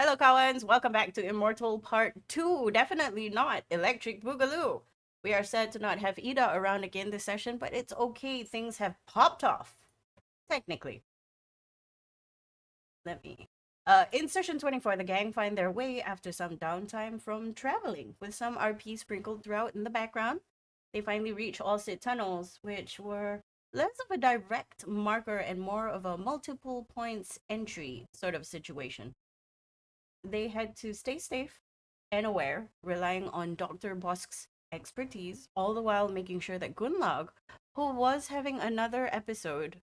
Helokawans, welcome back to Immortal Part 2. Definitely not Electric Boogaloo. We are sad to not have Ida around again this session, but it's okay. Things have popped off. Technically. Let me. In session 24, the gang find their way after some downtime from traveling, with some RP sprinkled throughout in the background. They finally reach All-Sit Tunnels, which were less of a direct marker and more of a multiple points entry sort of situation. They had to stay safe and aware, relying on Dr. Bosk's expertise, all the while making sure that Gunlag, who was having another episode,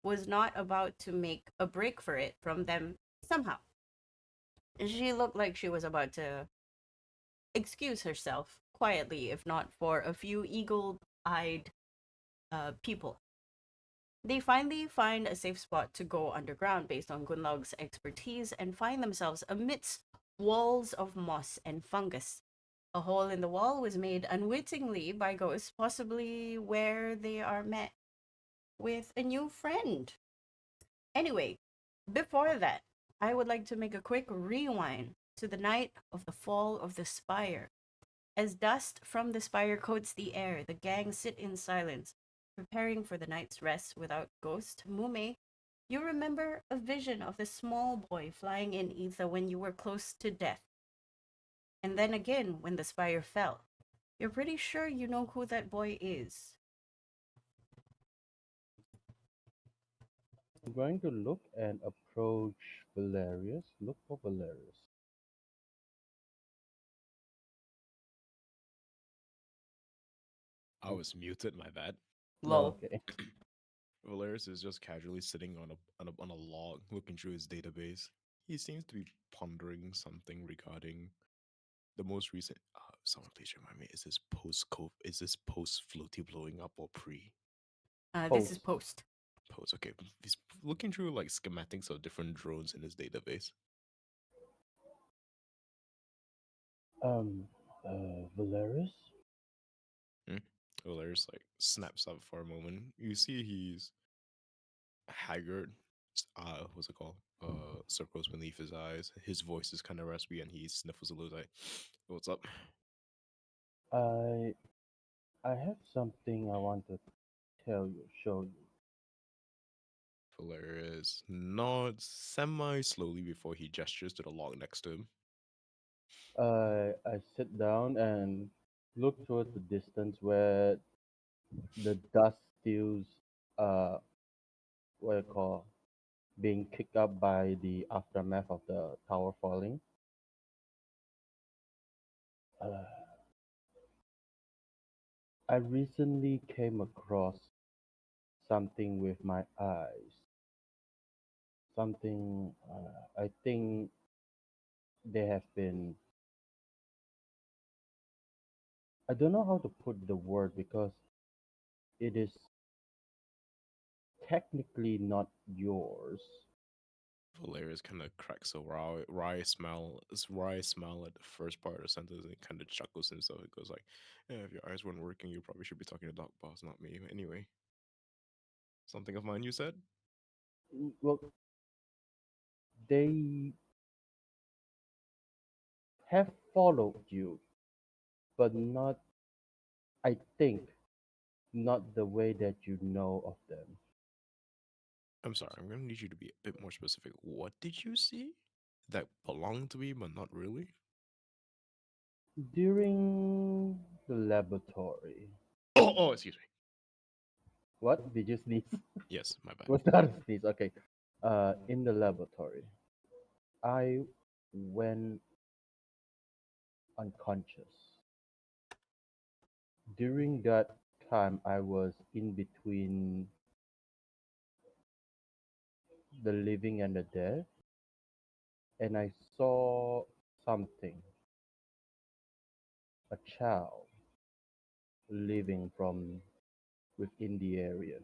was not about to make a break for it from them somehow. She looked like she was about to excuse herself quietly, if not for a few eagle eyed people. They finally find a safe spot to go underground based on Gunlog's expertise and find themselves amidst walls of moss and fungus. A hole in the wall was made unwittingly by ghosts, possibly where they are met with a new friend. Anyway, before that, I would like to make a quick rewind to the night of the fall of the spire. As dust from the spire coats the air, the gang sit in silence, preparing for the night's rest without Ghost. Mume, you remember a vision of the small boy flying in ether when you were close to death. And then again when the spire fell. You're pretty sure you know who that boy is. I'm going to look and approach Valerius. Look for Valerius. I was muted, my bad. Lol. Okay. Valeris is just casually sitting on a log, looking through his database. He seems to be pondering something regarding the most recent. Someone please remind me: is this post floaty blowing up or pre This is Post. Post. post? Okay, he's looking through like schematics of different drones in his database. Um, Valerius? Hmm? Valeris like snaps up for a moment. You see he's haggard. What's it called? Circles beneath his eyes. His voice is kind of raspy, and he sniffles a little. Like, "What's up?" I I have something I want to tell you, show you. Valerius nods semi slowly before he gestures to the log next to him. I sit down and look towards the distance where the dust steals what you call being kicked up by the aftermath of the tower falling. Uh, I recently came across something with my eyes. Something I think they have been. I don't know how to put the word because it is technically not yours. Valerius kind of cracks a wry smile at the first part of the sentence and kind of chuckles himself. It goes like, "Yeah, if your eyes weren't working, you probably should be talking to Doc Boss, not me." Anyway, something of mine you said? Well, they have followed you, but not, I think, not the way that you know of them. I'm sorry, I'm gonna need you to be a bit more specific. What did you see that belonged to me, but not really? During the laboratory. Oh, excuse me. What? Did you sneeze? Yes, my bad. Was that a sneeze? Okay. In the laboratory, I went unconscious. During that time, I was in between the living and the dead, and I saw something, a child living from within the area.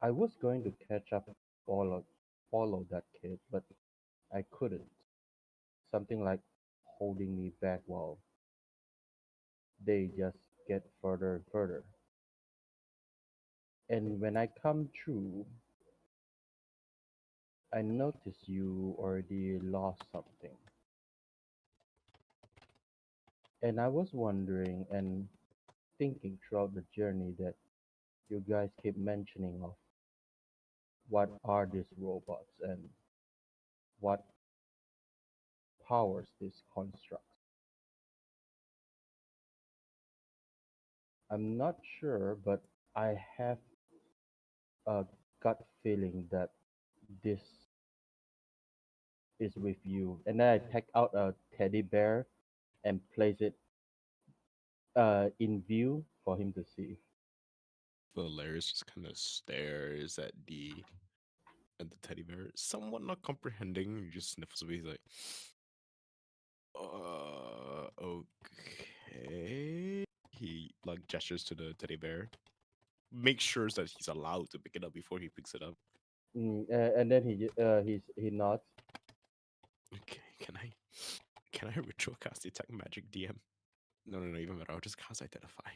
I was going to catch up, follow, follow that kid, but I couldn't. Something like holding me back while they just get further and further. And when I come through, I noticed you already lost something, and I was wondering and thinking throughout the journey that you guys keep mentioning of what are these robots and what powers these constructs. I'm not sure, but I have a gut feeling that this is with you. And then I take out a teddy bear and place it in view for him to see. Valerius just kind of stares at the teddy bear, somewhat not comprehending. He just sniffles away. He's like, okay. He like gestures to the teddy bear, makes sure that he's allowed to pick it up before he picks it up. And then he nods. Okay, can I ritual cast detect magic DM? No, no, no. Even better. I'll just cast identify.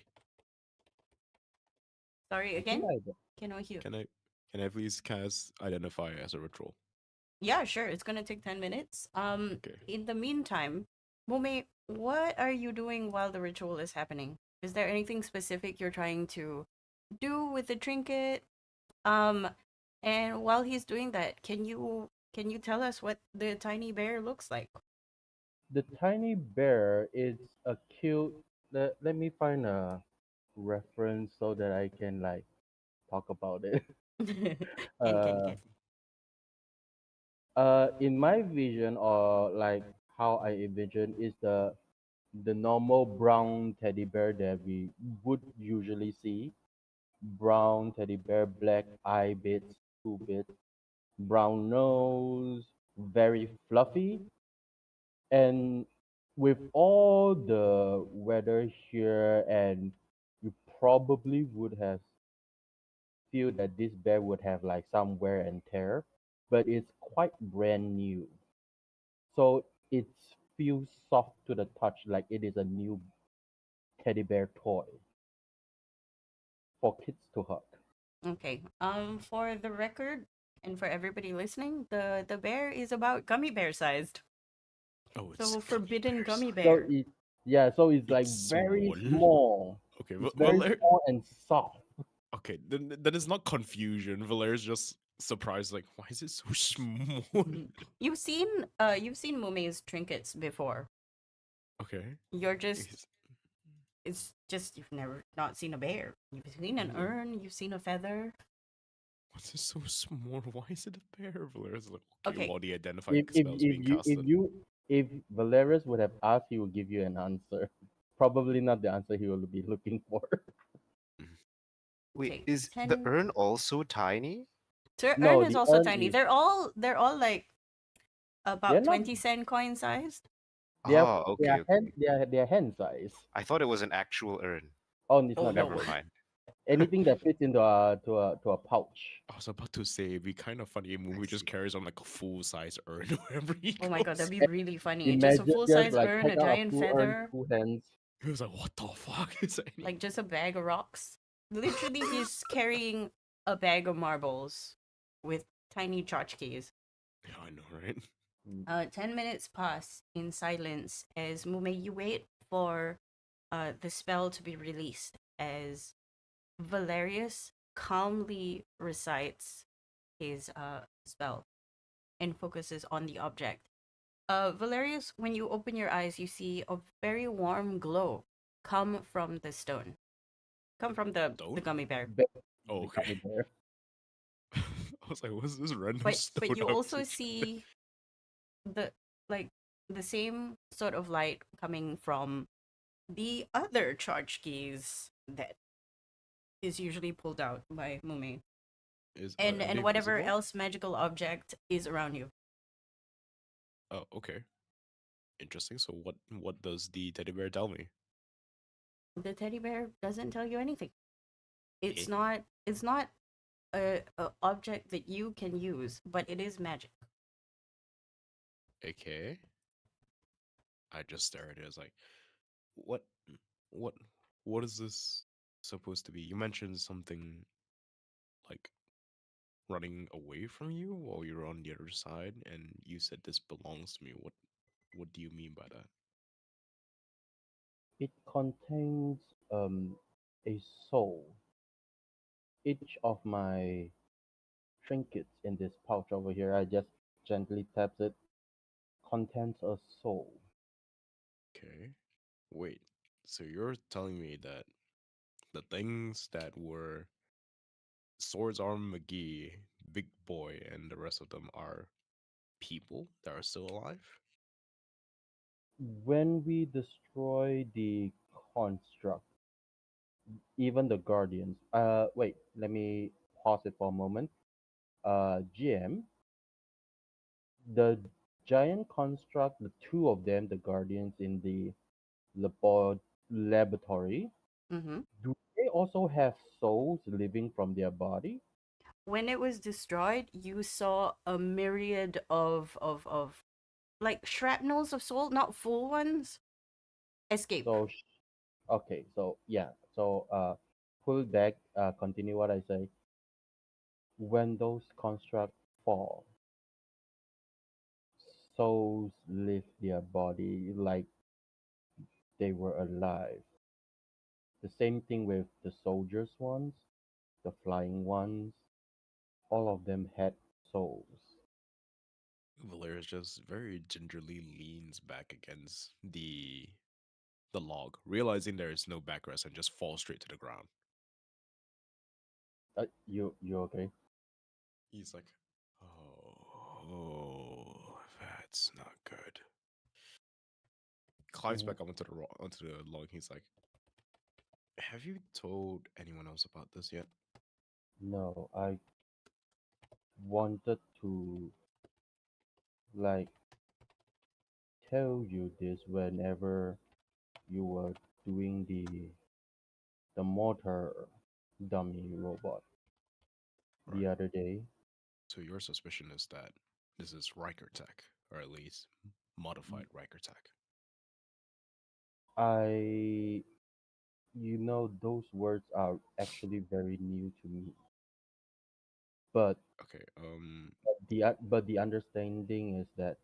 Sorry I think again. I Can I hear? Can I please cast identify as a ritual? Yeah, sure. It's gonna take 10 minutes. Okay. In the meantime, Mume, what are you doing while the ritual is happening? Is there anything specific you're trying to do with the trinket? Um, and while he's doing that, can you tell us what the tiny bear looks like? the tiny bear is a cute. Let me find a reference so that I can like talk about it. uh, Can. in my vision or like how I envision is the normal brown teddy bear that we would usually see. Brown teddy bear, black eye bits, two bits, brown nose, very fluffy, and with all the weather here, and you probably would have feel that this bear would have like some wear and tear, but it's quite brand new. So it feels soft to the touch, like it is a new teddy bear toy for kids to hug. Okay. For the record and for everybody listening, the bear is about gummy bear sized. Oh, it's So gummy forbidden bears. gummy So bear. so it's like It's very small. small. Okay, It's very Valer. small and soft. Okay, then it's not confusion. Valeria's just surprised. Like, why is it so small? Mhm. You've seen Mume's trinkets before. Okay. You're just He's, it's just you've never not seen a bear. You've seen an mm, urn, you've seen a feather. what's it so small? Why is it a bear? Valeria's like, okay, Okay. while the identify If if spell's if being you casted. if Valerius would have asked, he would give you an answer. Probably not the answer he will be looking for. Mm. Wait, Okay. is the 10. urn also tiny? So urn No, is the also urn tiny. is They're all like they're about not 20-cent coin sized. Oh, okay, okay. they are hand size. I thought it was an actual urn. Oh, it's Oh not that Never no. big. mind. Anything that fits into a pouch. I was about to say, it'd be kind of funny if I movie just see. carries on like a full size urn wherever he Oh my god, that'd goes. be really funny. Just a Imagine full just size like urn, take a out a giant full urn, feather, two hands. He was like, what the fuck is any? like just a bag of rocks. Literally, he's carrying a bag of marbles with tiny tchotchkes. Yeah, I know, right? 10 minutes pass in silence as Mume, you wait for the spell to be released as Valerius calmly recites his spell and focuses on the object. Valerius, when you open your eyes, you see a very warm glow come from the stone. Come from the Stone? gummy bear. Ba- Oh, the okay. gummy bear. I was like, what's this random But stone you also object? see the like the same sort of light coming from the other charge keys that is usually pulled out by Mume. Is are And they whatever visible? else magical object is around you. Oh, okay. Interesting. So what does the teddy bear tell me? The teddy bear doesn't tell you anything. Eh? It's not a object that you can use, but it is magic. Okay. I just stare at it as like, what what what is this supposed to be? You mentioned something like running away from you while you're on the other side, and you said this belongs to me. What do you mean by that? It contains a soul. Each of my trinkets in this pouch over here, I just gently taps it, contains a soul. Okay. Wait. So you're telling me that the things that were Swords Arm McGee, Big Boy, and the rest of them are people that are still alive? When we destroy the construct, even the guardians. Wait, let me pause it for a moment. GM, the giant construct, the two of them, the guardians in the laboratory, Mm-hmm. do they also have souls living from their body? When it was destroyed, you saw a myriad of like shrapnels of soul, not full ones, escape. So, okay, so yeah, so pull back, continue what I say. When those constructs fall, souls leave their body like they were alive. The same thing with the soldiers ones, the flying ones, all of them had souls. Valerius just very gingerly leans back against the log, realizing there is no backrest, and just falls straight to the ground. You okay? He's like, "Oh, that's not good." Climbs Mhm. back up onto the log. He's like, "Have you told anyone else about this yet?" No, I wanted to like tell you this whenever you were doing the mortar dummy robot the Right. other day. So your suspicion is that this is Riker tech, or at least modified Riker tech. I those words are actually very new to me. But Okay. the understanding is that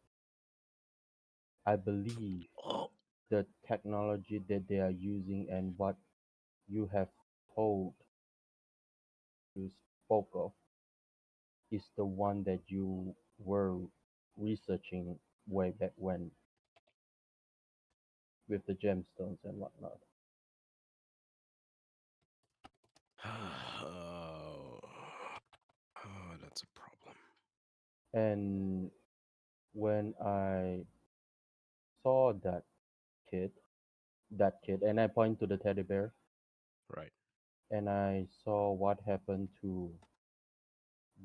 I believe Oh. the technology that they are using and what you have told you spoke of is the one that you were researching way back when with the gemstones and whatnot. Oh. Oh, that's a problem. And when I saw kid, that kid, and I point to the teddy bear, Right. and I saw what happened to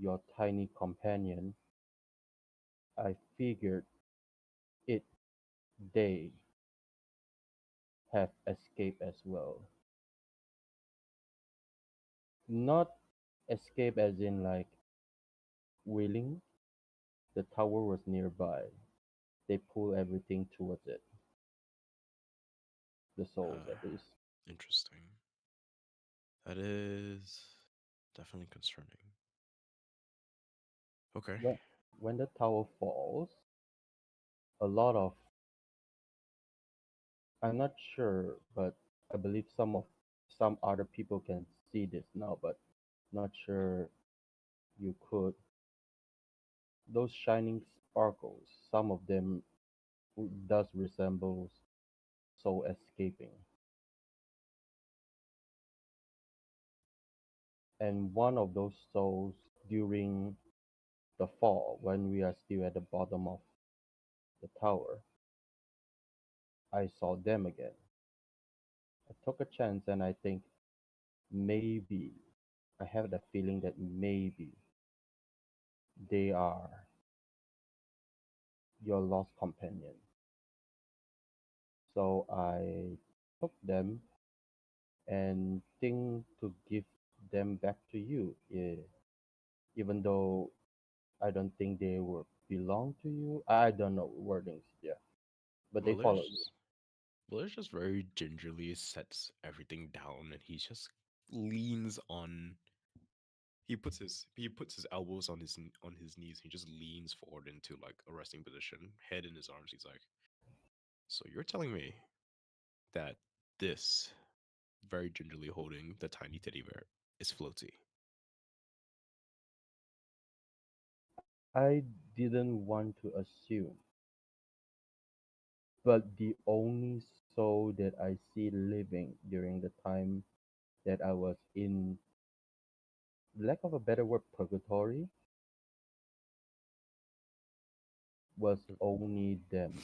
your tiny companion, I figured it they have escaped as well. Not escape as in like willing. The tower was nearby. They pull everything towards it. The souls, Uh, at least. Interesting. That is definitely concerning. Okay. When when the tower falls, a lot of I'm not sure, but I believe some other people can see this now, but not sure you could. Those shining sparkles, some of them does resemble soul escaping. And one of those souls during the fall, when we are still at the bottom of the tower, I saw them again. I took a chance and I think maybe I have the feeling that maybe they are your lost companion. So I took them and think to give them back to you, even though I don't think they will belong to you. I don't know wordings, yeah, but they follow you. Valerius, Valerius just very gingerly sets everything down, and he just leans on he puts his elbows on his knees. He just leans forward into like a resting position, head in his arms. He's like, "So you're telling me that this very gingerly holding the tiny teddy bear is floaty?" I didn't want to assume, but the only soul that I see living during the time that I was in, lack of a better word, purgatory, was only them.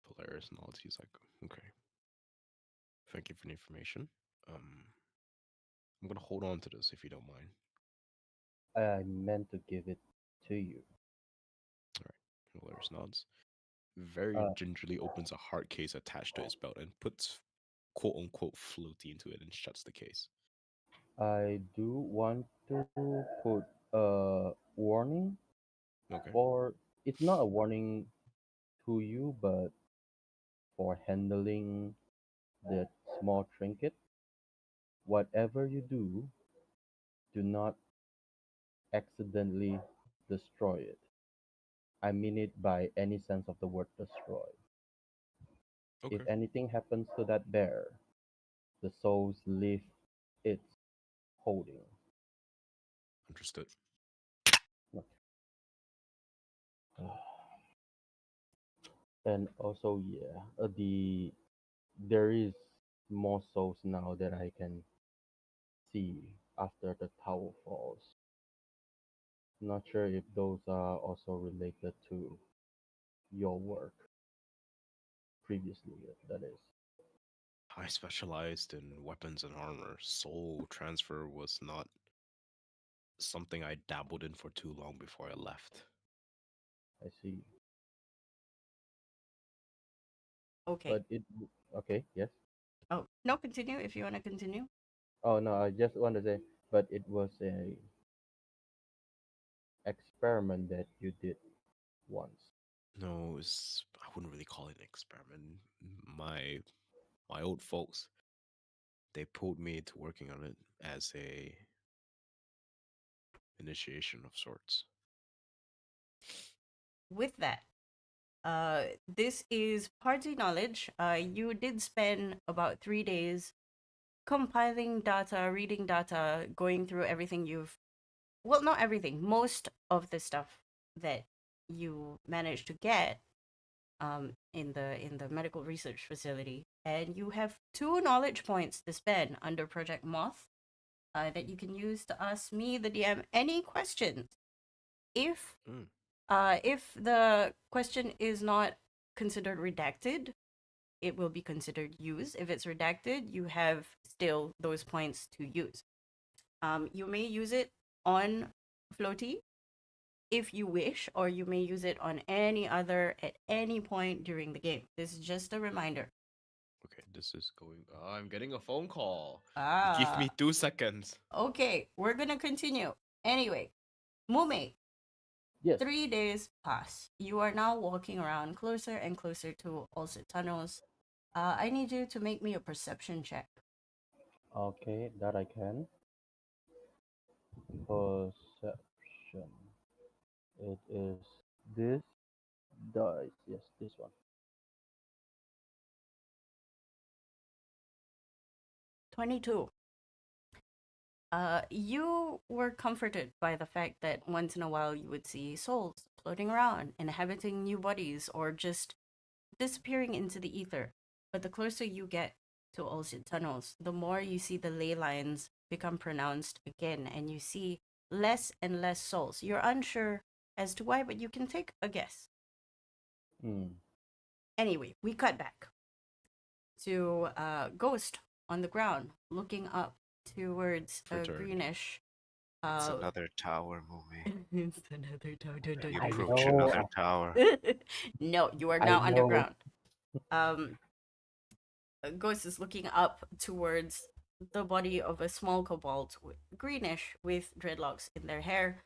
Polaris nods. He's like, "Okay, thank you for the information. I'm gonna hold on to this if you don't mind." I meant to give it to you. All right. Polaris nods. Very Uh, gingerly opens a heart case attached to his belt and puts quote unquote floaty into it and shuts the case. I do want to put a warning, Okay. or it's not a warning to you, but for handling that small trinket. Whatever you do not accidentally destroy it. I mean it by any sense of the word destroy. If Okay. anything happens to that bear, the souls leave its holding. Understood. And also, yeah, there is more souls now that I can see after the tower falls. Not sure if those are also related to your work previously, that is. I specialized in weapons and armor. Soul transfer was not something I dabbled in for too long before I left. I see. Okay. But okay, yes. Oh, no, continue if you want to continue. Oh no, I just want to say, but it was a experiment that you did once. No, I wouldn't really call it an experiment. My my old folks, they pulled me into working on it as a initiation of sorts. With that, this is party knowledge. You did spend about 3 days compiling data, reading data, going through everything well, not everything, most of the stuff that you managed to get in the medical research facility, and you have 2 knowledge points to spend under Project Moth that you can use to ask me, the DM, any questions. If Mm, if the question is not considered redacted, it will be considered used. If it's redacted, you have still those points to use. You may use it on Floaty if you wish, or you may use it on any other at any point during the game. This is just a reminder. okay, this is going. I'm getting a phone call. Give me Ah, 2 seconds. okay, we're gonna continue. Anyway, Mume, Yes. 3 days pass. You are now walking around closer and closer to Ulcer Tunnels. I need you to make me a perception check. Okay, that I can. Perception. It is this dice. Yes, this one. 22. You were comforted by the fact that once in a while you would see souls floating around, inhabiting new bodies, or just disappearing into the ether. But the closer you get to Ulcid Tunnels, the more you see the ley lines become pronounced again, and you see less and less souls. You're unsure as to why, but you can take a guess. Hmm. Anyway, we cut back to Ghost on the ground, looking up towards a Fraternity. greenish. It's Uh, another tower movie. it's another You I approach know. another tower. No, you are I now know. underground. Um, Ghost is looking up towards the body of a small kobold, greenish, with dreadlocks in their hair,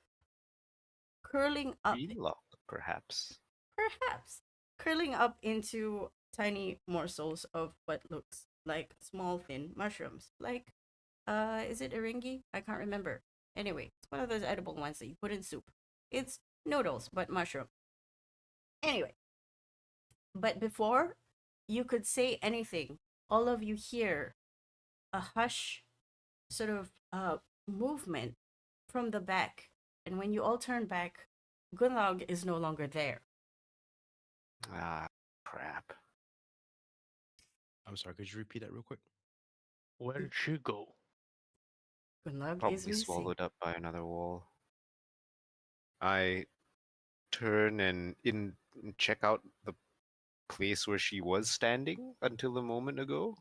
curling up, Greenlock, perhaps. perhaps, curling up into tiny morsels of what looks like small thin mushrooms, like Is it Iringi? I can't remember. Anyway, it's one of those edible ones that you put in soup. It's noodles, but mushroom. Anyway, but before you could say anything, all of you hear a hush sort of movement from the back. And when you all turn back, Gunlog is no longer there. Ah, crap. I'm sorry, could you repeat that real quick? Where did she go? Gunlog is Probably missing. swallowed up by another wall. I turn and check out the place where she was standing until a moment ago.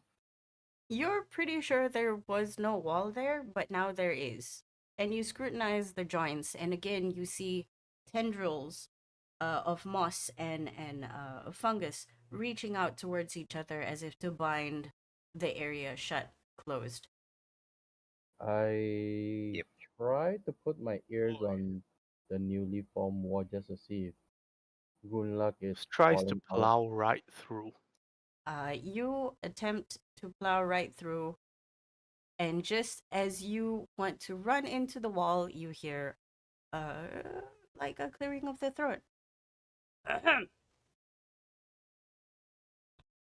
You're pretty sure there was no wall there, but now there is. And you scrutinize the joints, and again you see tendrils of moss and fungus reaching out towards each other as if to bind the area shut, closed. I Yep. try to put my ears on the newly formed wall just to see if Gunlak is Just tries to calling out. plow right through. You attempt to plow right through, and just as you want to run into the wall, you hear like a clearing of the throat. Ahem.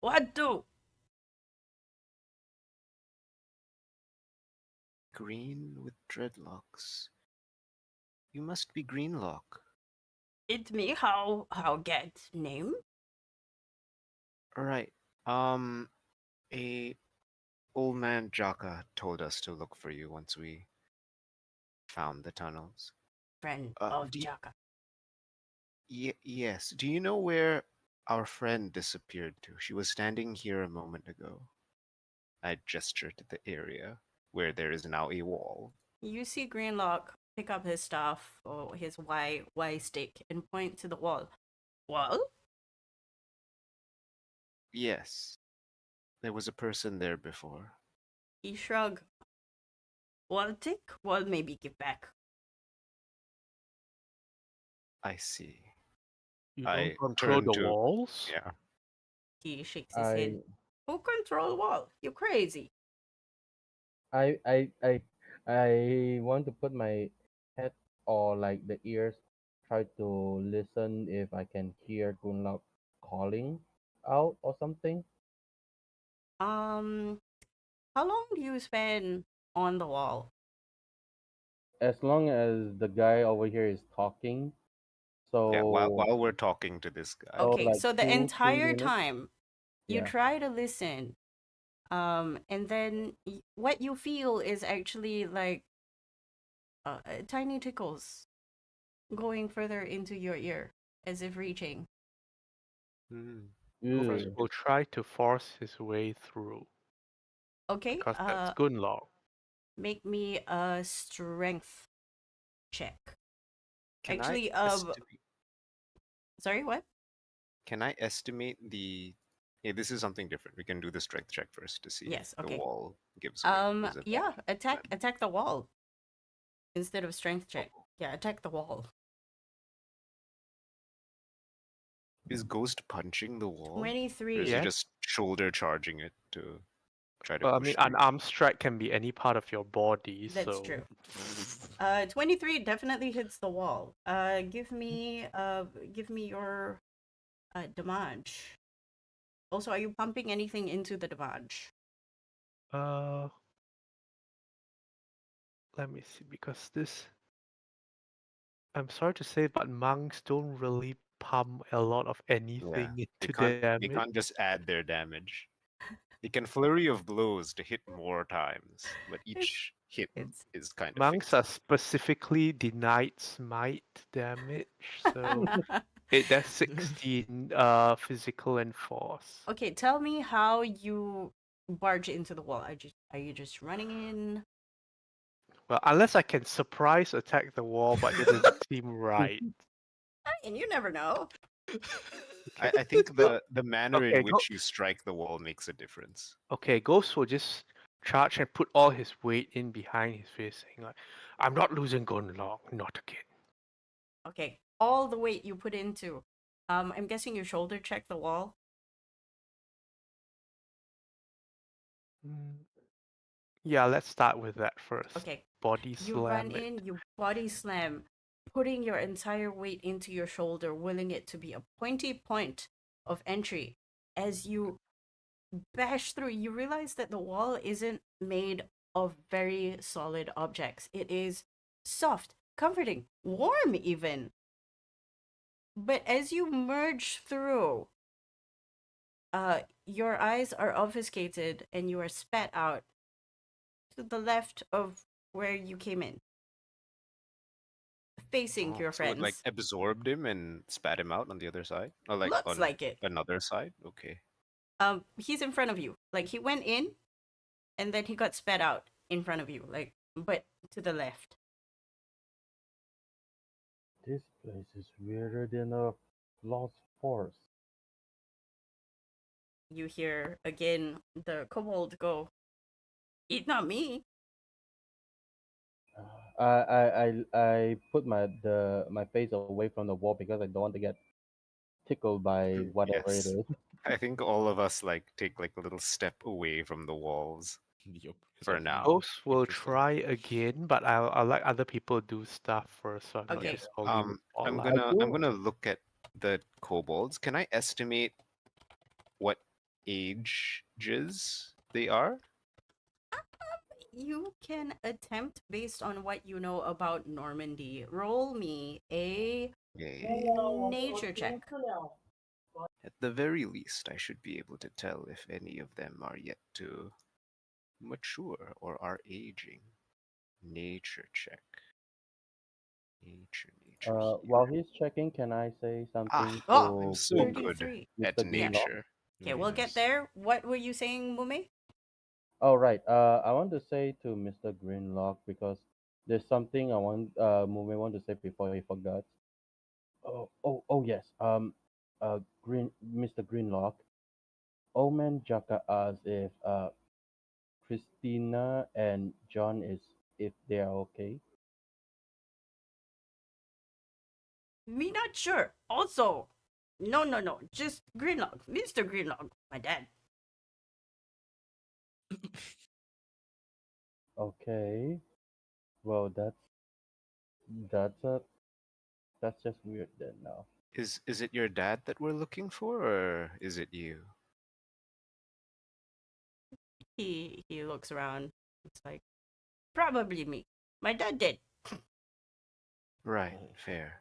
What do? Green with dreadlocks. You must be Greenlock. It me how get name? Right. A old man Jaka told us to look for you once we found the tunnels. Friend of Do you, Jaka. yes. Do you know where our friend disappeared to? She was standing here a moment ago. I gestured to the area where there is now a wall. You see Greenlock pick up his staff or his Y stick and point to the wall. Wall? Yes. There was a person there before. He shrug. Wall tick? Wall maybe give back. I see. You I don't control turn the to- walls? Yeah. He shakes his head. Who control wall? You crazy. I I I I want to put my head or like the ears, try to listen if I can hear Gunlak calling out or something. How long do you spend on the wall? As long as the guy over here is talking. So Yeah, while we're talking to this guy. Oh, Okay, like so the 2-3 entire minutes. time you Yeah. try to listen, and then what you feel is actually like tiny tickles going further into your ear, as if reaching. Hmm. First, Ew. we'll try to force his way through. Okay, Because that's Gunlock. make me a strength check. Can Actually, I estimate, sorry, what? can I estimate the Yeah, this is something different. We can do the strength check first to see Yes, if the okay. wall gives way. Is it Yeah, that? attack the wall instead of strength check. Oh. Yeah, attack the wall. Is Ghost punching the wall? Or 23. is he Yes. just shoulder charging it to try to Well, I push mean, through? an arm strike can be any part of your body, That's so... true. 23 definitely hits the wall. Give me your damage. Also, are you pumping anything into the damage? Let me see, because this... I'm sorry to say, but monks don't really pump a lot of anything into They damage. can't just add their damage. They can flurry of blows to hit more times, but each hit is kind of Monks are fixed. specifically denied smite damage, so that's 16 physical and force. Okay, tell me how you barge into the wall. Are you just running in? Well, unless I can surprise attack the wall, but it doesn't seem right. And you never know. I think the manner Okay, in which you strike the wall makes a difference. Okay, Ghost will just charge and put all his weight in behind his face, saying like, "I'm not losing Gunlong, not again." Okay, all the weight you put into. I'm guessing you shoulder check the wall. Yeah, let's start with that first. Okay, Body you run slam it. in, you body slam, putting your entire weight into your shoulder, willing it to be a pointy point of entry. As you bash through, you realize that the wall isn't made of very solid objects. It is soft, comforting, warm even. But as you merge through, your eyes are obfuscated and you are spat out to the left of where you came in, facing your So it like friends. absorbed him and spat him out on the other side, or like Looks on like it. another side. Okay. He's in front of you. Like he went in and then he got spat out in front of you, like but to the left. This place is weirder than a lost forest. You hear again the kobold go, "It's not me." I put my face away from the wall because I don't want to get tickled by whatever it Yes. is. I think all of us like take like a little step away from the walls Yup. It's for like, now. Ghost will interesting. try again, but I'll let other people do stuff first, so I'm not Okay. just holding the I'm spotlight. gonna look at the kobolds. Can I estimate what ages they are? You can attempt based on what you know about Normandy. Roll me a Okay. nature check. At the very least, I should be able to tell if any of them are yet to mature or are aging. Nature check. Nature here. While he's checking, can I say something Oh, I'm to so good 33. at Mr. Yeah. Greenlock? nature. Okay, Very we'll get nice. there. What were you saying, Mume? Oh right. I want to say to Mr. Greenlock because there's something I want Mume want to say before he forgot. Oh yes. Mr. Greenlock. Old man Jaka asked if Christina and John is if they are okay. Me not sure. Also, no. Just Greenlock. Mr. Greenlock, my dad. Okay. Well, that's a that's just weird then now. Is it your dad that we're looking for, or is it you? He looks around. It's like probably me. My dad did. Right, fair.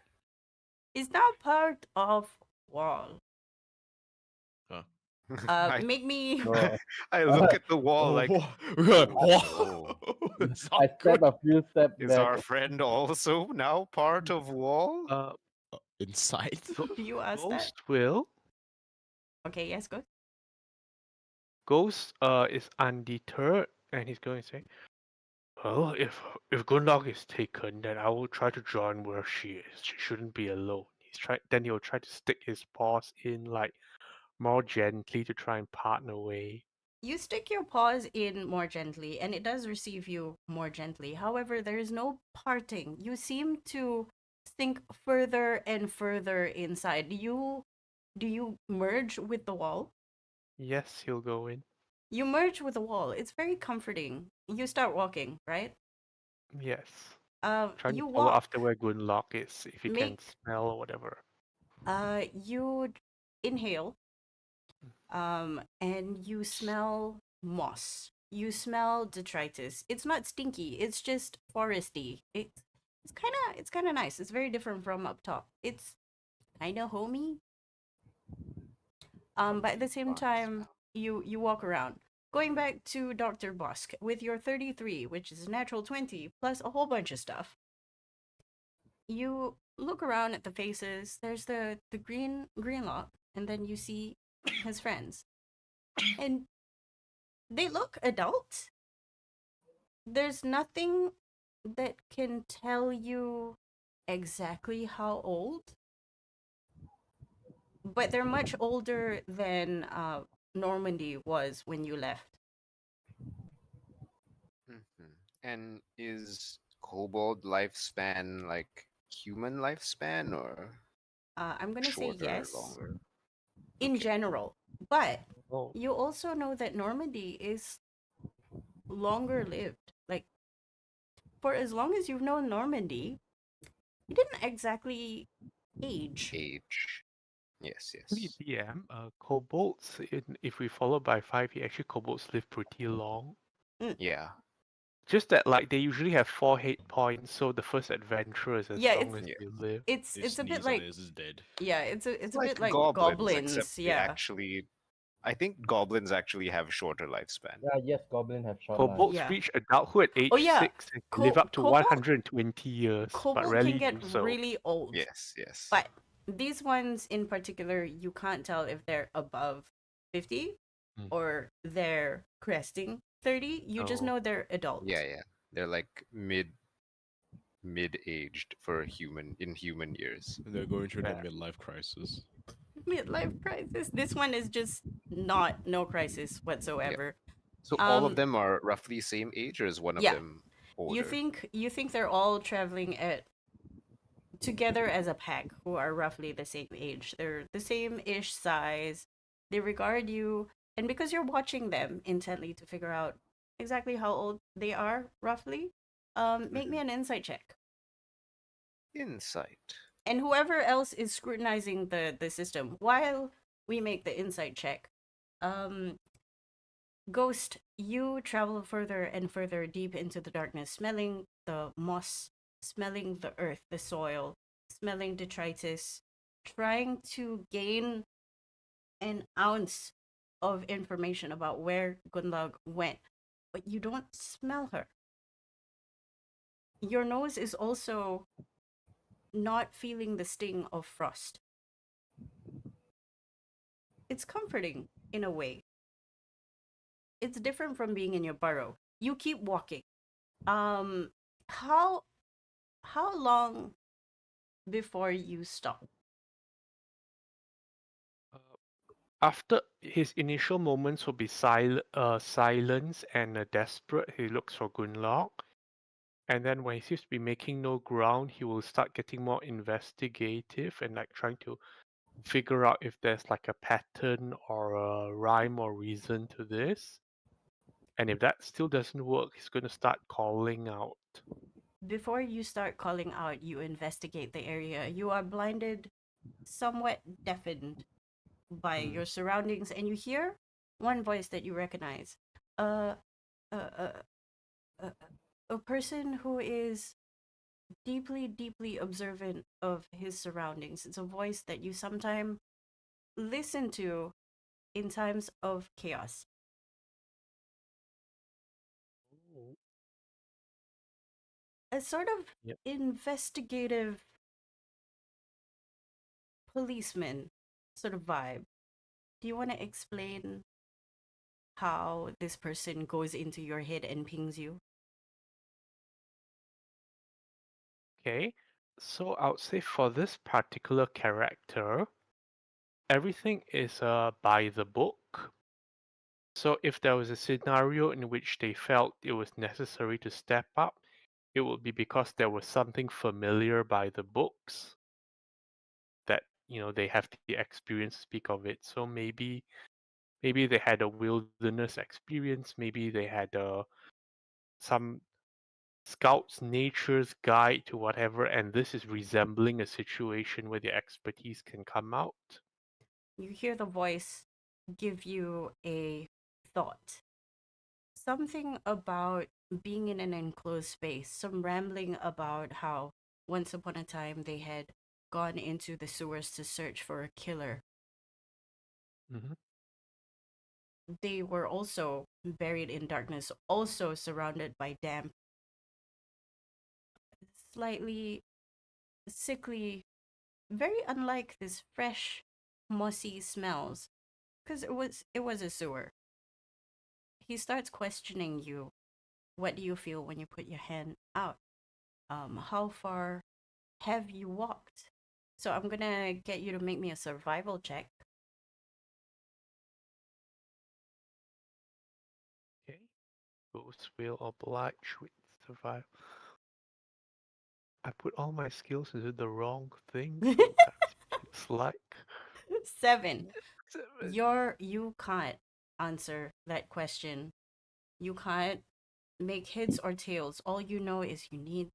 He's now part of wall. Huh. I Make me. No, I look at the wall like, Whoa. It's I not step good. a few steps is back. our friend also now part of wall? Inside? You asked that. Ghost will. Okay, yes, go. Ghost is undeterred, and he's going to say, "Well, if Gundog is taken, then I will try to join where she is. She shouldn't be alone." Then he'll try to stick his paws in like more gently to try and partner away. You stick your paws in more gently, and it does receive you more gently. However, there is no parting. You seem to sink further and further inside. Do you merge with the wall? Yes, he'll go in. You merge with the wall. It's very comforting. You start walking, right? Yes. Trying to You follow walk. after where Gunlock is, if he can Make smell or whatever. you inhale, and you smell moss. You smell detritus. It's not stinky. It's just foresty. It's kind of nice. It's very different from up top. It's kind of homey. But at the same time, you walk around. Going back to Dr. Bosk with your 33, which is a natural 20 plus a whole bunch of stuff. You look around at the faces. There's the green lot, and then you see his friends, and they look adult. There's nothing that can tell you exactly how old, but they're much older than Normandy was when you left. Mhm. And is kobold lifespan like human lifespan or I'm gonna say shorter, yes longer? in Okay. general, but Oh, you also know that Normandy is longer lived. Like, for as long as you've known Normandy, he didn't exactly age. Age. Yes, Actually, yes. DM, kobolds, if we follow by 5, actually kobolds live pretty long. Yeah. Just that, like, they usually have 4 hit points, so the first adventurer is as Yeah, long as Yeah. they live. They it's a bit sneeze and like, it is dead. yeah, it's a Like bit like goblins, except goblins. they Yeah, actually. I think goblins actually have shorter lifespan. Yeah, yes, goblin have short life. Kobolds Yeah. reach adulthood at Oh age yeah, 6 and can live up to kobold 120 years, but kobold rarely can get do so. really old. Yes, yes. But these ones in particular, you can't tell if they're above 50 Mm. or they're cresting 30. You just Oh. know they're adults. Yeah, yeah. They're like mid-aged for human years. And they're going through their Yeah. midlife crisis. Midlife crisis. This one is just no crisis whatsoever. So all of Um, them are roughly same age, or is one of yeah. them older? You think they're all traveling at together as a pack who are roughly the same age. They're the same ish size. They regard you, and because you're watching them intently to figure out exactly how old they are roughly, make me an insight check. Insight. And whoever else is scrutinizing the system while we make the insight check, um, Ghost, you travel further and further deep into the darkness, smelling the moss, smelling the earth, the soil, smelling detritus, trying to gain an ounce of information about where Gunlag went, but you don't smell her. Your nose is also not feeling the sting of frost. It's comforting in a way. It's different from being in your burrow. You keep walking. Um, how long before you stop? After his initial moments will be silence and desperate, he looks for Gunlock. And then when he seems to be making no ground, he will start getting more investigative and like trying to figure out if there's like a pattern or a rhyme or reason to this. And if that still doesn't work, he's going to start calling out. Before you start calling out, you investigate the area. You are blinded, somewhat deafened by your surroundings, and you hear one voice that you recognize. Uh, uh, uh, uh, a person who is deeply, deeply observant of his surroundings. It's a voice that you sometimes listen to in times of chaos. A sort of Yep. investigative policeman sort of vibe. Do you want to explain how this person goes into your head and pings you? Okay, so I would say for this particular character, everything is by the book. So if there was a scenario in which they felt it was necessary to step up, it would be because there was something familiar by the books that they have the experience to speak of it. So maybe they had a wilderness experience, maybe they had some scout's nature's guide to whatever, and this is resembling a situation where the expertise can come out. You hear the voice give you a thought. Something about being in an enclosed space, some rambling about how once upon a time they had gone into the sewers to search for a killer. Mm-hmm. They were also buried in darkness, also surrounded by damp, slightly sickly, very unlike this fresh, mossy smells, because it was a sewer. He starts questioning you. What do you feel when you put your hand out? How far have you walked? So I'm gonna get you to make me a survival check. Okay. Ghost will oblige with survival. I put all my skills into the wrong thing sometimes. It's like 7. 7. You can't answer that question. You can't make heads or tails. All you know is you need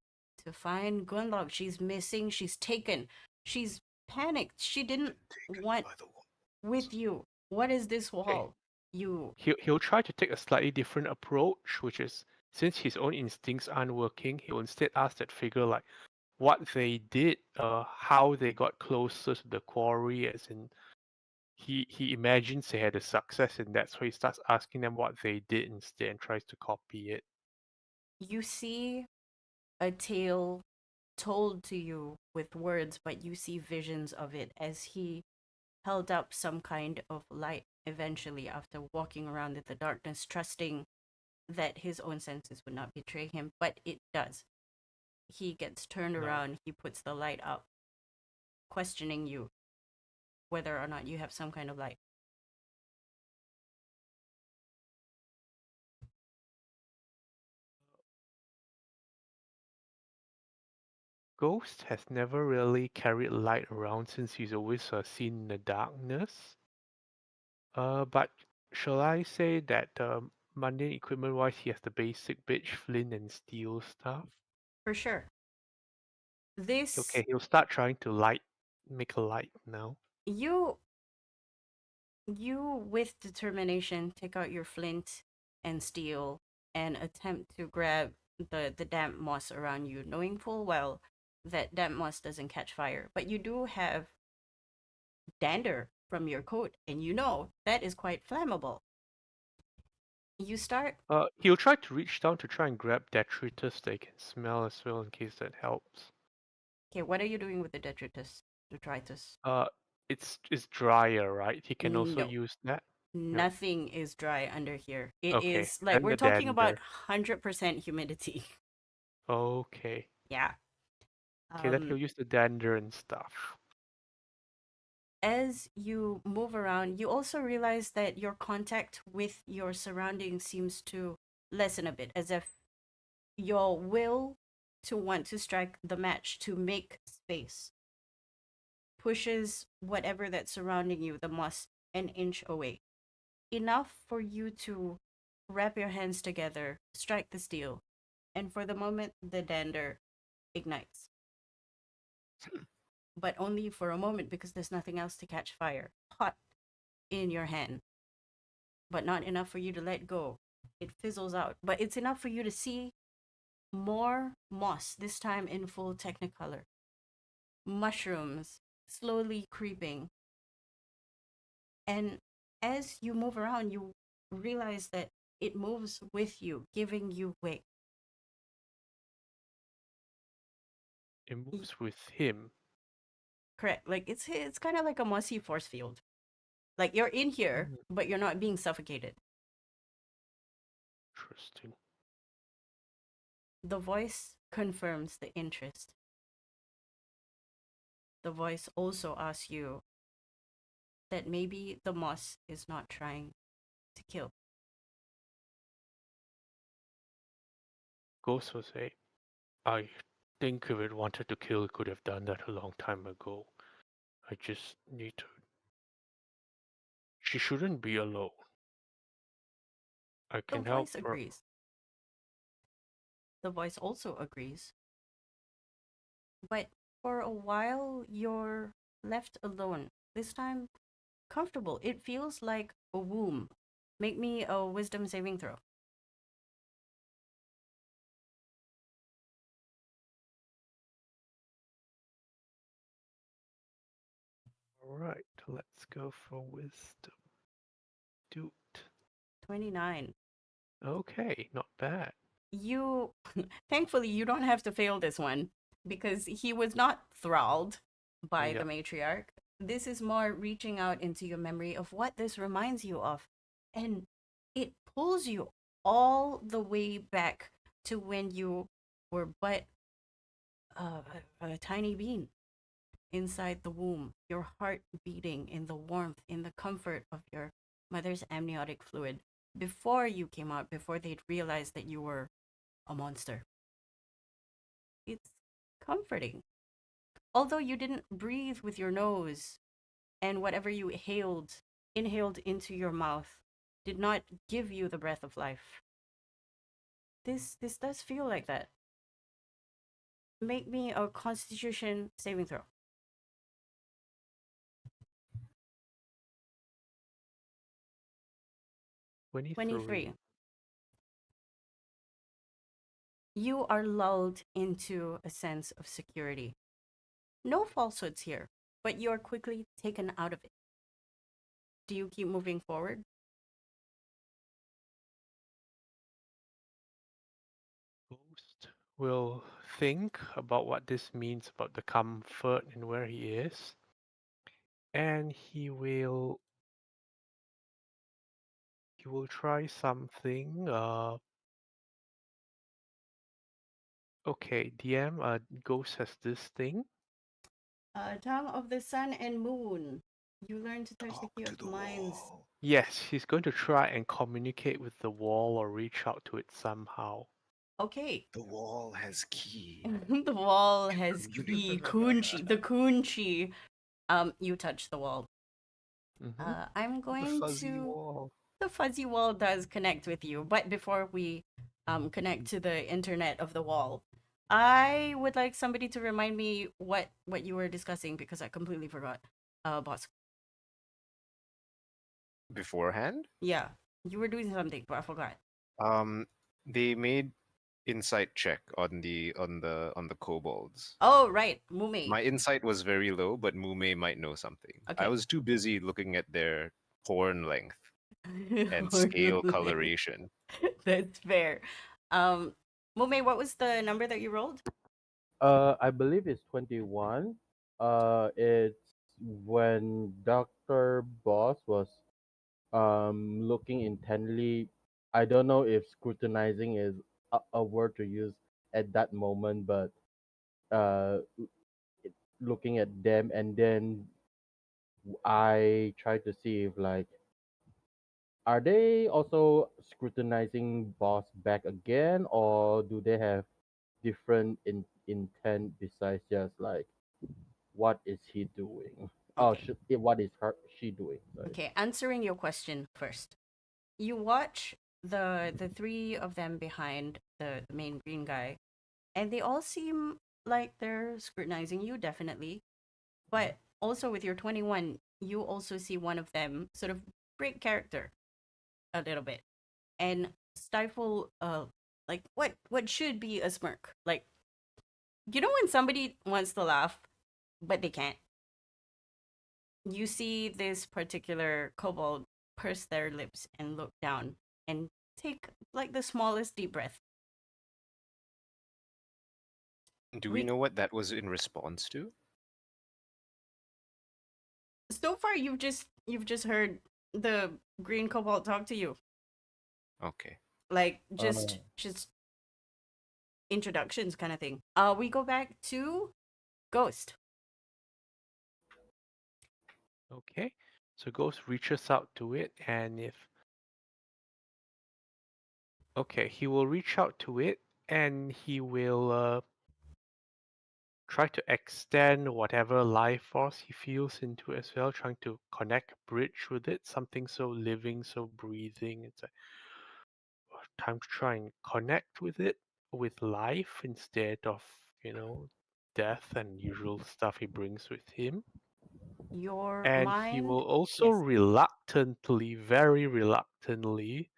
to find Gunlog. She's missing. She's taken. She's panicked. She didn't want with you. What is this wall? You He'll try to take a slightly different approach, which is since his own instincts aren't working, he'll instead ask that figure like what they did, how they got closer to the quarry, as in he imagines they had a success in that, so he starts asking them what they did instead and tries to copy it. you see a tale told to you with words, but you see visions of it as he held up some kind of light eventually after walking around in the darkness, trusting that his own senses would not betray him, but it does. He gets turned No. around, he puts the light up, questioning you whether or not you have some kind of light. Ghost has never really carried light around since he's always seen in the darkness. But shall I say that mundane equipment-wise, he has the basic bitch, flint, and steel stuff? For sure. This Okay, he'll start trying to make a light now. you with determination take out your flint and steel and attempt to grab the damp moss around you, knowing full well that damp moss doesn't catch fire. But you do have dander from your coat, and you know that is quite flammable. You start. He'll try to reach down to try and grab detritus they can smell as well in case that helps. Okay, what are you doing with the detritus? It's drier, right? He can also No, use that. nothing is dry under here. It Okay, is like then we're the talking about dander. 100% humidity. Okay. Yeah. Okay, then he'll use the dander and stuff. As you move around, you also realize that your contact with your surroundings seems to lessen a bit, as if your will to want to strike the match to make space pushes whatever that's surrounding you, the moss, an inch away. Enough for you to wrap your hands together, strike the steel, and for the moment, the dander ignites. But only for a moment because there's nothing else to catch fire. Hot in your hand, but not enough for you to let go. It fizzles out, but it's enough for you to see more moss, this time in full technicolor. Mushrooms slowly creeping. And as you move around, you realize that it moves with you, giving you way. It moves with him. Correct. Like it's kind of like a mossy force field. Like you're in here, but you're not being suffocated. Interesting. The voice confirms the interest. The voice also asks you that maybe the moss is not trying to kill. Ghost will say, I think if it wanted to kill, it could have done that a long time ago. I just need to. She shouldn't be alone. I The can help voice her. agrees. The voice also agrees. But for a while, you're left alone. This time, comfortable. It feels like a womb. Make me a wisdom saving throw. Alright, let's go for wisdom. Dude. 29. Okay, not bad. You, thankfully, you don't have to fail this one because he was not thralled by the Yep. matriarch. This is more reaching out into your memory of what this reminds you of. And it pulls you all the way back to when you were but a tiny bean inside the womb, your heart beating in the warmth, in the comfort of your mother's amniotic fluid before you came out, before they'd realized that you were a monster. It's comforting. Although you didn't breathe with your nose, and whatever you inhaled into your mouth, did not give you the breath of life. This does feel like that. Make me a Constitution saving throw. 23. You are lulled into a sense of security. No falsehoods here, but you are quickly taken out of it. Do you keep moving forward? Ghost will think about what this means about the comfort and where he is, and he will try something. Okay, DM. Ghost has this thing. Tongue of the Sun and Moon. You learn to touch the Talk key to of the minds. wall. Yes, he's going to try and communicate with the wall or reach out to it somehow. Okay. The wall has key. The wall has Community. key. Kunchi. The Kunchi. You touch the wall. Mm-hmm. I'm The going fuzzy to. wall. The fuzzy wall does connect with you, but before we connect to the internet of the wall, I would like somebody to remind me what you were discussing because I completely forgot. Boss. Beforehand, Yeah, you were doing something, but I forgot. they made insight check on the kobolds. Oh, right, Mume. My insight was very low, but Mume might know something. I Okay. was too busy looking at their horn length and scale coloration. That's fair. Mume, what was the number that you rolled? I believe it's 21. It's when Dr. Boss was looking intently. I don't know if scrutinizing is a word to use at that moment, but uh, looking at them, and then I try to see if like are they also scrutinizing Boss back again, or do they have different intent besides just like what is he doing? Oh, Okay. what is she doing? Sorry. Okay, answering your question first. You watch the three of them behind the main green guy, and they all seem like they're scrutinizing you, definitely. But also with your 21, you also see one of them sort of break character a little bit and stifle like what should be a smirk. Like, you know when somebody wants to laugh but they can't. You see this particular kobold purse their lips and look down and take like the smallest deep breath. Do we We know what that was in response to? so far you've just heard the green kobold talk to you. Okay. Like Uh, just introductions kind of thing. We go back to Ghost. Okay, so Ghost reaches out to it, and if okay, he will reach out to it, and he will try to extend whatever life force he feels into it as well, trying to connect, bridge with it, something so living, so breathing. It's like time to try and connect with it with life instead of, you know, death and usual stuff he brings with him. Your And he mind, will also yes. reluctantly, very reluctantly,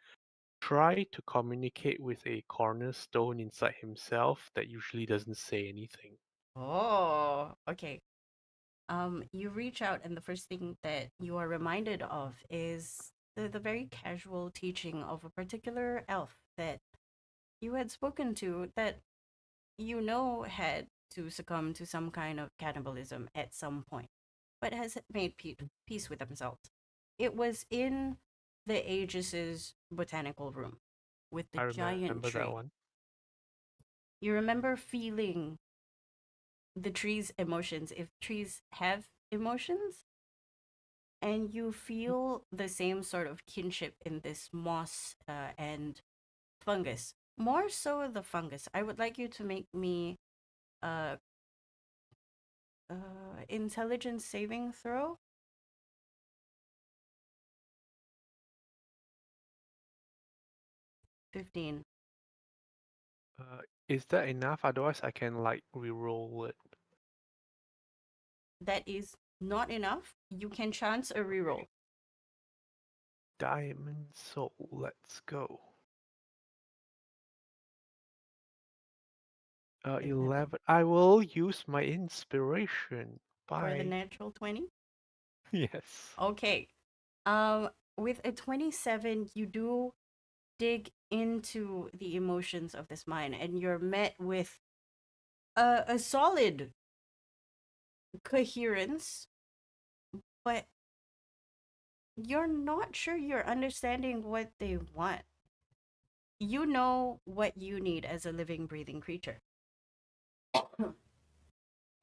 try to communicate with a cornerstone inside himself that usually doesn't say anything. Oh, okay. You reach out, and the first thing that you are reminded of is the very casual teaching of a particular elf that you had spoken to that you know had to succumb to some kind of cannibalism at some point, but has made peace with himself. It was in the Aegis's botanical room with the I giant remember that tree. one. You remember feeling the tree's emotions, if trees have emotions, and you feel the same sort of kinship in this moss and fungus. More so the fungus. I would like you to make me uh intelligence saving throw. 15. Is that enough? Otherwise, I can like re-roll it. That is not enough. You can chance a reroll. Diamond Soul. Let's go. 11. I will use my inspiration. For the Bye. natural 20. Yes. Okay. With a 27, you do dig into the emotions of this mine, and you're met with a solid coherence, but you're not sure you're understanding what they want. You know what you need as a living, breathing creature.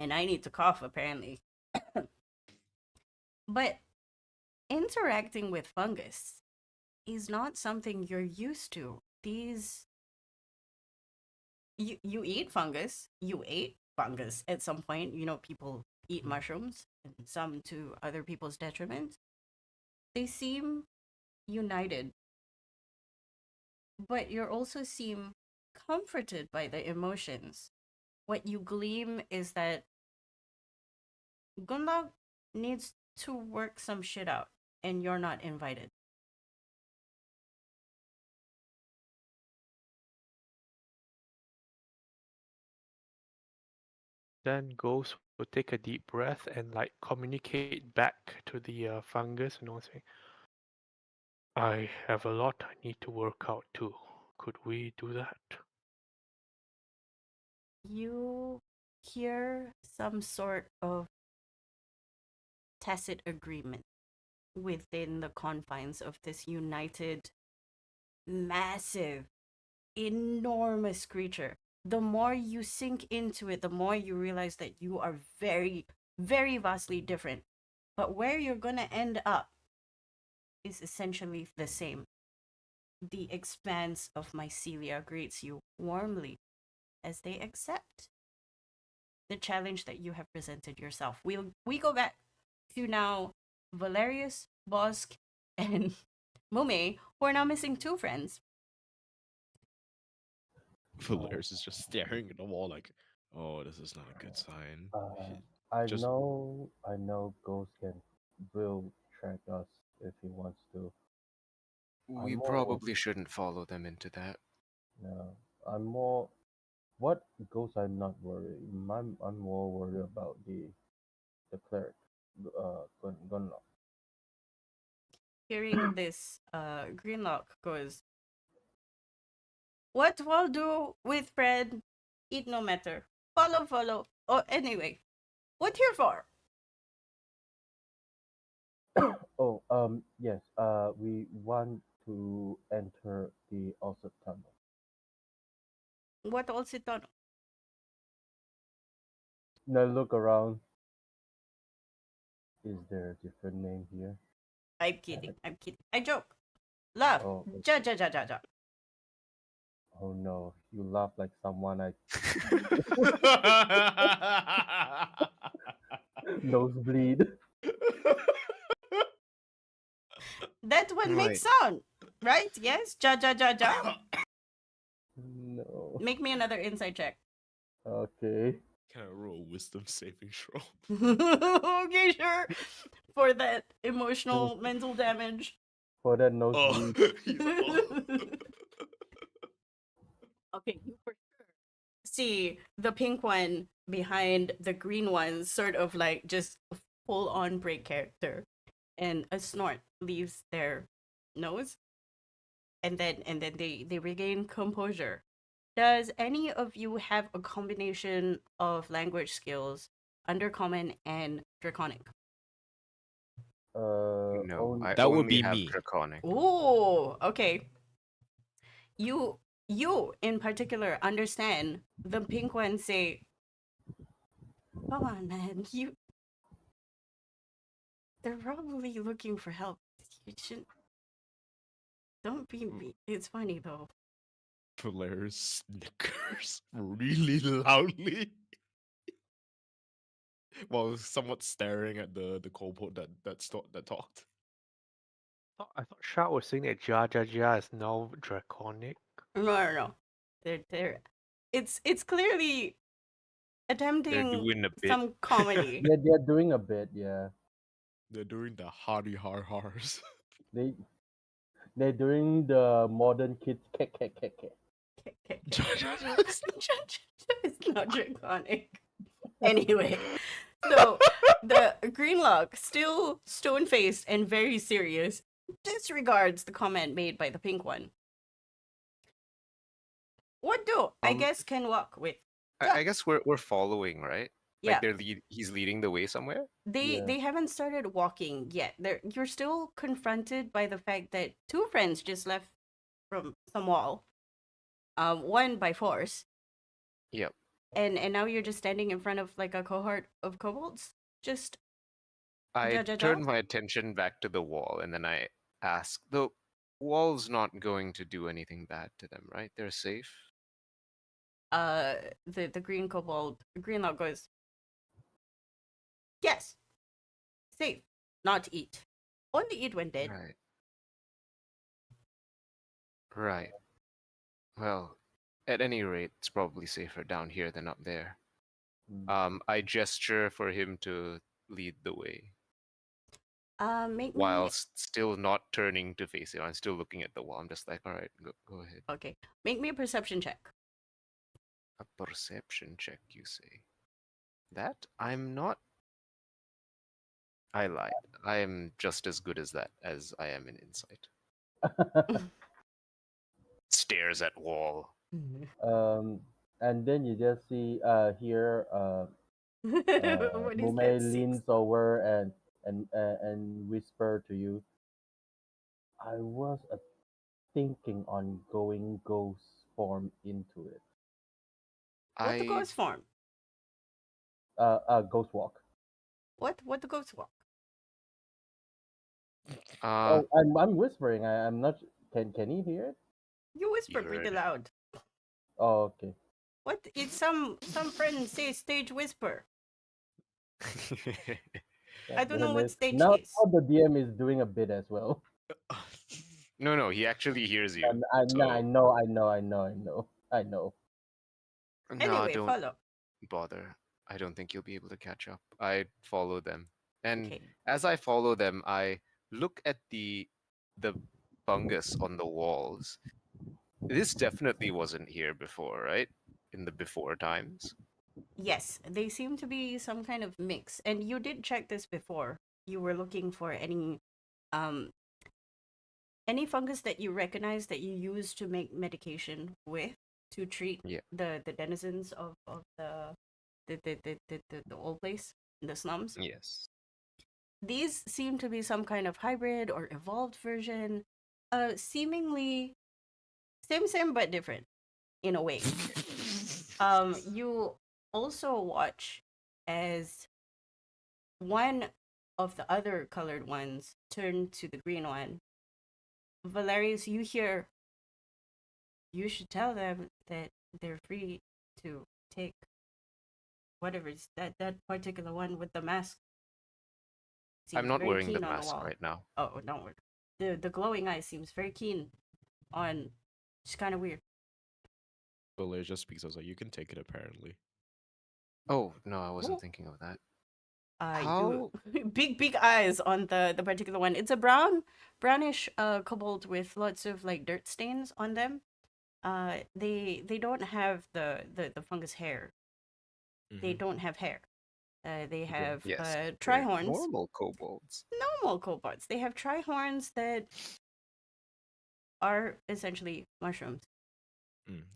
And I need to cough, apparently. But interacting with fungus is not something you're used to. These you eat fungus. You ate fungus at some point. You know, people eat mushrooms, and some to other people's detriment. They seem united, but you also seem comforted by the emotions. What you gleam is that Gunlog needs to work some shit out, and you're not invited. Then Ghost will take a deep breath and like communicate back to the fungus and all say, I have a lot I need to work out too. Could we do that? You hear some sort of tacit agreement within the confines of this united, massive, enormous creature. The more you sink into it, the more you realize that you are very, very vastly different. But where you're gonna end up is essentially the same. The expanse of mycelia greets you warmly as they accept the challenge that you have presented yourself. We go back to now Valerius, Bosk, and Mume, who are now missing two friends. Valerius is just staring at the wall like, oh, this is not a good sign. Uh, He I just know Ghost will track us if he wants to. We I'm more, probably shouldn't follow them into that. no, I'm more. What Ghost? I'm not worried. I'm more worried about the cleric, Gunlock. Hearing this, Greenlock goes, what will do with bread, eat no matter. Follow, follow. Oh, anyway, what here for? Oh, yes. We want to enter the Ulcer Tunnel. What also done? Now look around. Is there a different name here? I'm kidding. I'm kidding. I joke. Laugh. Oh, Ja ja ja ja ja. oh no! You laugh like someone I nosebleed. That one Right. makes sound, right? Yes. Ja ja ja ja. No. Make me another insight check. Okay. Can I roll a wisdom saving throw? Okay, sure. For that emotional mental damage. For that Oh, nosebleed. he's like, oh. Okay, you for sure see the pink one behind the green one sort of like just full on break character, and a snort leaves their nose, and then they regain composure. Does any of you have a combination of language skills, Undercommon and Draconic? No, I That would only be have me. Draconic. Oh, okay. You in particular understand the pink one say, come on, man, they're probably looking for help. You shouldn't. Don't be me. It's funny though. Valerius snickers really loudly while somewhat staring at the kobold that talked. I thought Shark was saying that Jajaja is now draconic. No. They're it's clearly They're attempting doing a bit. some comedy. Yeah, they're doing a bit. Yeah, They're doing the hardy har hars. they they're doing the modern kids. It's not draconic. Anyway, so the Greenlock, still stone faced and very serious, disregards the comment made by the pink one. What do I Um, guess can walk with? I guess we're following, right? Yeah, Like he's leading the way somewhere. Yeah. they haven't started walking yet. You're still confronted by the fact that two friends just left from some wall. One by force, Yep. and now you're just standing in front of like a cohort of kobolds. Just I Jajaja? turn my attention back to the wall, and then I ask, the wall's not going to do anything bad to them, right? They're safe. the green kobold Greenlock goes, yes, safe, not eat. Only eat when dead. Right. Right. Well, at any rate, it's probably safer down here than up there. Mm. I gesture for him to lead the way, Make me whilst still not turning to face him. I'm still looking at the wall. I'm just like, all right, go ahead. okay. Make me a perception check. A perception check, you say? That I'm not. I lied. I am just as good as that as I am in insight. Stares at wall. And then you just see here What is Mume that? leans over and whisper to you. I was thinking on going ghost form into it. What the I ghost form? Ghost walk. What the ghost walk? Oh, I'm whispering. I'm not. Can he hear it? You whisper You pretty heard. loud. Oh, okay. What? It's some friend say stage whisper. I don't know what Goodness. stage Now, is. now the DM is doing a bit as well. No, he actually hears you. I So know. no, Anyway, don't follow. bother. I don't think you'll be able to catch up. I follow them, and Okay. as I follow them, I look at the fungus on the walls. This definitely wasn't here before, right? In the before times. Yes, they seem to be some kind of mix. And you did check this before. You were looking for um any fungus that you recognize that you use to make medication with to treat Yeah. the denizens of the old place, the slums. Yes. These seem to be some kind of hybrid or evolved version, seemingly same but different in a way. You also watch as one of the other colored ones turn to the green one. Valerius, you hear, you should tell them that they're free to take whatever is that particular one with the mask. I'm Seems not very wearing the keen on mask wall. right now. Oh, don't worry. The glowing eye seems very keen on. It's kind of weird. Valer just speaks. I was like, you can take it apparently. Oh no, I wasn't Oh. thinking of that. You How? big eyes on the particular one. It's a brownish kobold with lots of like dirt stains on them. They don't have the fungus hair. They Mhm. don't have hair. They have Yes. they're trihorns. Normal kobolds. Normal kobolds. They have trihorns that are essentially mushrooms.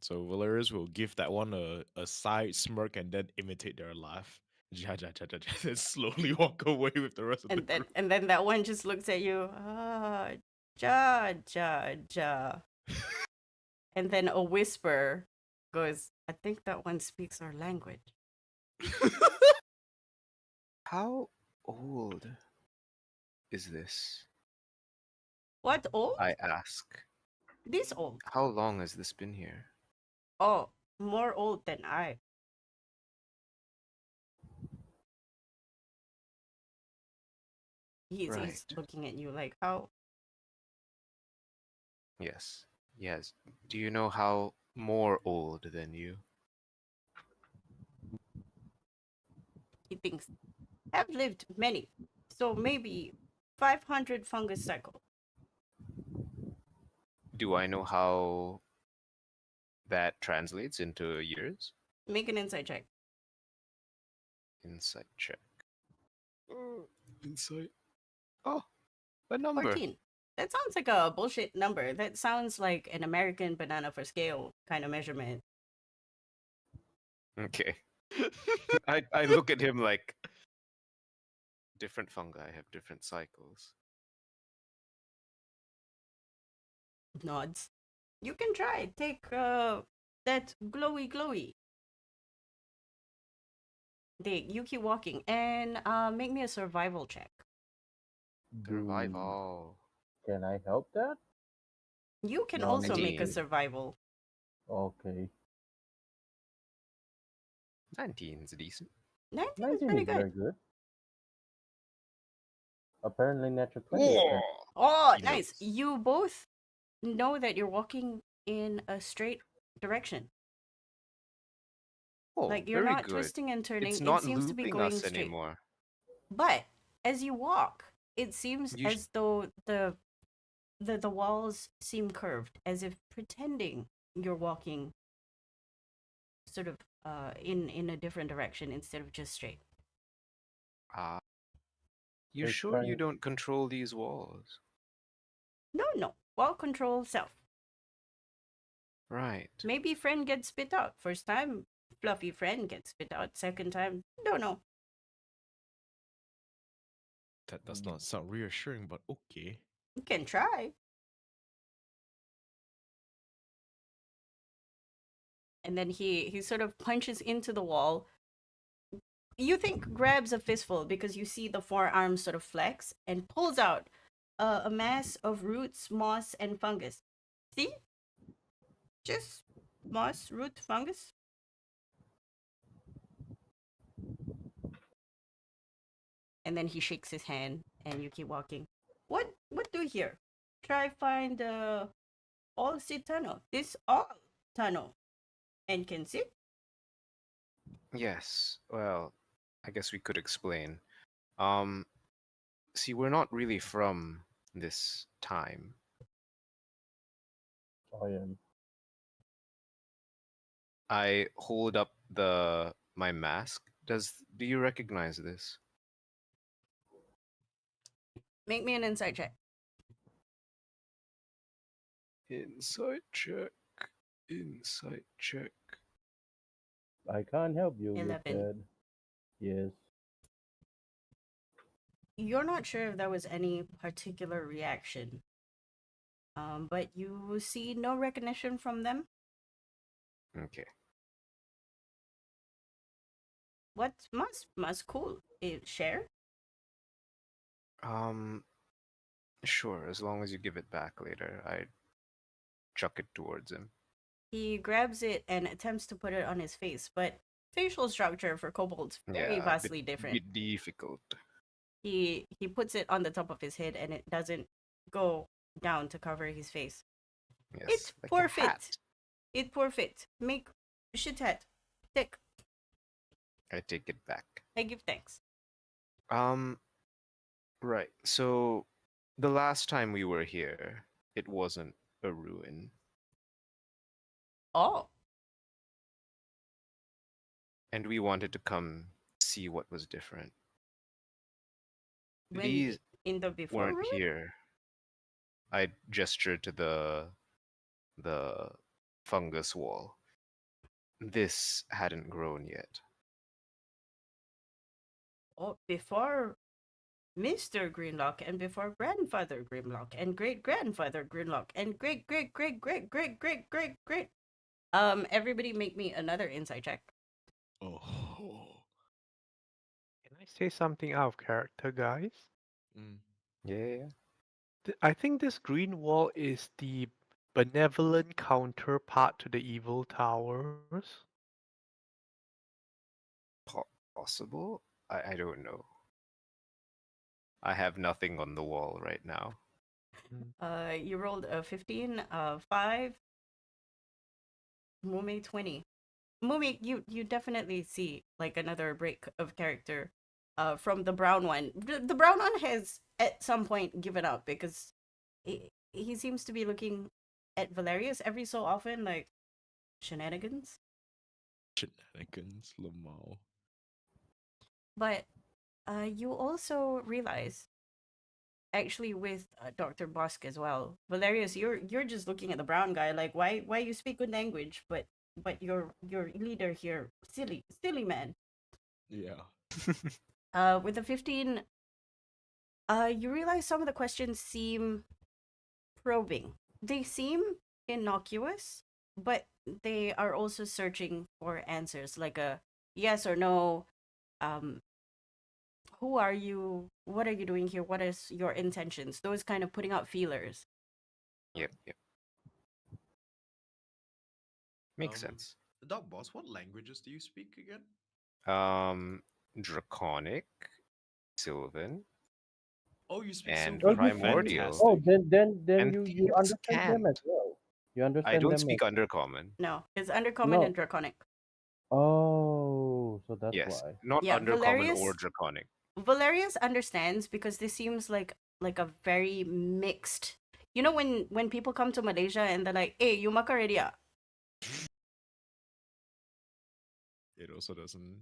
So Valerius will give that one a side smirk and then imitate their laugh. Jajaja, and slowly walk away with the rest of the group. And then that one just looks at you. Ah, ja ja ja. And then a whisper goes, I think that one speaks our language. How old is this? What old? I ask. This old. How long has this been here? Oh, more old than I. He's Right. looking at you like, how? Yes. Yes. Do you know how more old than you? things have lived many. So maybe 500 fungus cycle. Do I know how that translates into years? Make an insight check. Insight check. Insight. Oh, a number. 14. That sounds like a bullshit number. That sounds like an American banana for scale kind of measurement. Okay. I look at him like different fungi have different cycles. Nods. You can try. Take that glowy. You keep walking and make me a survival check. Survival. Can I help that? You can No, also make a 19. survival. Okay. 19 is decent. 19 is 19 pretty is very good. good. Apparently, natural 20 is better. Oh, He nice. knows. You both know that you're walking in a straight direction. Oh, Like you're very not good. twisting and turning. It's It not seems to be looping going us straight. anymore. But as you walk, it seems You sh- as though the walls seem curved, as if pretending you're walking sort of in a different direction instead of just straight. Ah. You It's sure you trying- don't control these walls? No. Wall control self. Right. Maybe friend gets spit out. First time, fluffy friend gets spit out. Second time, don't know. That does not sound reassuring, but okay. You can try. And then he sort of punches into the wall. You think grabs a fistful because you see the forearms sort of flex and pulls out a mass of roots, moss, and fungus. See? Just moss, root, fungus. And then he shakes his hand and you keep walking. What do you hear? Try find all see tunnel. This all tunnel. And can see? Yes. Well, I guess we could explain. Um, see, we're not really from this time. I am. I hold up my mask. Do you recognize this? Make me an insight check. Insight check. Insight check. I can't help you, you 11. said. Yes. You're not sure if there was any particular reaction. But you see no recognition from them. Okay. What must cool? Share? Sure, as long as you give it back later. I chuck it towards him. He grabs it and attempts to put it on his face, but facial structure for kobolds very Yeah, vastly different. Bit difficult. He puts it on the top of his head and it doesn't go down to cover his face. Yes, It's like poor a hat. fit. It poor fit. Make shit hat. Take. I take it back. I give thanks. Right. So the last time we were here, it wasn't a ruin. Oh, And we wanted to come see what was different. when These in the before weren't ruin? here. I gestured to the fungus wall. This hadn't grown yet. Oh, before Mr. Greenlock and before grandfather Grimlock and great grandfather Grimlock and great. Everybody make me another insight check. Oh. Can I say something out of character, guys? Mm. Yeah. I think this green wall is the benevolent counterpart to the evil towers. Possible? I don't know. I have nothing on the wall right now. You rolled a 15, 5, Mume 20. Mumi, you definitely see like another break of character from the brown one. The brown one has at some point given up because he seems to be looking at Valerius every so often like shenanigans. Shenanigans, Lamau. But you also realize actually with Dr. Bosk as well. Valerius, you're just looking at the brown guy like why you speak good language, but your leader here, silly man. Yeah. With the 15, you realize some of the questions seem probing. They seem innocuous, but they are also searching for answers like a yes or no. Um, who are you? What are you doing here? What is your intentions? Those kind of putting out feelers. Yep, yep. Makes sense. Doc Boss, what languages do you speak again? Draconic, Sylvan, Oh, you speak and Well, Sylvan. you speak. Primordial. Oh, Fantastic. then And you Thieves' understand them Cant. as well. You I understand don't them speak as Undercommon. No, it's undercommon no. and draconic. Oh, so that's Yes, why. not Yeah, Undercommon or Draconic. Valerius understands because this seems like a very mixed. You know when people come to Malaysia and they're like, "Hey, you mak already ah?" It also doesn't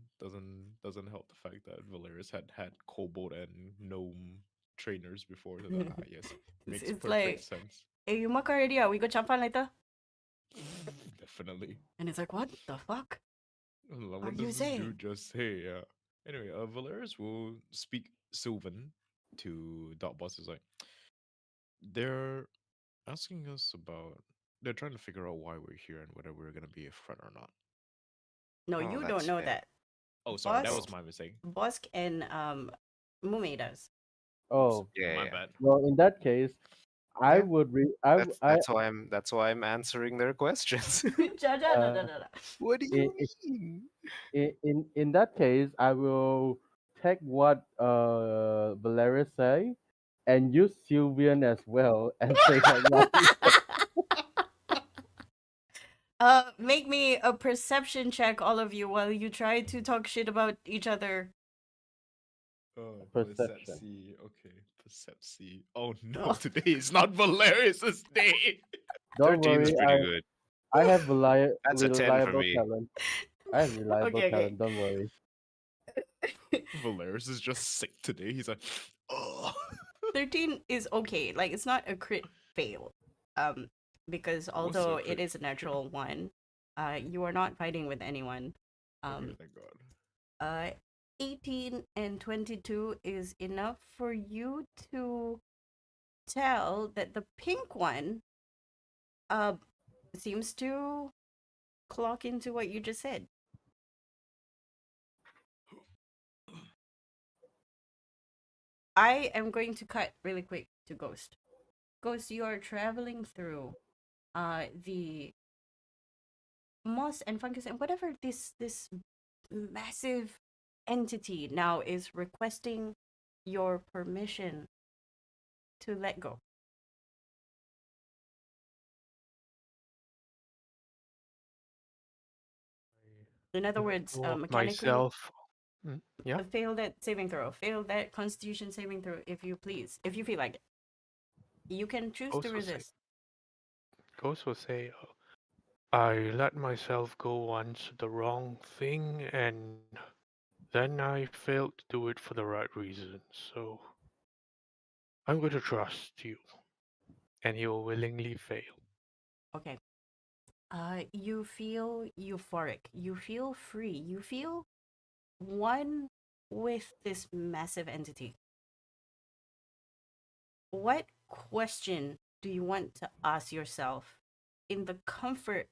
help the fact that Valerius had kobold and gnome trainers before. So that yes, makes It's perfect like, sense. "Hey, you mak already ah? We go champan later." Definitely. And it's like, "What the fuck are What you does this saying?" dude just say? Yeah. Anyway, Valerius will speak Sylvan to Dot Boss. Is like they're asking us about. They're trying to figure out why we're here and whether we're gonna be a friend or not. No, Oh, you don't that's know fair. that. Oh, sorry, that Bosk, was my mistake. Bosk and Mume does. Oops, Oh, Yeah, my yeah. bad. well, in that case, I Yeah, would that's why I'm answering their questions. uh, What do i- you mean? in that case, I will take what Valeria say and use Sylvian as well and say like what he Make me a perception check, all of you, while you try to talk shit about each other. Oh, perception. Percepsi. Okay, Percepsi. Oh no, Oh. today is not Valerius's day. Don't 13 is worry, pretty good. I have That's a 10 for reliable me. talent. I have reliable Okay, okay. talent. Don't worry. Valerius is just sick today. He's like, oh. 13 is okay. Like it's not a crit fail. Um because What's a although it crit is a fail? natural one, you are not fighting with anyone. Okay, Um thank God. uh 18 and 22 is enough for you to tell that the pink one uh seems to clock into what you just said. I am going to cut really quick to Ghost. Ghost, you are traveling through the moss and fungus and whatever this massive entity now is requesting your permission to let go. In other words, Know of mechanically, myself. Yeah. fail that saving throw, fail that Constitution saving throw, if you please, if you feel like it. You can choose to Ghost will say. resist. Ghost will say. I let myself go once the wrong thing, and then I failed to do it for the right reason. So I'm going to trust you, and he will willingly fail. Okay. You feel euphoric. You feel free. You feel one with this massive entity. What question do you want to ask yourself in the comfort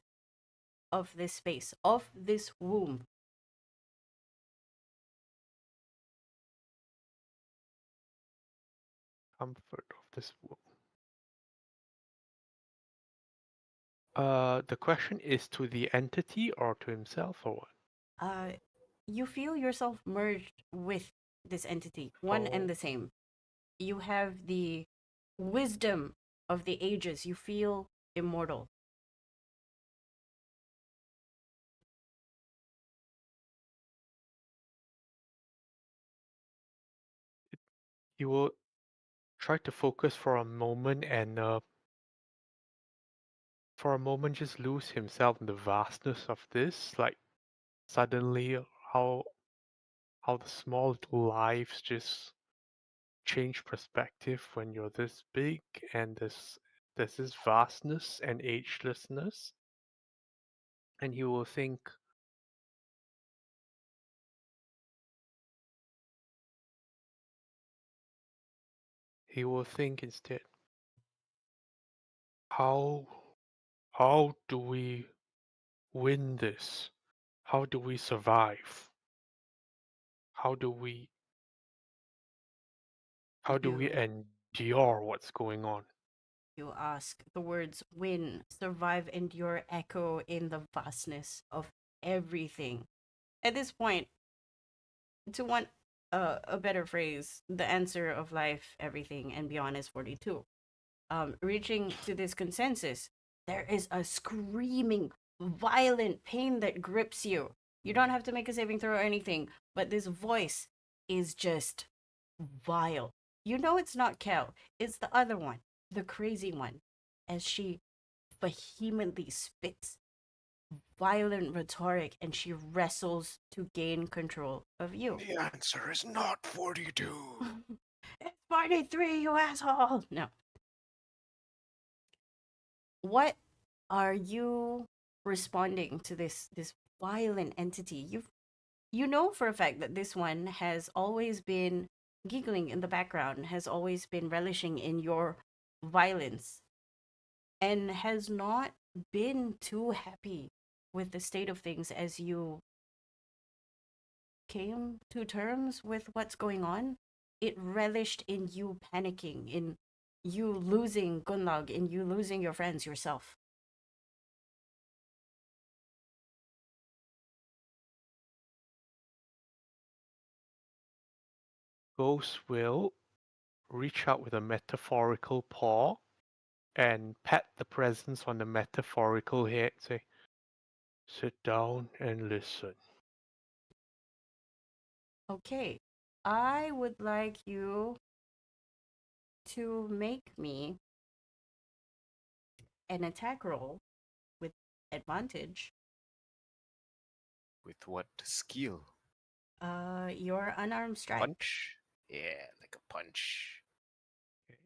of this space, of this womb? Comfort of this world. The question is to the entity or to himself or what? Uh, you feel yourself merged with this entity, one and Oh, the same. You have the wisdom of the ages. You feel immortal. he will try to focus for a moment and for a moment just lose himself in the vastness of this. Like suddenly how the small little lives just change perspective when you're this big and there's this vastness and agelessness, and he will think instead, how do we win this? How do we survive? How do we You endure what's going on? you ask. The words win, survive, endure echo in the vastness of everything. At this point, to want a better phrase, the answer of life, everything, and beyond is 42. Reaching to this consensus, there is a screaming, violent pain that grips you. You don't have to make a saving throw or anything, but this voice is just vile. You know it's not Kel, it's the other one, the crazy one, as she vehemently spits violent rhetoric and she wrestles to gain control of you. The answer is not 42. It's 43, you asshole! No. What are you responding to this violent entity? You know for a fact that this one has always been giggling in the background, has always been relishing in your violence, and has not been too happy with the state of things as you came to terms with what's going on. It relished in you panicking, in you losing Gunlag, in you losing your friends, yourself. Ghost will reach out with a metaphorical paw and pat the presence on the metaphorical head, say, sit down and listen. Okay, I would like you to make me an attack roll with advantage. With what skill? Your unarmed strike. Punch? Yeah, like a punch. Okay.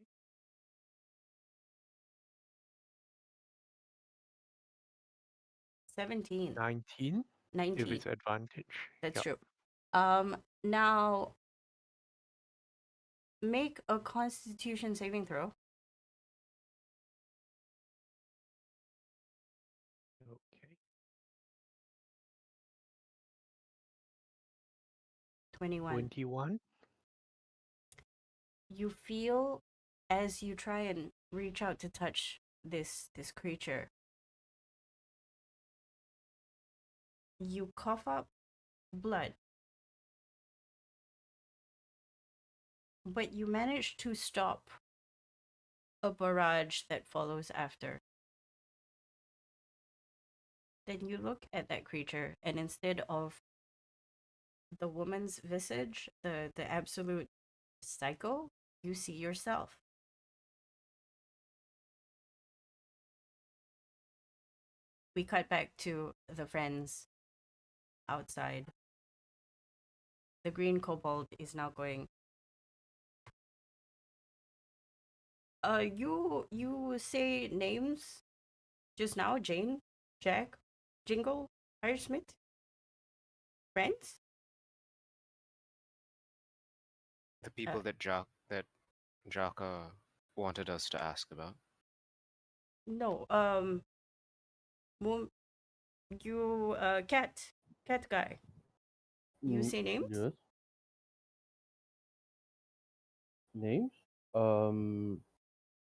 17. 19 if 19. it's advantage. That's Yep. true. Now make a Constitution saving throw. Okay. 21. 21. You feel as you try and reach out to touch this creature, you cough up blood, but you manage to stop a barrage that follows after. Then you look at that creature, and instead of the woman's visage, the absolute psycho, you see yourself. We cut back to the friends outside. The green kobold is now going, you say names just now, Jane, Jack, Jingle, Smith, friends? The people that Jaka wanted us to ask about. No, you, cat guy. You say names? Yes. Names? Um.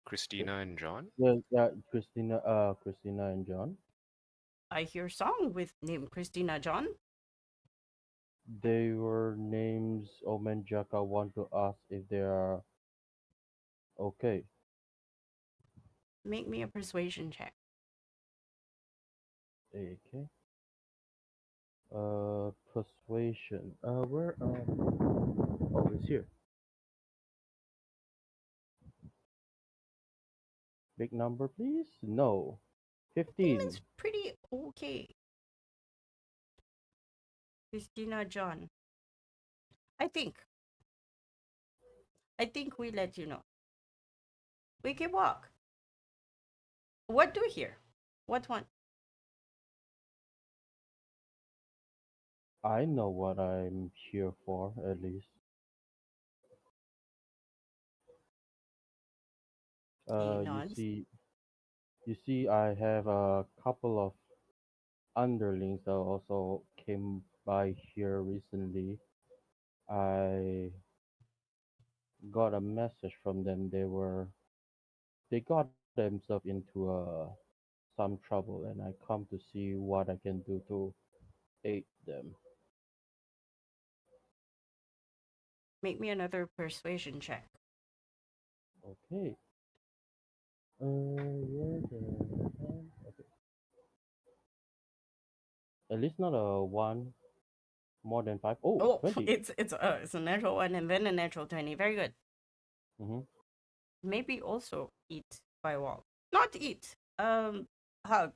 Christina and John? Yeah. Christina. Christina and John. I hear song with name Christina John. They were names. Omen Jaka want to ask if they are okay. Make me a persuasion check. Okay. Persuasion. Where? Oh, it's here. Big number, please. No. Payment's 15. pretty okay. Christina John. I think. I think we let you know. We can walk. What do here? What one? I know what I'm here for, at least. He Uh, you nods. see, you see, I have a couple of underlings that also came by here recently. I got a message from them. They got themselves into some trouble, and I come to see what I can do to aid them. Make me another persuasion check. Okay. Where the okay. At least not a one more than five. Oh, Oh, 20. it's a natural one and then a natural 20. Very good. Mm-hmm. Maybe also eat by wall. Not eat. Hug.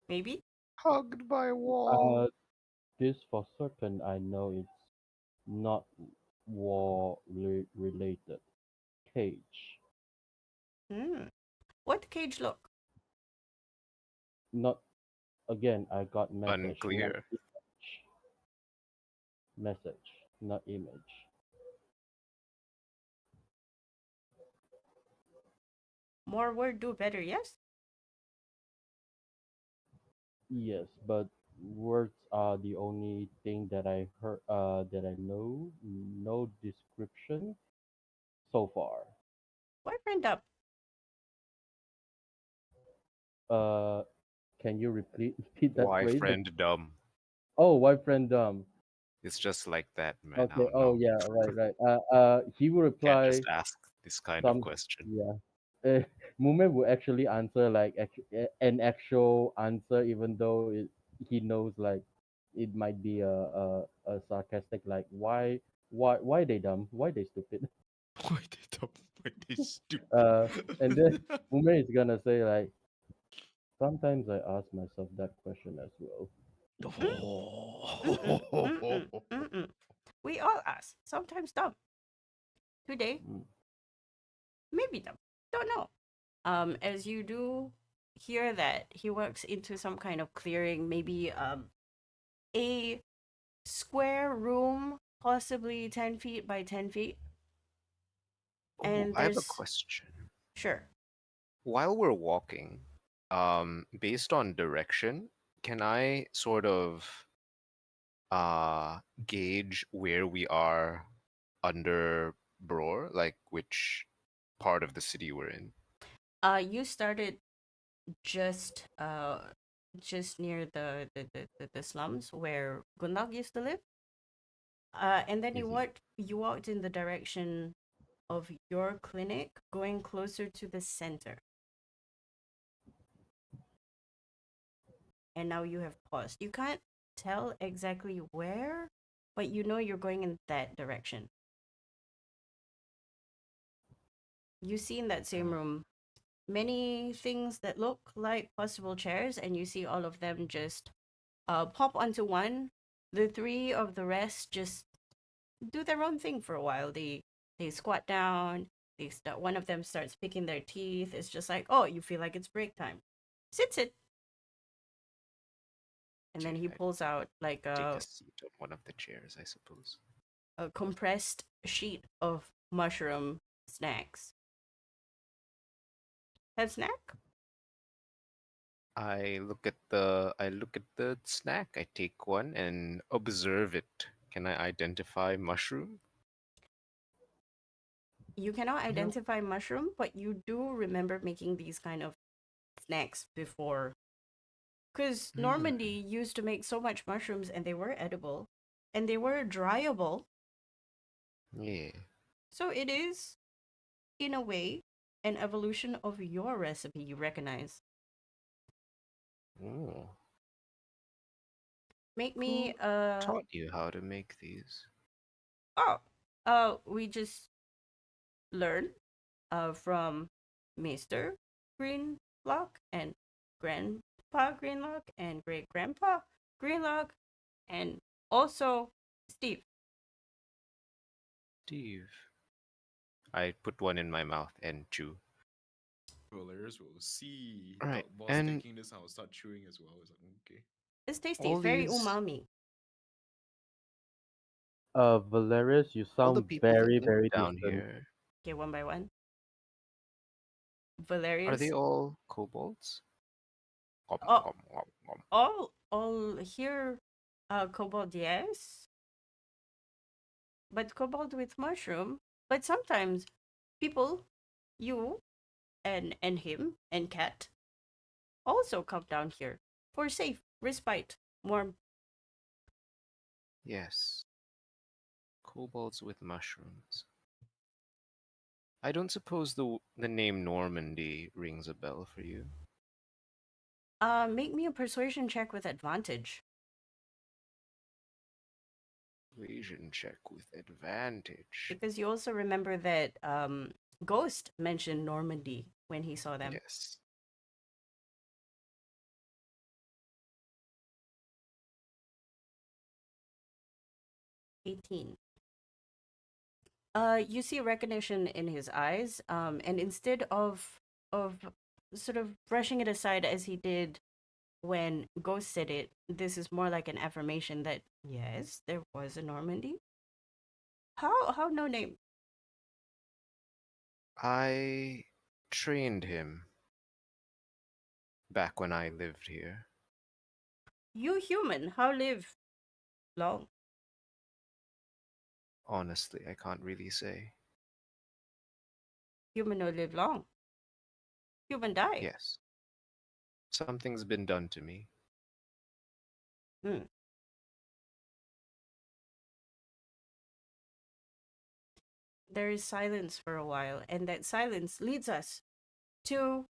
Maybe. Hugged by a wall. Uh, this for certain I know it's not related. Cage. Hmm. What cage look? Not again. I got message, not Unclear. image. Message, not image. More word do better. Yes. Yes, but words are the only thing that I heard. That I know. No description so far. Boyfriend up. Uh, can you repeat that Why phrase? friend dumb? Oh, white friend. It's just like that, man. I Okay. don't Oh know. yeah. Right. Right. He will Can't just reply ask this kind of some. question. Yeah. Mume will actually answer like an actual answer, even though he knows like it might be a sarcastic like why they dumb, why they stupid. Why they dumb? Why they stupid? Uh, and then Mume is gonna say like sometimes I ask myself that question as well. Mm-mm. Mm-mm. Mm-mm. We all ask. Sometimes dumb. Today, Mm. maybe dumb. Don't know. As you do hear that he works into some kind of clearing, maybe a square room, possibly 10 feet by 10 feet, Oh, and I have a there's question. sure. While we're walking, based on direction, can I sort of gauge where we are under Bror, like which part of the city we're in? You started just uh just near the slums where Gundog used to live. And then Easy. you walked in the direction of your clinic, going closer to the center. And now you have paused. You can't tell exactly where, but you know you're going in that direction. You see in that same room many things that look like possible chairs, and you see all of them just pop onto one. The three of the rest just do their own thing for a while. They squat down. One of them starts picking their teeth. It's just like, oh, you feel like it's break time. Sit. And then Okay, he I pulls out like take a seat on one of the chairs, I suppose. a compressed sheet of mushroom snacks. Have snack? I look at the snack, I take one and observe it. Can I identify mushroom? You cannot Yeah. identify mushroom, but you do remember making these kind of snacks before. Because Hmm. Normandy used to make so much mushrooms and they were edible and they were dryable. Yeah. So it is, in a way, an evolution of your recipe you recognize. Oh. Make Who me taught you how to make these? oh we just learn from Mister. Greenlock and Grandpa Greenlock and Great Grandpa Greenlock and also Steve. Steve. I put one in my mouth and chew. Travelers will see Right, the boss and taking this. I'll start chewing as well. It's like okay. It's tasty. all It's very these, umami. Valerius, you all the sound people that very, live very down distant. here, Okay, one by one. are they Valerius. all kobolds? Nom, Oh, nom, nom, nom. all here, kobold, yes, but kobold with mushroom. But sometimes people, you and him and cat also come down here for safe respite, warm. Yes, kobolds with mushrooms. I don't suppose the name Normandy rings a bell for you. Make me a persuasion check with advantage Persuasion check with advantage. because you also remember that Ghost mentioned Normandy when he saw them. Yes. 18. You see recognition in his eyes, and instead of sort of brushing it aside as he did when Ghost said it, this is more like an affirmation that yes, there was a Normandy. How no name? I trained him back when I lived here. You human, how live long? Honestly, I can't really say. Human no live long. Human die. Yes. Something's been done to me. Hmm. There is silence for a while, and that silence leads us to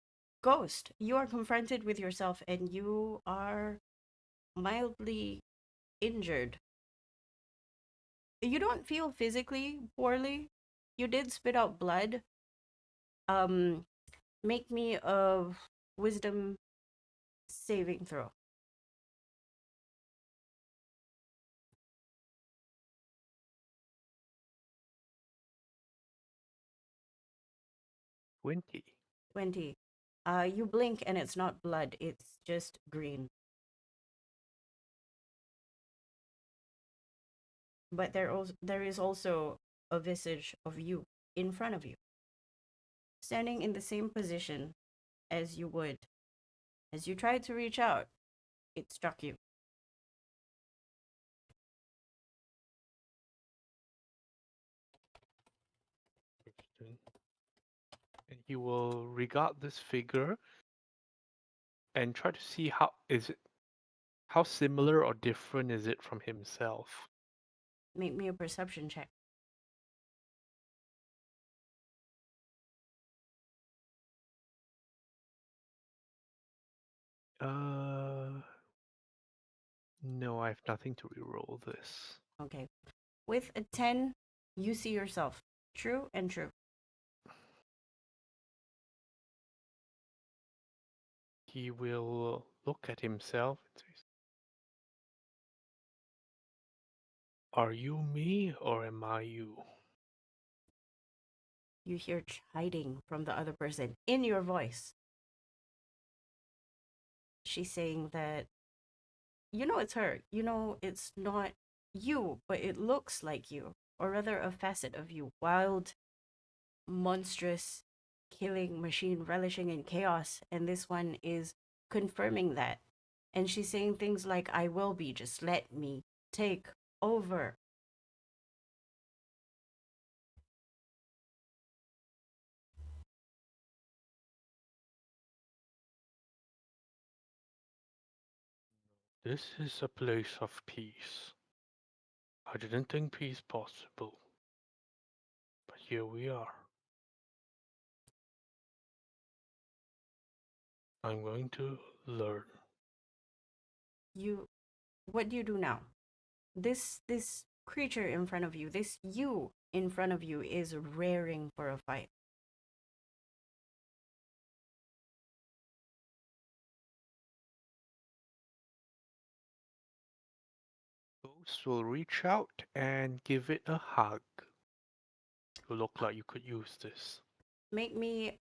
Ghost. You are confronted with yourself, and you are mildly injured. You don't feel physically poorly. You did spit out blood. Um, make me a wisdom saving throw. 20. 20. You blink and it's not blood, it's just green. But there is also a visage of you in front of you, standing in the same position as you would. As you tried to reach out, it struck you. Interesting. And he will regard this figure and try to see how similar or different is it from himself. Make me a perception check. No, I have nothing to reroll this. Okay. With a 10, you see yourself. True and true. He will look at himself and says, "Are you me or am I you?" You hear chiding from the other person in your voice. She's saying that you know it's her. You know it's not you, but it looks like you, or rather a facet of you. Wild, monstrous, killing machine relishing in chaos. And this one is confirming that. And she's saying things like, I will be, just let me take over. This is a place of peace. I didn't think peace possible, but here we are. I'm going to learn. You, what do you do now? This creature in front of you, this you in front of you is raring for a fight. Ghost will reach out and give it a hug. You look like you could use this. Make me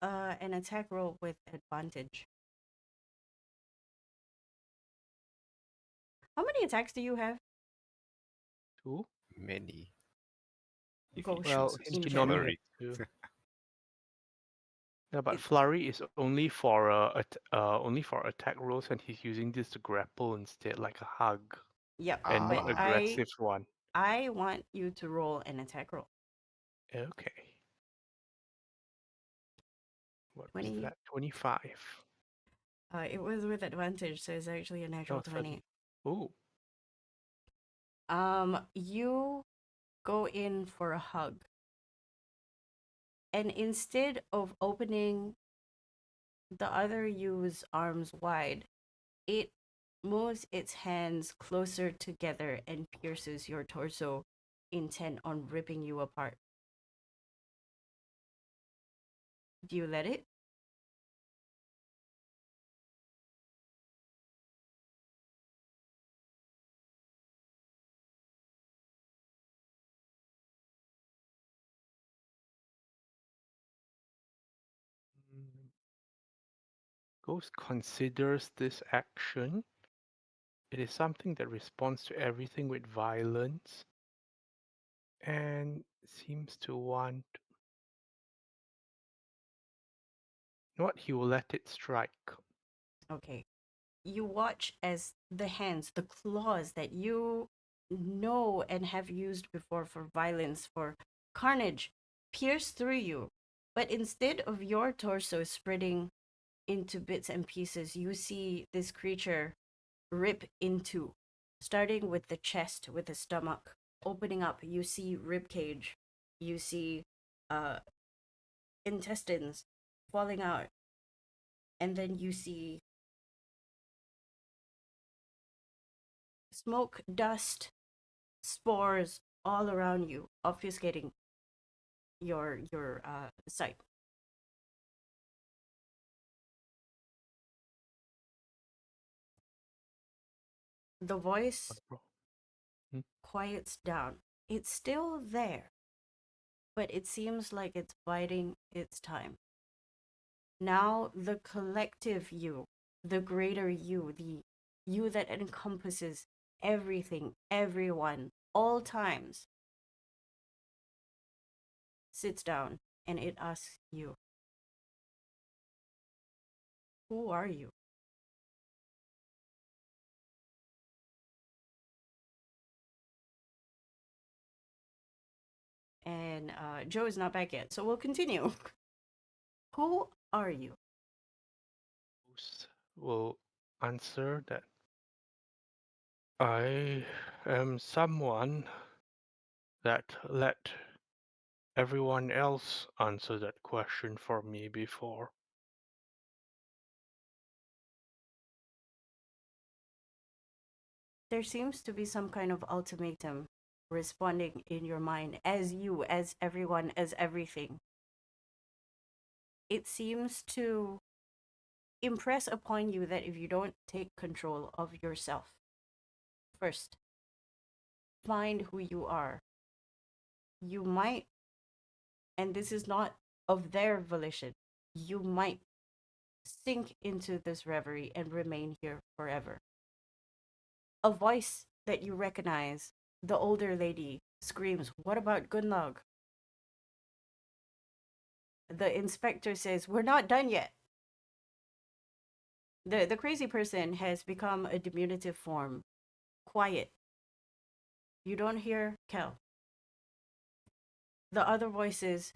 an attack roll with advantage. How many attacks do you have? 2? Many. If Go he shoot Well, chooses in he to general. normally flurry. has 2. Yeah, but It- flurry is only for only for attack rolls, and he's using this to grapple instead, like a hug, Yep, and but not Ah. aggressive one. I want you to roll an attack roll. Okay. What was 20. that? 25. It was with advantage, so it's actually a natural Oh, 20. 30. Ooh. You go in for a hug. And instead of opening the other U's arms wide, it moves its hands closer together and pierces your torso, intent on ripping you apart. Do you let it? Mm. Ghost considers this action. It is something that responds to everything with violence and seems to want. You know what? He will let it strike. Okay. You watch as the hands, the claws that you know and have used before for violence, for carnage, pierce through you. But instead of your torso spreading into bits and pieces, you see this creature rip into, starting with the chest, with the stomach, opening up. You see rib cage, you see uh, intestines falling out, and then you see smoke, dust, spores all around you, obfuscating your sight. The voice Hmm? quiets down. It's still there, but it seems like it's biding its time. Now the collective you, the greater you, the you that encompasses everything, everyone, all times, sits down and it asks you, who are you? And Joe is not back yet, so we'll continue. Who are you? Ghost will answer that I am someone that let everyone else answer that question for me before. There seems to be some kind of ultimatum responding in your mind as you, as everyone, as everything. It seems to impress upon you that if you don't take control of yourself first, find who you are, you might, and this is not of their volition, you might sink into this reverie and remain here forever. A voice that you recognize, the older lady, screams, "What about Gunlog?" The inspector says, "We're not done yet." The crazy person has become a diminutive form. Quiet. You don't hear Kel. The other voices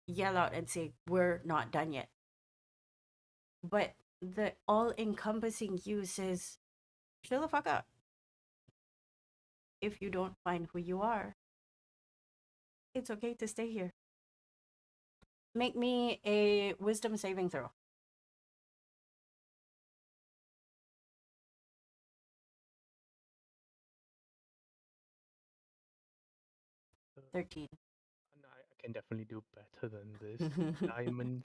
yell out and say, "We're not done yet." But the all encompassing you says, "Shut the fuck up." If you don't find who you are, it's okay to stay here. Make me a wisdom saving throw. 13. No, I can definitely do better than this. Diamonds.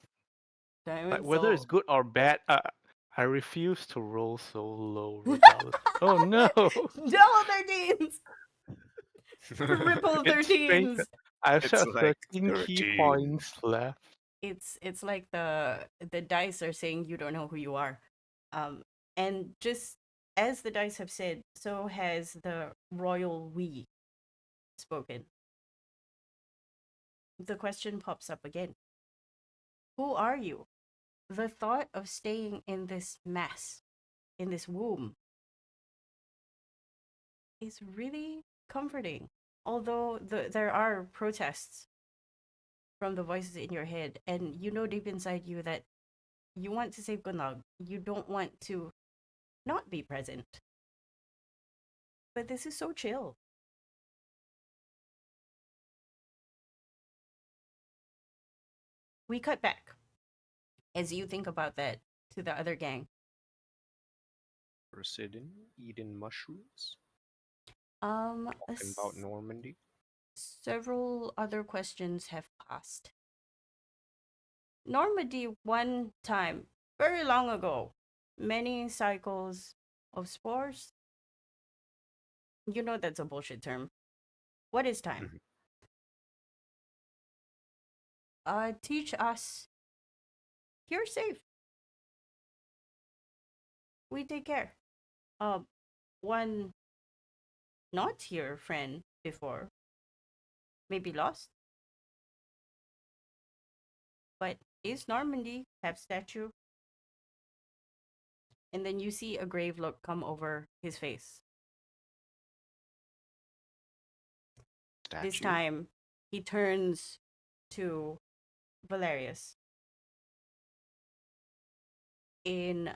Like Diamond whether it's soul. good or bad, I refuse to roll so low regardless. Oh no! Double 13s! Triple It's straight. 13s! I still It's have like 13 key 13. points left. It's like the dice are saying you don't know who you are. And just as the dice have said, so has the royal we spoken. The question pops up again. Who are you? The thought of staying in this mess, in this womb, is really comforting. Although there are protests from the voices in your head, and you know deep inside you that you want to save Gunlag. You don't want to not be present. But this is so chill. We cut back as you think about that to the other gang. Resident eating mushrooms. Talking about S- Normandy. several other questions have passed. Normandy one time, very long ago, many cycles of spores. You know that's a bullshit term. What is time? Mhm. Teach us. You're safe. We take care. Uh, one not here friend before, maybe lost, but is Normandy have statue? And then you see a grave look come over his face. This Statue. time, he turns to Valerius. In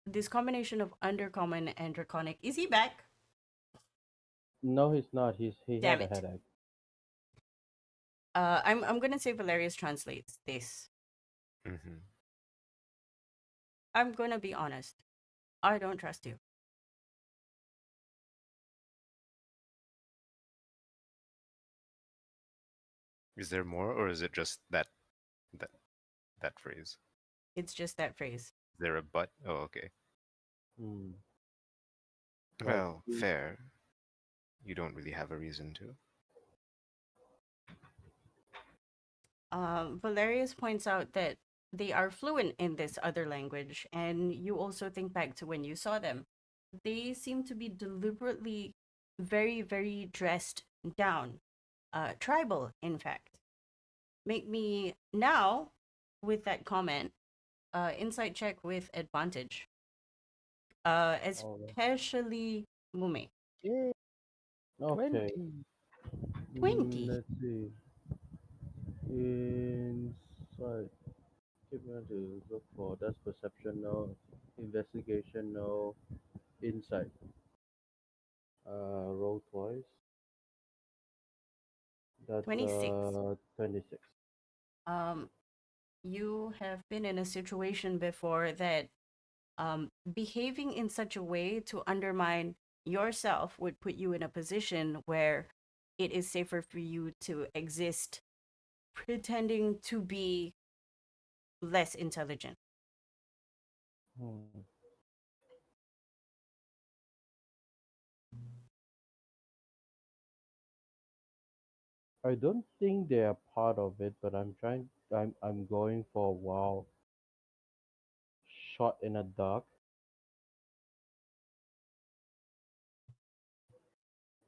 this combination of undercommon and draconic, is he back? No, he's not. He Damn had a it. headache. I'm gonna say Valerius translates this. Mm-hmm. I'm gonna be honest. I don't trust you. Is there more, or is it just that that phrase? It's just that phrase. Is there a but? Oh, okay. Hmm. But Well, fair. You don't really have a reason to. Valerius points out that they are fluent in this other language, and you also think back to when you saw them. They seem to be deliberately very, very dressed down, tribal, in fact. Make me now, with that comment, insight check with advantage, all right. especially Mume. Yeah. Okay. 20. 20. Let's see. Inside. Keep going to look for that's perception no, investigation no, insight. Roll twice. That's 26. 26. Um, you have been in a situation before that behaving in such a way to undermine yourself would put you in a position where it is safer for you to exist pretending to be less intelligent. Hmm. I don't think they are part of it, but I'm trying. I'm going for a while. Shot in a dark.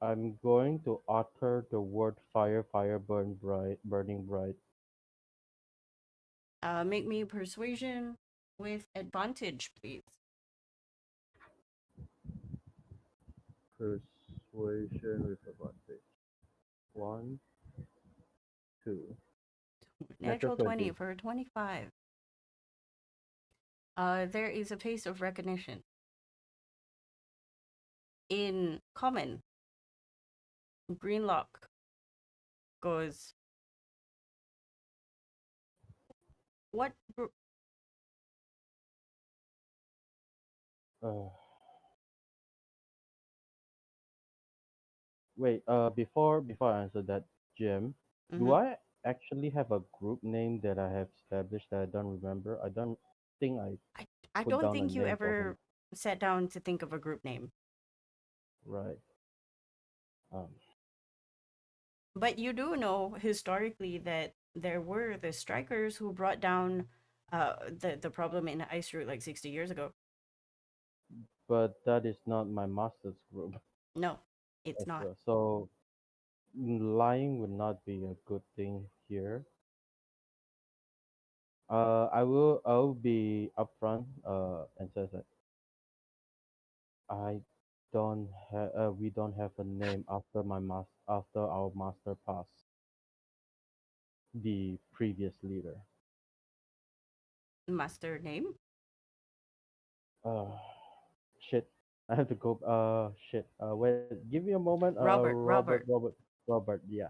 I'm going to utter the word fire, fire, burn bright, burning bright. Make me persuasion with advantage, please. Persuasion with advantage. One, two. Natural Natural 20 20. for 25. There is a face of recognition. In common, Greenlock goes, what? Uh, Wait, before I answer that, Jim, do Mhm. I actually have a group name that I have established that I don't remember? I don't think I. I put don't down a think you name for him. ever sat down to think of a group name. Right. Um, But you do know historically that there were the strikers who brought down the problem in Ice Route like 60 years ago. but that is not my master's group No, it's as not. well. So lying would not be a good thing here. I will be upfront and says that I don't have we don't have a name after after our master passed, the previous leader. Master name? Uh, shit. I have to go. Shit. Wait. Give me a moment. Robert, Robert. Robert. Yeah,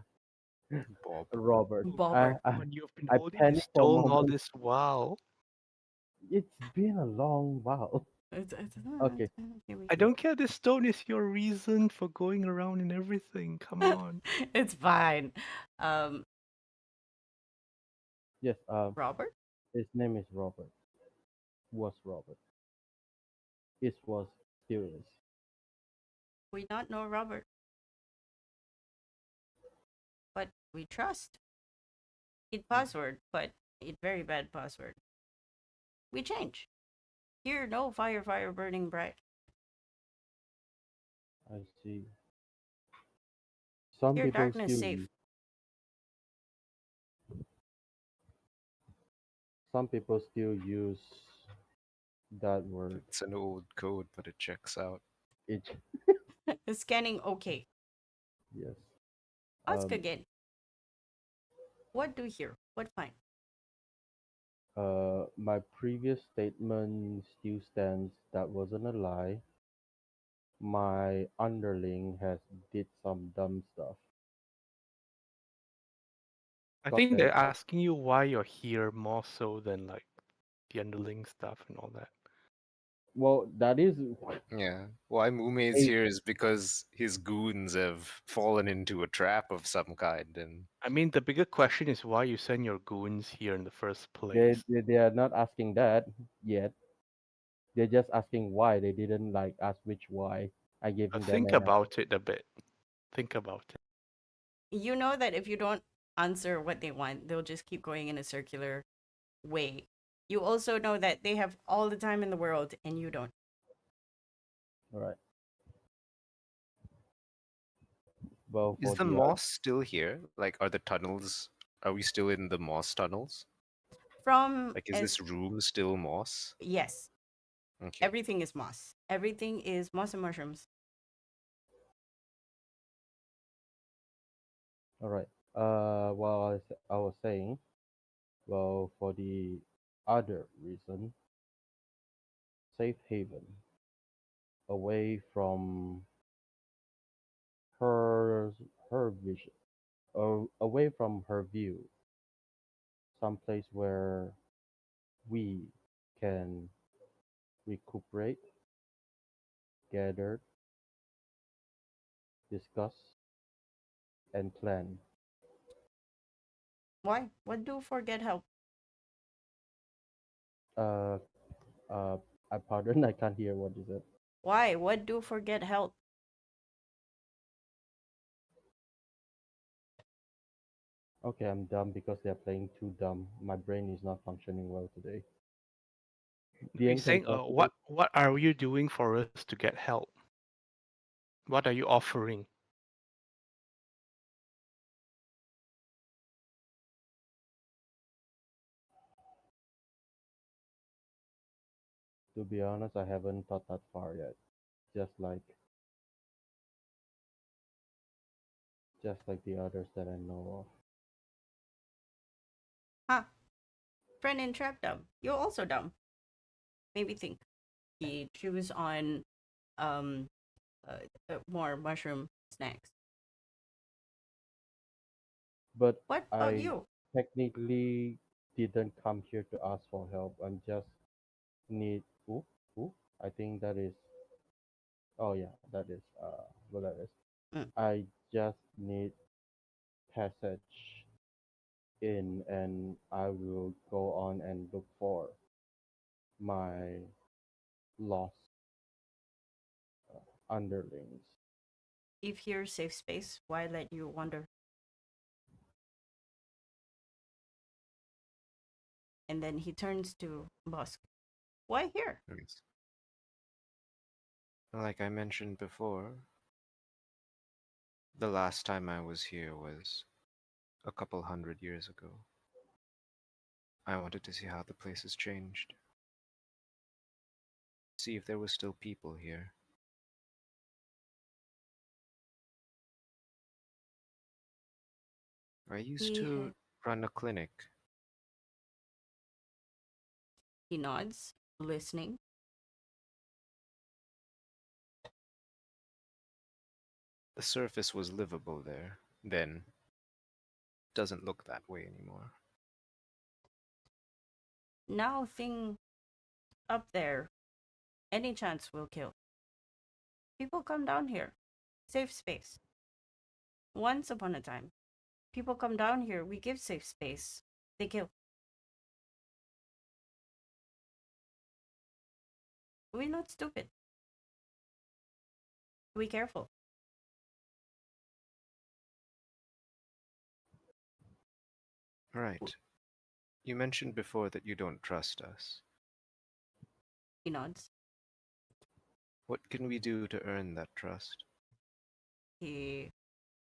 Bob. Robert. I, Bobbert. I, When you've been I holding this panicked for a stone all moment. this while, It's been a long while. Okay. Here we I go. don't care. This stone is your reason for going around and everything. Come on. It's fine. Um, Yes. Robert? His name is Robert. Was Robert. It was still is. We not know Robert, but we trust. It password, but it very bad password. We change. Here, no fire, fire burning bright. I see. Some Here, people darkness still safe. use. Some people still use that word. It's an old code, but it checks out. It. Scanning okay. Yes. Ask Um. again. What do here? What find? My previous statement still stands. That wasn't a lie. My underling has did some dumb stuff. I Got think them. they're asking you why you're here more so than like the underling stuff and all that. Well, that is. Yeah. Why Mume is Hey, here is because his goons have fallen into a trap of some kind, and I mean, the bigger question is why you send your goons here in the first they, place. they they are not asking that yet. They're just asking why. They didn't like ask which why. I giving them Think an answer. about it a bit. Think about it. You know that if you don't answer what they want, they'll just keep going in a circular way. You also know that they have all the time in the world and you don't. All right. Well, is for the the moss still here? Like, are the tunnels? Are we still in the moss tunnels? From Like, is as this room still moss? yes, Okay. everything is moss. Everything is moss and mushrooms. all right. Well, I was saying, well, for the other reason, safe haven, away from her her vision, or away from her view, someplace where we can recuperate, gather, discuss, and plan. Why? What do forget help? Uh, I pardon, I can't hear what you said. Why? What do forget help? Okay, I'm dumb because they're playing too dumb. My brain is not functioning well today. DM He's can saying, translate. what are you doing for us to get help? What are you offering? To be honest, I haven't thought that far yet. Just like just like the others that I know Huh? Friend and trap dumb. You're also dumb. Maybe think. He chews on um more mushroom snacks. of. But What about I you? technically didn't come here to ask for help. I'm just need ooh, I think that is oh yeah, that is what that is. Mm. I just need passage in and I will go on and look for my underlings. If here's safe space, why let you wander? And then he turns to Bosk. Why here? Yes. Like I mentioned before, the last time I was here was a couple 100 years ago. I wanted to see how the place has changed. See if there were still people here. I used to run a clinic. He nods, listening. The surface was livable there. Then, doesn't look that way anymore. Now thing up there, any chance will kill. People come down here. Safe space. Once upon a time, people come down here, we give safe space. They kill. We're not stupid. Be careful. Right. You mentioned before that you don't trust us. He nods. What can we do to earn that trust? He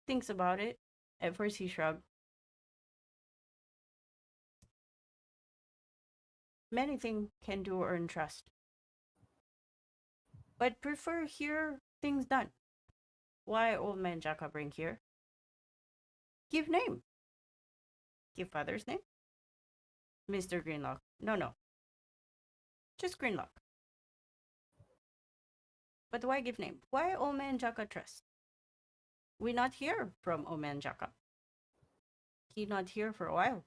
thinks about it. At first he shrugged. Many things can do earn trust. But prefer here things done. Why old man Jaka bring here? Give name. Give father's name. Mr. Greenlock. No. Just Greenlock. But why give name? Why old man Jaka trust? We not hear from old man Jaka. He not here for a while.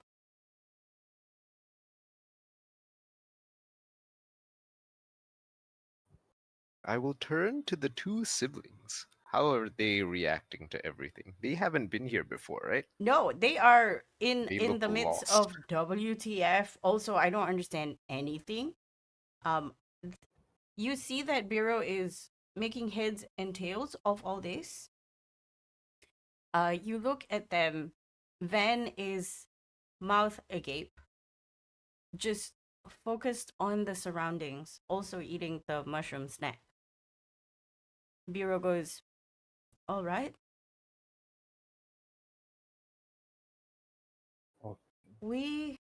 I will turn to the two siblings. How are they reacting to everything? They haven't been here before, right? No, they are in They in look the midst lost. of WTF. Also, I don't understand anything. You see that Biro is making heads and tails of all this. You look at them. Van is mouth agape, just focused on the surroundings, also eating the mushroom snack. Biro goes, all right. Oh. We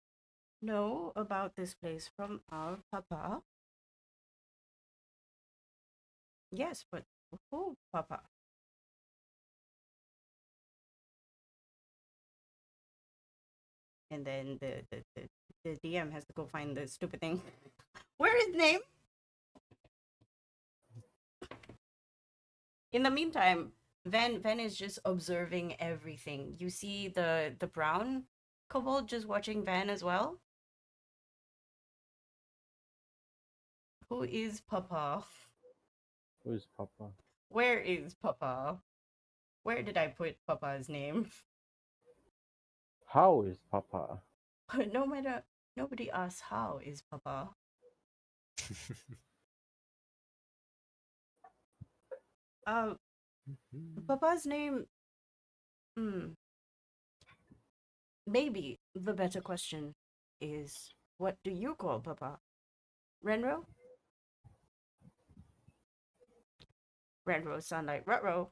know about this place from our papa. Yes, but who, papa? And then the DM has to go find the stupid thing. Where is his name? In the meantime, Van is just observing everything. You see the brown kobold just watching Van as well. Who is Papa? Who's Papa? Where is Papa? Where did I put Papa's name? How is Papa? No matter, nobody asks how is Papa. Papa's name. Maybe the better question is, what do you call Papa? Renro? Renro sound like Rutro.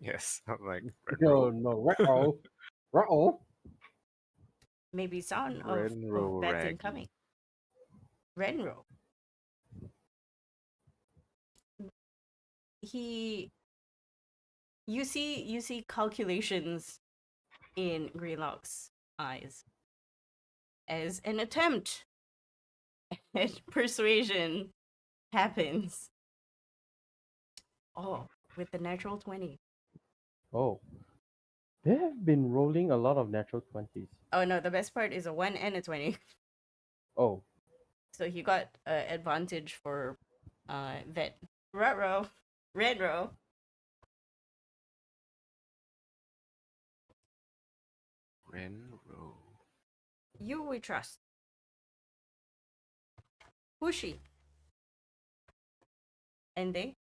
Yes, I'm like No, Ruh-oh. Ruh-oh. Maybe sound of Renro bad thing Raggy. coming. Renro. You see calculations in Greenlock's eyes as an attempt at persuasion happens. Oh, with the natural 20. Oh. They have been rolling a lot of natural 20s. Oh no, the best part is a 1 and a 20. Oh. So he got advantage for that. Rutro. Redro. Renro. You we trust. Who's she? And they?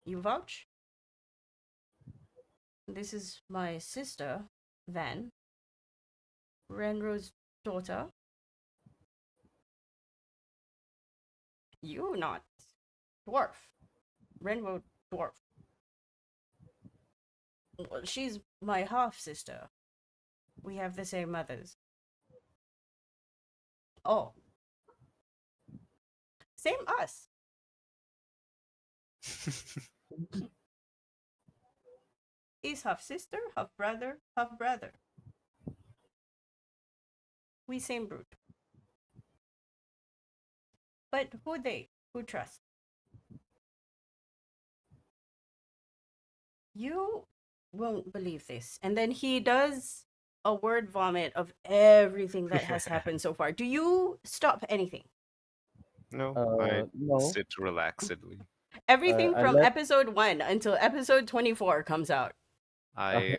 You vouch? This is my sister, Van, Renro's daughter. You not. Dwarf. Renro dwarf. Well, she's my half sister. We have the same mothers. Oh, same us. He's half sister, half brother, half brother. We same brood. But who they? Who trust? You won't believe this. And then he does a word vomit of everything that has happened so far. Do you stop anything? No, I No. sit relaxedly. Everything I from let episode 1 until episode 24 comes out. I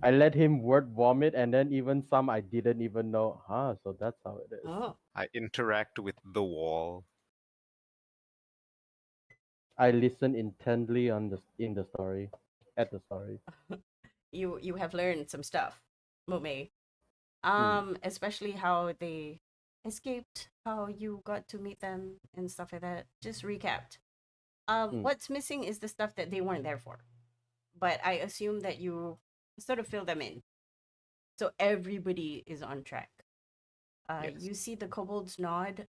I let him word vomit, and then even some I didn't even know. So that's how it is. Oh. I interact with the wall. I listen intently on in the story, at the story. You have learned some stuff, Mume. Mm. Especially how they escaped, how you got to meet them and stuff like that. Just recapped. Mm. What's missing is the stuff that they weren't there for. But I assume that you sort of fill them in. So everybody is on track. Yes. You see the kobolds nod.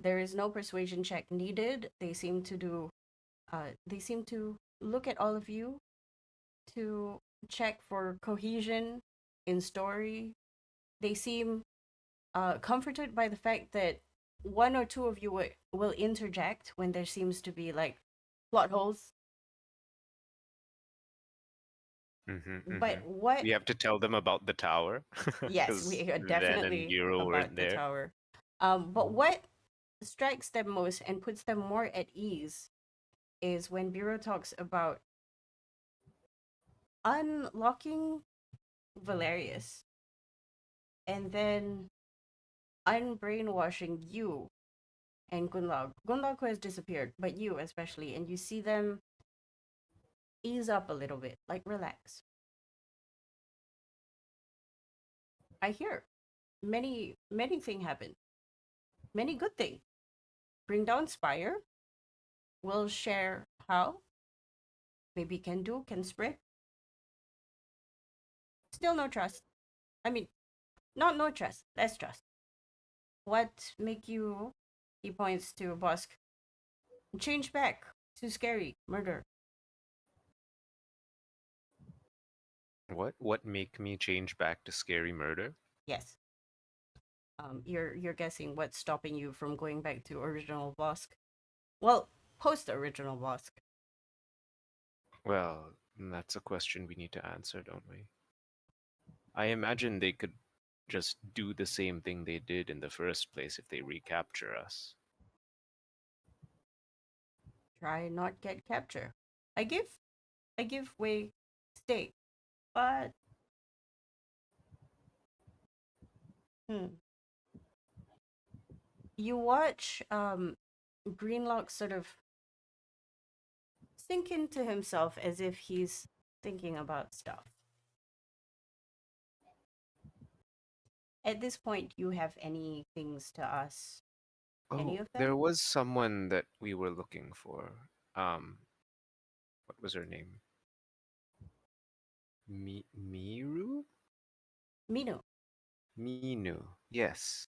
There is no persuasion check needed. They seem to do. They seem to look at all of you to check for cohesion in story. They seem comforted by the fact that one or two of you will interject when there seems to be like plot holes. But what? We have to tell them about the tower. Yes, 'Cause we are Van and definitely Giro weren't about the there. tower. But what strikes them most and puts them more at ease is when Bureau talks about unlocking Valerius and then unbrainwashing you and Gunlag. Gunlag who has disappeared, but you especially, and you see them ease up a little bit, like relax. I hear many thing happen. Many good thing. Bring down Spire. We'll share how. Maybe can do, can spread. Still no trust. I mean, not no trust, less trust. What make you, he points to Bosk, change back to scary murder? What make me change back to scary murder? Yes. You're guessing what's stopping you from going back to original Bosk? Well, post original Bosk. Well, that's a question we need to answer, don't we? I imagine they could just do the same thing they did in the first place if they recapture us. Try not get capture. I give way stay. But you watch Greenlock sort of sink into himself as if he's thinking about stuff. At this point, you have any things to ask any Oh, of them? there was someone that we were looking for. What was her name? Miru? Minu. Minu. Yes.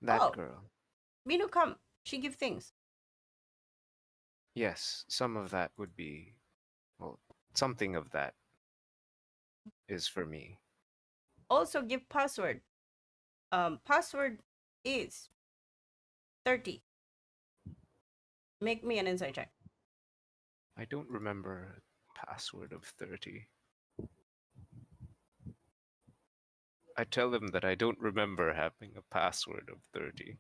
That Oh, girl. Minu, come. She give things. Yes, some of that would be, well, something of that is for me. Also give password. Password is 30. Make me an insight check. I don't remember a password of 30. I tell them that I don't remember having a password of 30.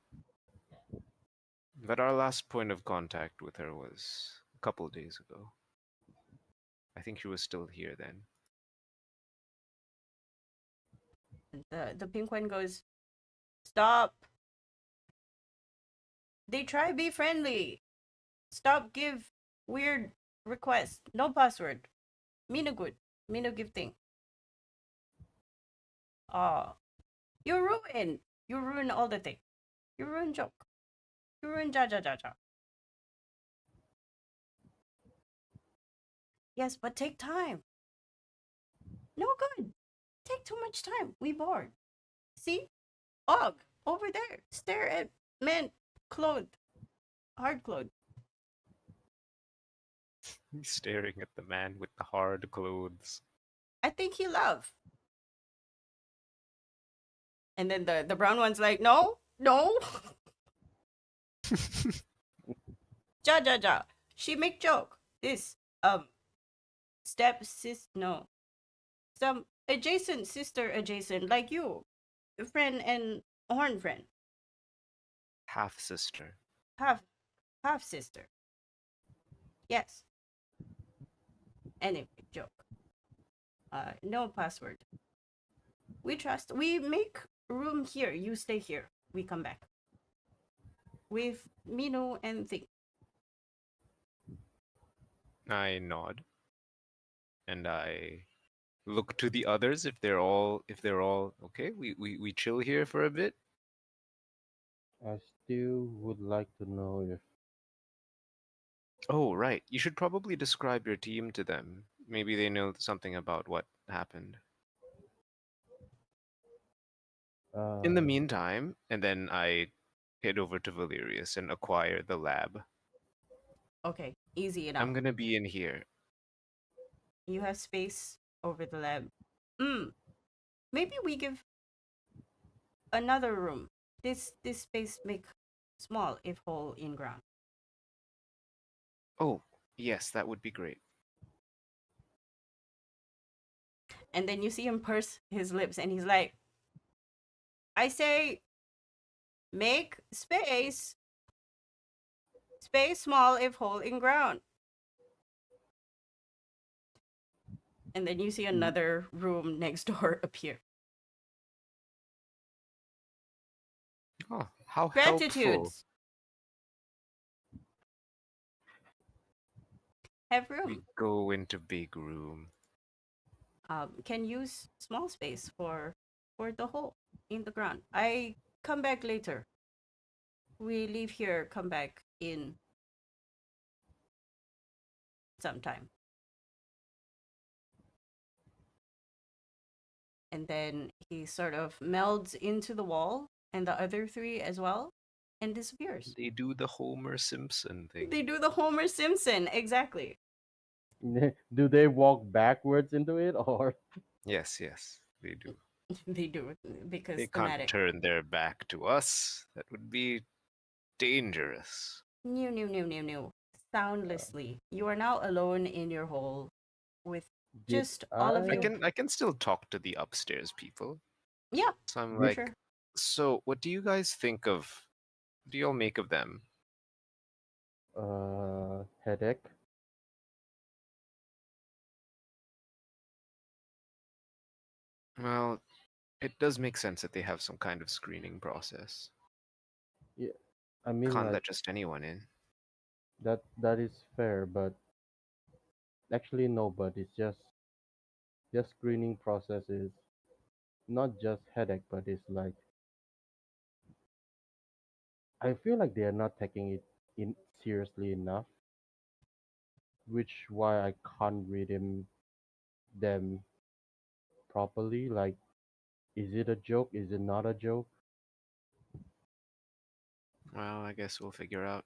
But our last point of contact with her was a couple days ago. I think she was still here then. The pink one goes, stop. They try be friendly. Stop give weird requests. No password. Me no good. Me no give thing. Oh, you ruin. You ruin all the thing. You ruin joke. You ruin Jajaja. Yes, but take time. No good. Take too much time. We bored. See? Og, over there. Stare at man clothed. Hard clothed. He's staring at the man with the hard clothes. I think he love. And then the brown one's like, no, no. Ja. She make joke. This step sis no. Some adjacent sister adjacent like you. Friend and horn friend. Half sister. Half sister. Yes. Anyway, joke. No password. We trust. We make room here. You stay here. We come back. With Minu and Thing. I nod. And I look to the others if they're all okay. We chill here for a bit. I still would like to know if Oh, right. You should probably describe your team to them. Maybe they know something about what happened. In the uh, meantime, and then I head over to Valerius and acquire the lab. Okay, easy enough. I'm gonna be in here. You have space over the lab. Maybe we give another room. This space make small if hole in ground. Oh, yes, that would be great. And then you see him purse his lips and he's like, I say make space. Space small if hole in ground. And then you see another room next door appear. Oh, how helpful. Gratitudes. Have room. We go into big room. Can use small space for the hole in the ground. I come back later. We leave here, come back in sometime. And then he sort of melds into the wall and the other three as well and disappears. They do the Homer Simpson thing. They do the Homer Simpson, exactly. do they walk backwards into it or? Yes, they do. They do because They thematic. can't turn their back to us. That would be dangerous. No. Soundlessly. You are now alone in your hole with Did just all of I- you. I can still talk to the upstairs people. Yeah, So I'm You like, sure. so what do you guys think of? What do y'all make of them? Headache. Well, it does make sense that they have some kind of screening process. Yeah, I mean Can't like let just anyone in. that is fair, but actually no. But it's just screening process is not just headache, but it's like I feel like they are not taking it in seriously enough, which why I can't read them properly. Like, is it a joke? Is it not a joke? Well, I guess we'll figure out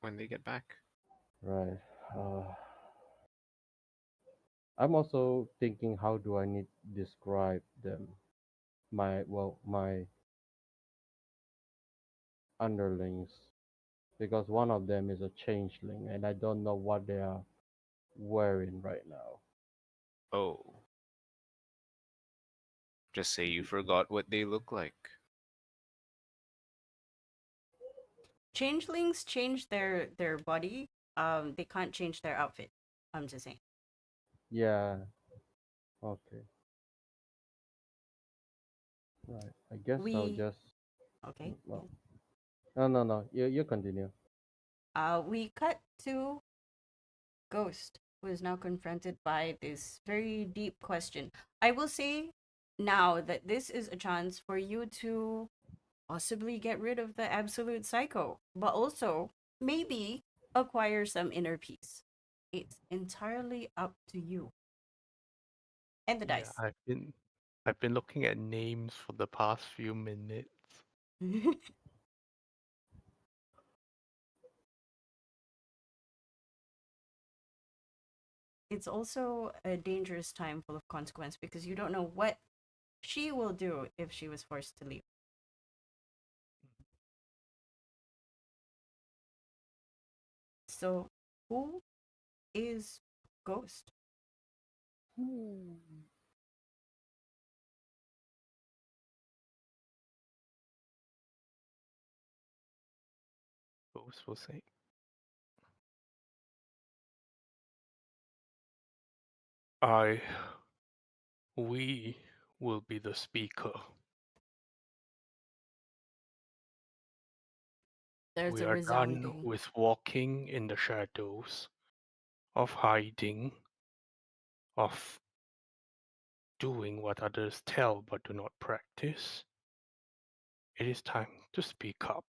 when they get back. Right. I'm also thinking, how do I need describe them? My underlings, because one of them is a changeling, and I don't know what they are wearing right now. Oh. Just say you forgot what they look like. Changelings change their body. They can't change their outfit. I'm just saying. Yeah. Okay. Right. I guess I'll We just. okay. Well, no. You continue. We cut to Ghost, who is now confronted by this very deep question. I will say now that this is a chance for you to possibly get rid of the absolute psycho, but also maybe acquire some inner peace. It's entirely up to you. And the Yeah, dice. I've been looking at names for the past few minutes. It's also a dangerous time full of consequence because you don't know what she will do if she was forced to leave. So, who is Ghost? Ghost will say, I, we will be the speaker. There's We a are done resounding. with walking in the shadows, of hiding, of doing what others tell but do not practice. It is time to speak up.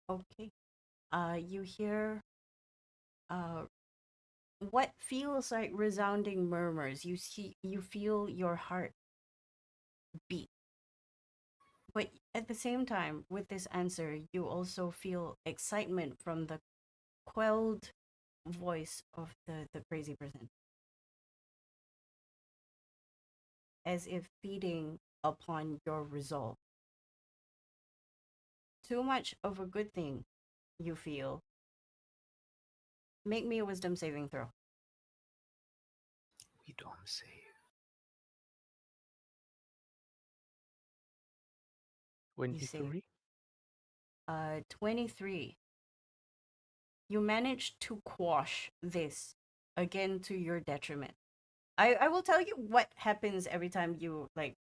Okay. You hear uh what feels like resounding murmurs. You feel your heart beat. But at the same time, with this answer, you also feel excitement from the quelled voice of the crazy person. As if feeding upon your resolve. Too much of a good thing, you feel. Make me a wisdom saving throw. We don't save. 23? 23. You manage to quash this again to your detriment. I will tell you what happens every time you like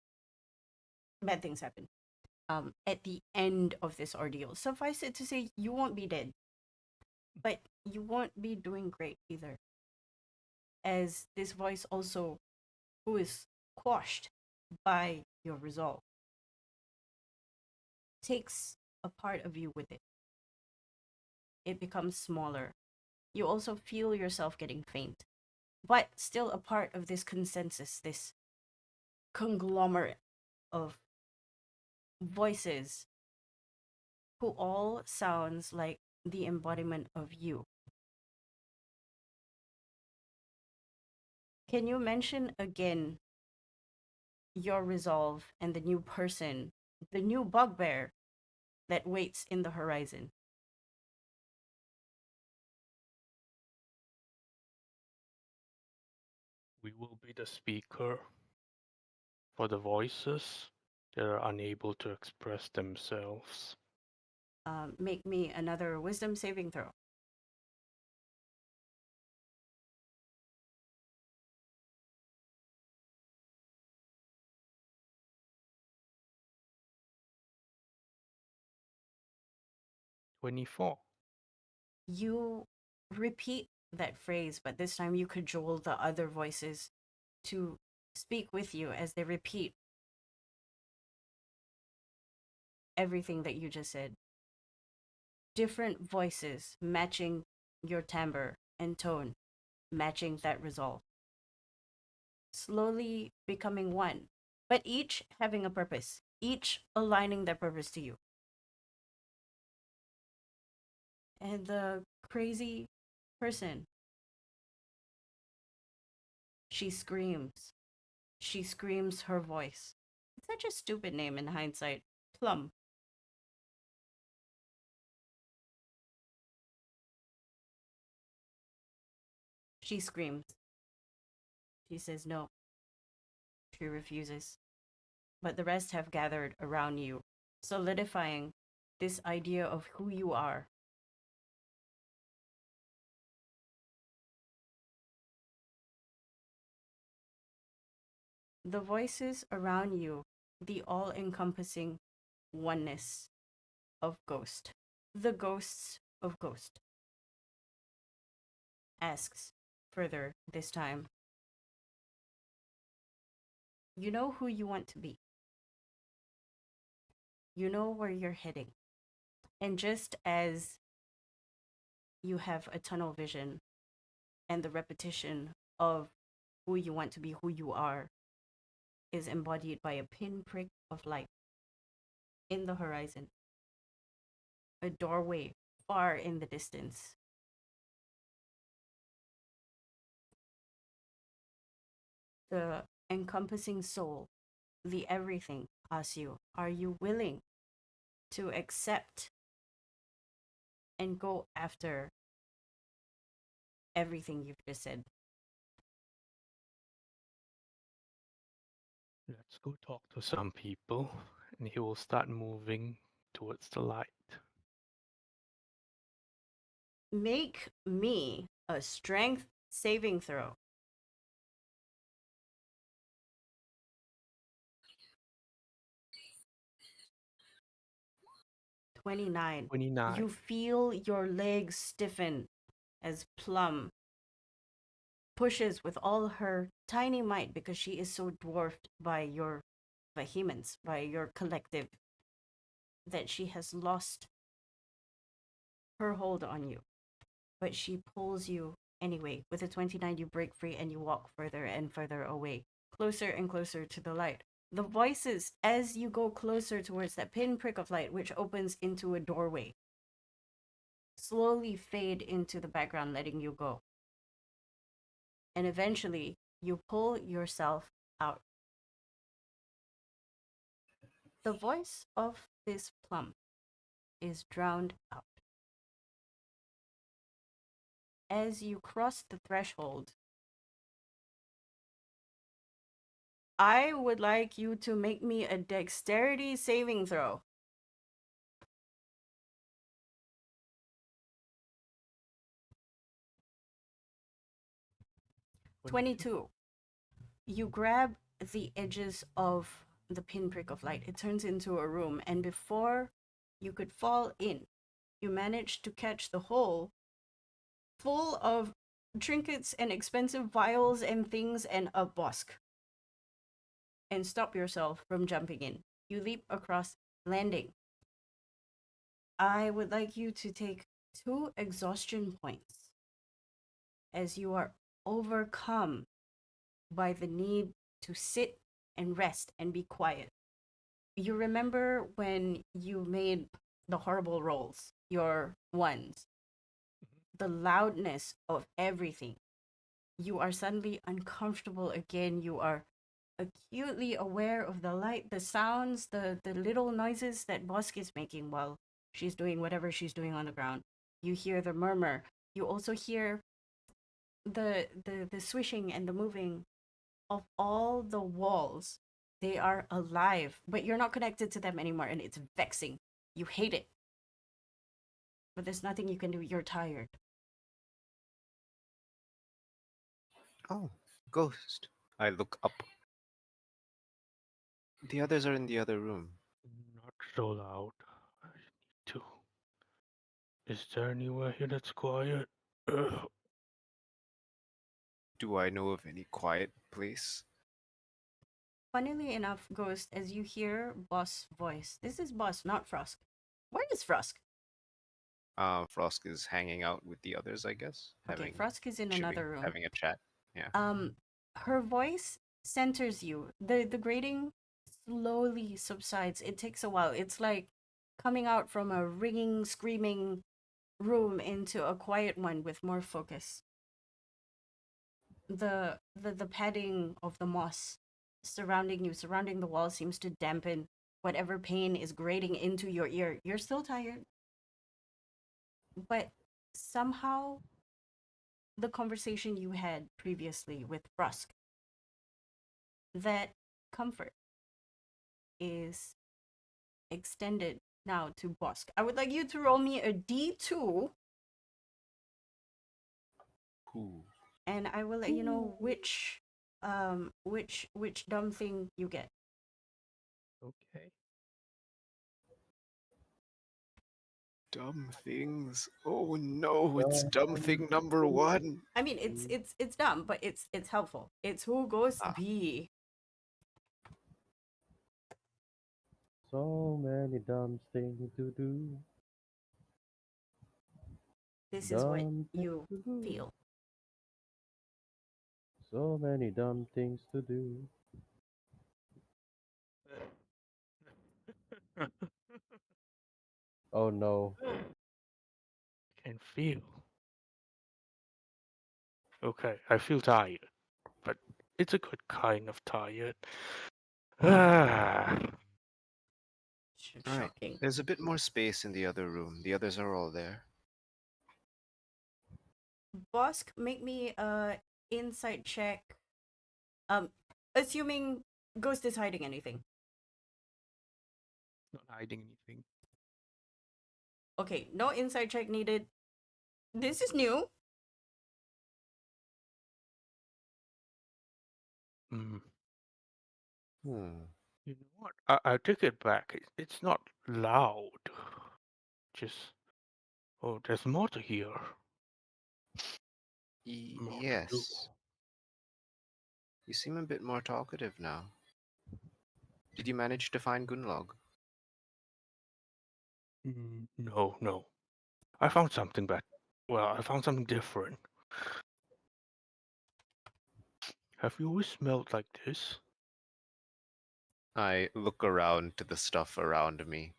bad things happen. At the end of this ordeal. Suffice it to say you won't be dead. But you won't be doing great either. As this voice also who is quashed by your resolve takes a part of you with it. It becomes smaller. You also feel yourself getting faint, but still a part of this consensus, this conglomerate of voices who all sounds like the embodiment of you. Can you mention again your resolve and the new person, the new bugbear that waits in the horizon? We will be the speaker for the voices that are unable to express themselves. Make me another wisdom saving throw. 24. You repeat that phrase, but this time you cajole the other voices to speak with you as they repeat everything that you just said. Different voices matching your timbre and tone, matching that resolve. Slowly becoming one, but each having a purpose, each aligning their purpose to you. And the crazy person, she screams. She screams her voice. It's such a stupid name in hindsight. Plum. She screams. She says no. She refuses. But the rest have gathered around you, solidifying this idea of who you are. The voices around you, the all-encompassing oneness of Ghost. The ghosts of Ghost asks further this time. You know who you want to be. You know where you're heading. And just as you have a tunnel vision and the repetition of who you want to be, who you are, is embodied by a pinprick of light in the horizon, a doorway far in the distance. The encompassing soul, the everything, asks you, are you willing to accept and go after everything you've just said? Let's go talk to some people, and he will start moving towards the light. Make me a strength saving throw. "29. 29. You feel your legs stiffen as Plum pushes with all her tiny might because she is so dwarfed by your vehemence, by your collective, that she has lost her hold on you. But she pulls you anyway. With a 29, you break free and you walk further and further away, closer and closer to the light. The voices, as you go closer towards that pinprick of light, which opens into a doorway, slowly fade into the background, letting you go. And eventually, you pull yourself out. The voice of this Plum is drowned out. As you cross the threshold, I would like you to make me a dexterity saving throw. "22. You grab the edges of the pinprick of light. It turns into a room, and before you could fall in, you manage to catch the hole full of trinkets and expensive vials and things and a bosk, and stop yourself from jumping in. You leap across, landing. I would like you to take 2 exhaustion points as you are overcome by the need to sit and rest and be quiet. You remember when you made the horrible rolls, your ones, the loudness of everything. You are suddenly uncomfortable again. You are acutely aware of the light, the sounds, the little noises that Bosk is making while she's doing whatever she's doing on the ground. You hear the murmur. You also hear the swishing and the moving of all the walls. They are alive, but you're not connected to them anymore, and it's vexing. You hate it. But there's nothing you can do. You're tired. Oh, ghost. I look up. The others are in the other room. Not so loud. I need to. Is there anywhere here that's quiet? Ugh. Do I know of any quiet place? Funnily enough, Ghost, as you hear Boss' voice, this is Boss, not Frosk. Where is Frosk? Frosk is hanging out with the others, I guess. Okay, Frosk is in chewing, another room. having a chat. Yeah. Her voice centers you. The grating slowly subsides. It takes a while. It's like coming out from a ringing, screaming room into a quiet one with more focus. The padding of the moss surrounding you, surrounding the wall, seems to dampen whatever pain is grating into your ear. You're still tired, but somehow the conversation you had previously with Rusk, that comfort is extended now to Bosk. I would like you to roll me a D2, Ooh. and I will let you know which which dumb thing you get. Okay. Dumb things. Oh no, it's Dumb dumb thing number one. I mean, it's dumb, but it's helpful. It's who goes Ah. B. So many dumb things to do. This is what Dumb things you to do. feel. So many dumb things to do. Oh no. Can feel. Okay, I feel tired, but it's a good kind of tired. Ah, Alright. Shocking. There's a bit more space in the other room. The others are all there. Bosk, make me a insight check. Assuming Ghost is hiding anything. not hiding anything. Okay, no insight check needed. This is new. Mm. Hmm. You know what? I take it back. It's not loud. Just oh, there's more to hear. More to do. Yes. You seem a bit more talkative now. Did you manage to find Gunlog? No, no. I found something well, I found something different. Have you always smelled like this? I look around to the stuff around me.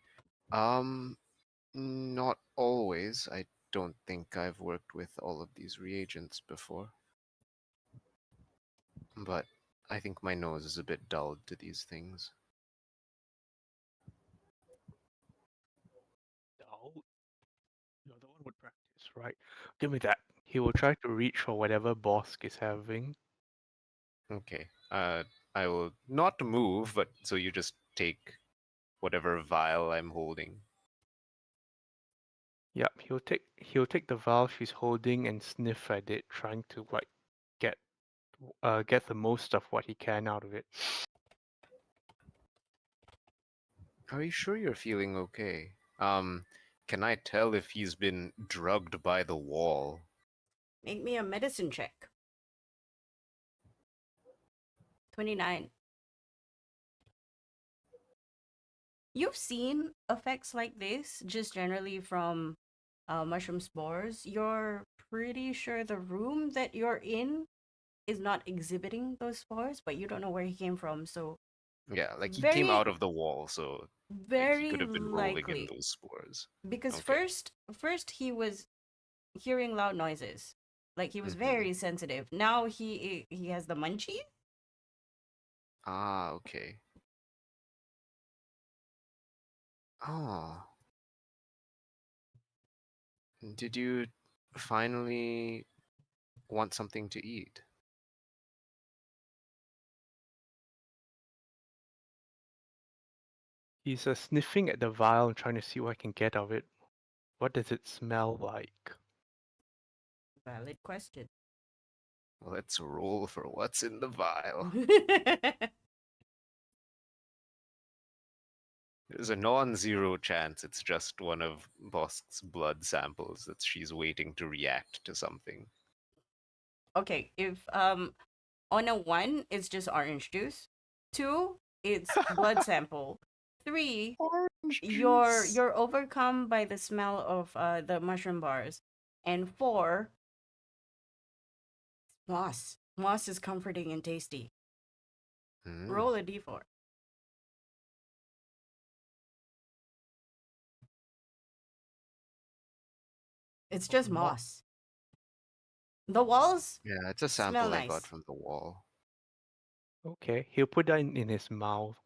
Not always. I don't think I've worked with all of these reagents before. But I think my nose is a bit dulled to these things. No. You're the one with practice, right? Give me that. He will try to reach for whatever Bosk is having. Okay. I will not move, but so you just take whatever vial I'm holding. Yep, he'll take the vial she's holding and sniff at it, trying to like get get the most of what he can out of it. Are you sure you're feeling okay? Can I tell if he's been drugged by the wall? Make me a medicine check. 29. You've seen effects like this just generally from mushroom spores. You're pretty sure the room that you're in is not exhibiting those spores, but you don't know where he came from. So Yeah, like he came very, out of the wall, so like he very could have been rolling in likely those spores. because Okay. first he was hearing loud noises, like he was Mhm. very sensitive. Now he has the munchies. Ah, okay. Oh. Did you finally want something to eat? He's sniffing at the vial and trying to see what I can get of it. What does it smell like? Valid question. Let's roll for what's in the vial. There's a non-zero chance it's just one of Bosk's blood samples that she's waiting to react to something. Okay, if on a 1 it's just orange juice. 2 it's blood sample. 3 Orange you're juice. you're overcome by the smell of the mushroom bars. And 4 moss. Moss is comforting and tasty. Hmm. Roll a d4. It's just moss. The walls Yeah, it's a smell sample I got nice. from the wall. Okay, he'll put that in his mouth.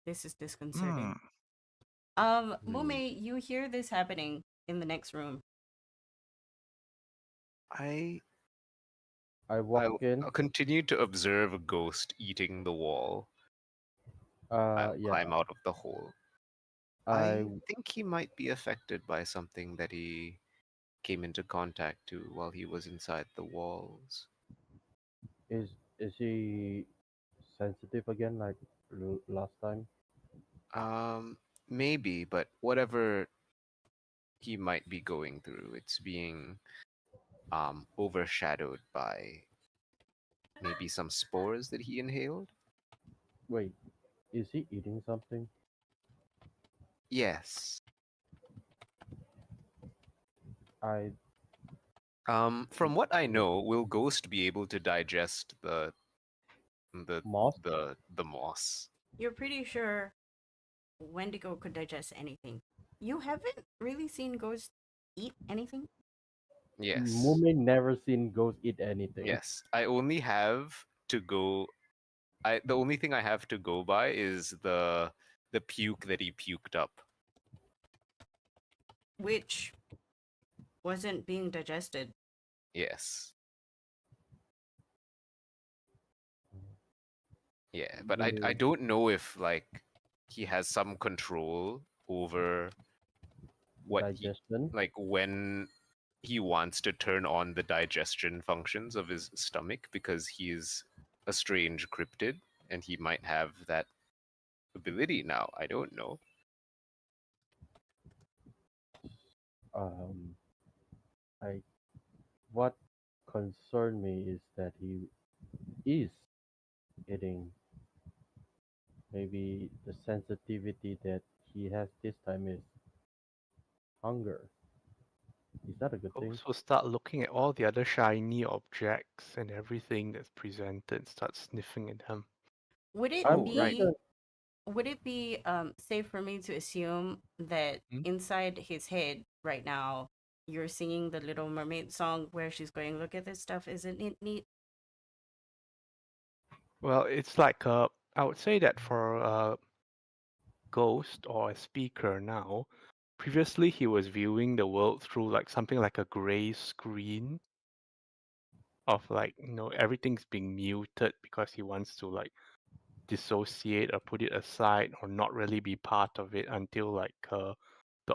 This is disconcerting. Hmm. Mume, you hear this happening in the next room. I walk in. I'll continue to observe a ghost eating the wall. I'll Yeah. climb out of the hole. I I think he might be affected by something that he came into contact to while he was inside the walls. Is he sensitive again like last time? Maybe, but whatever he might be going through, it's being overshadowed by maybe some spores that he inhaled. Wait, is he eating something? Yes. I From what I know, will Ghost be able to digest the moss? the moss? You're pretty sure Wendigo could digest anything. You haven't really seen ghosts eat anything? Yes. Mummy never seen ghosts eat anything. Yes. I only have to go. The only thing I have to go by is the puke that he puked up. Which wasn't being digested. Yes. Yeah, but I The don't know if like he has some control over what he digestion. like when he wants to turn on the digestion functions of his stomach because he's a strange cryptid and he might have that ability now. I don't know. Um, I what concerned me is that he is eating. Maybe the sensitivity that he has this time is hunger. Is that a good thing? Ghost will start looking at all the other shiny objects and everything that's presented and start sniffing at them. Would it I'm Oh, just right. be would it be safe for me to assume that Hmm? inside his head right now you're singing the Little Mermaid song where she's going, look at this stuff, isn't it neat? Well, it's like I would say that for a ghost or a speaker now, previously he was viewing the world through like something like a gray screen of like, everything's being muted because he wants to like dissociate or put it aside or not really be part of it until like the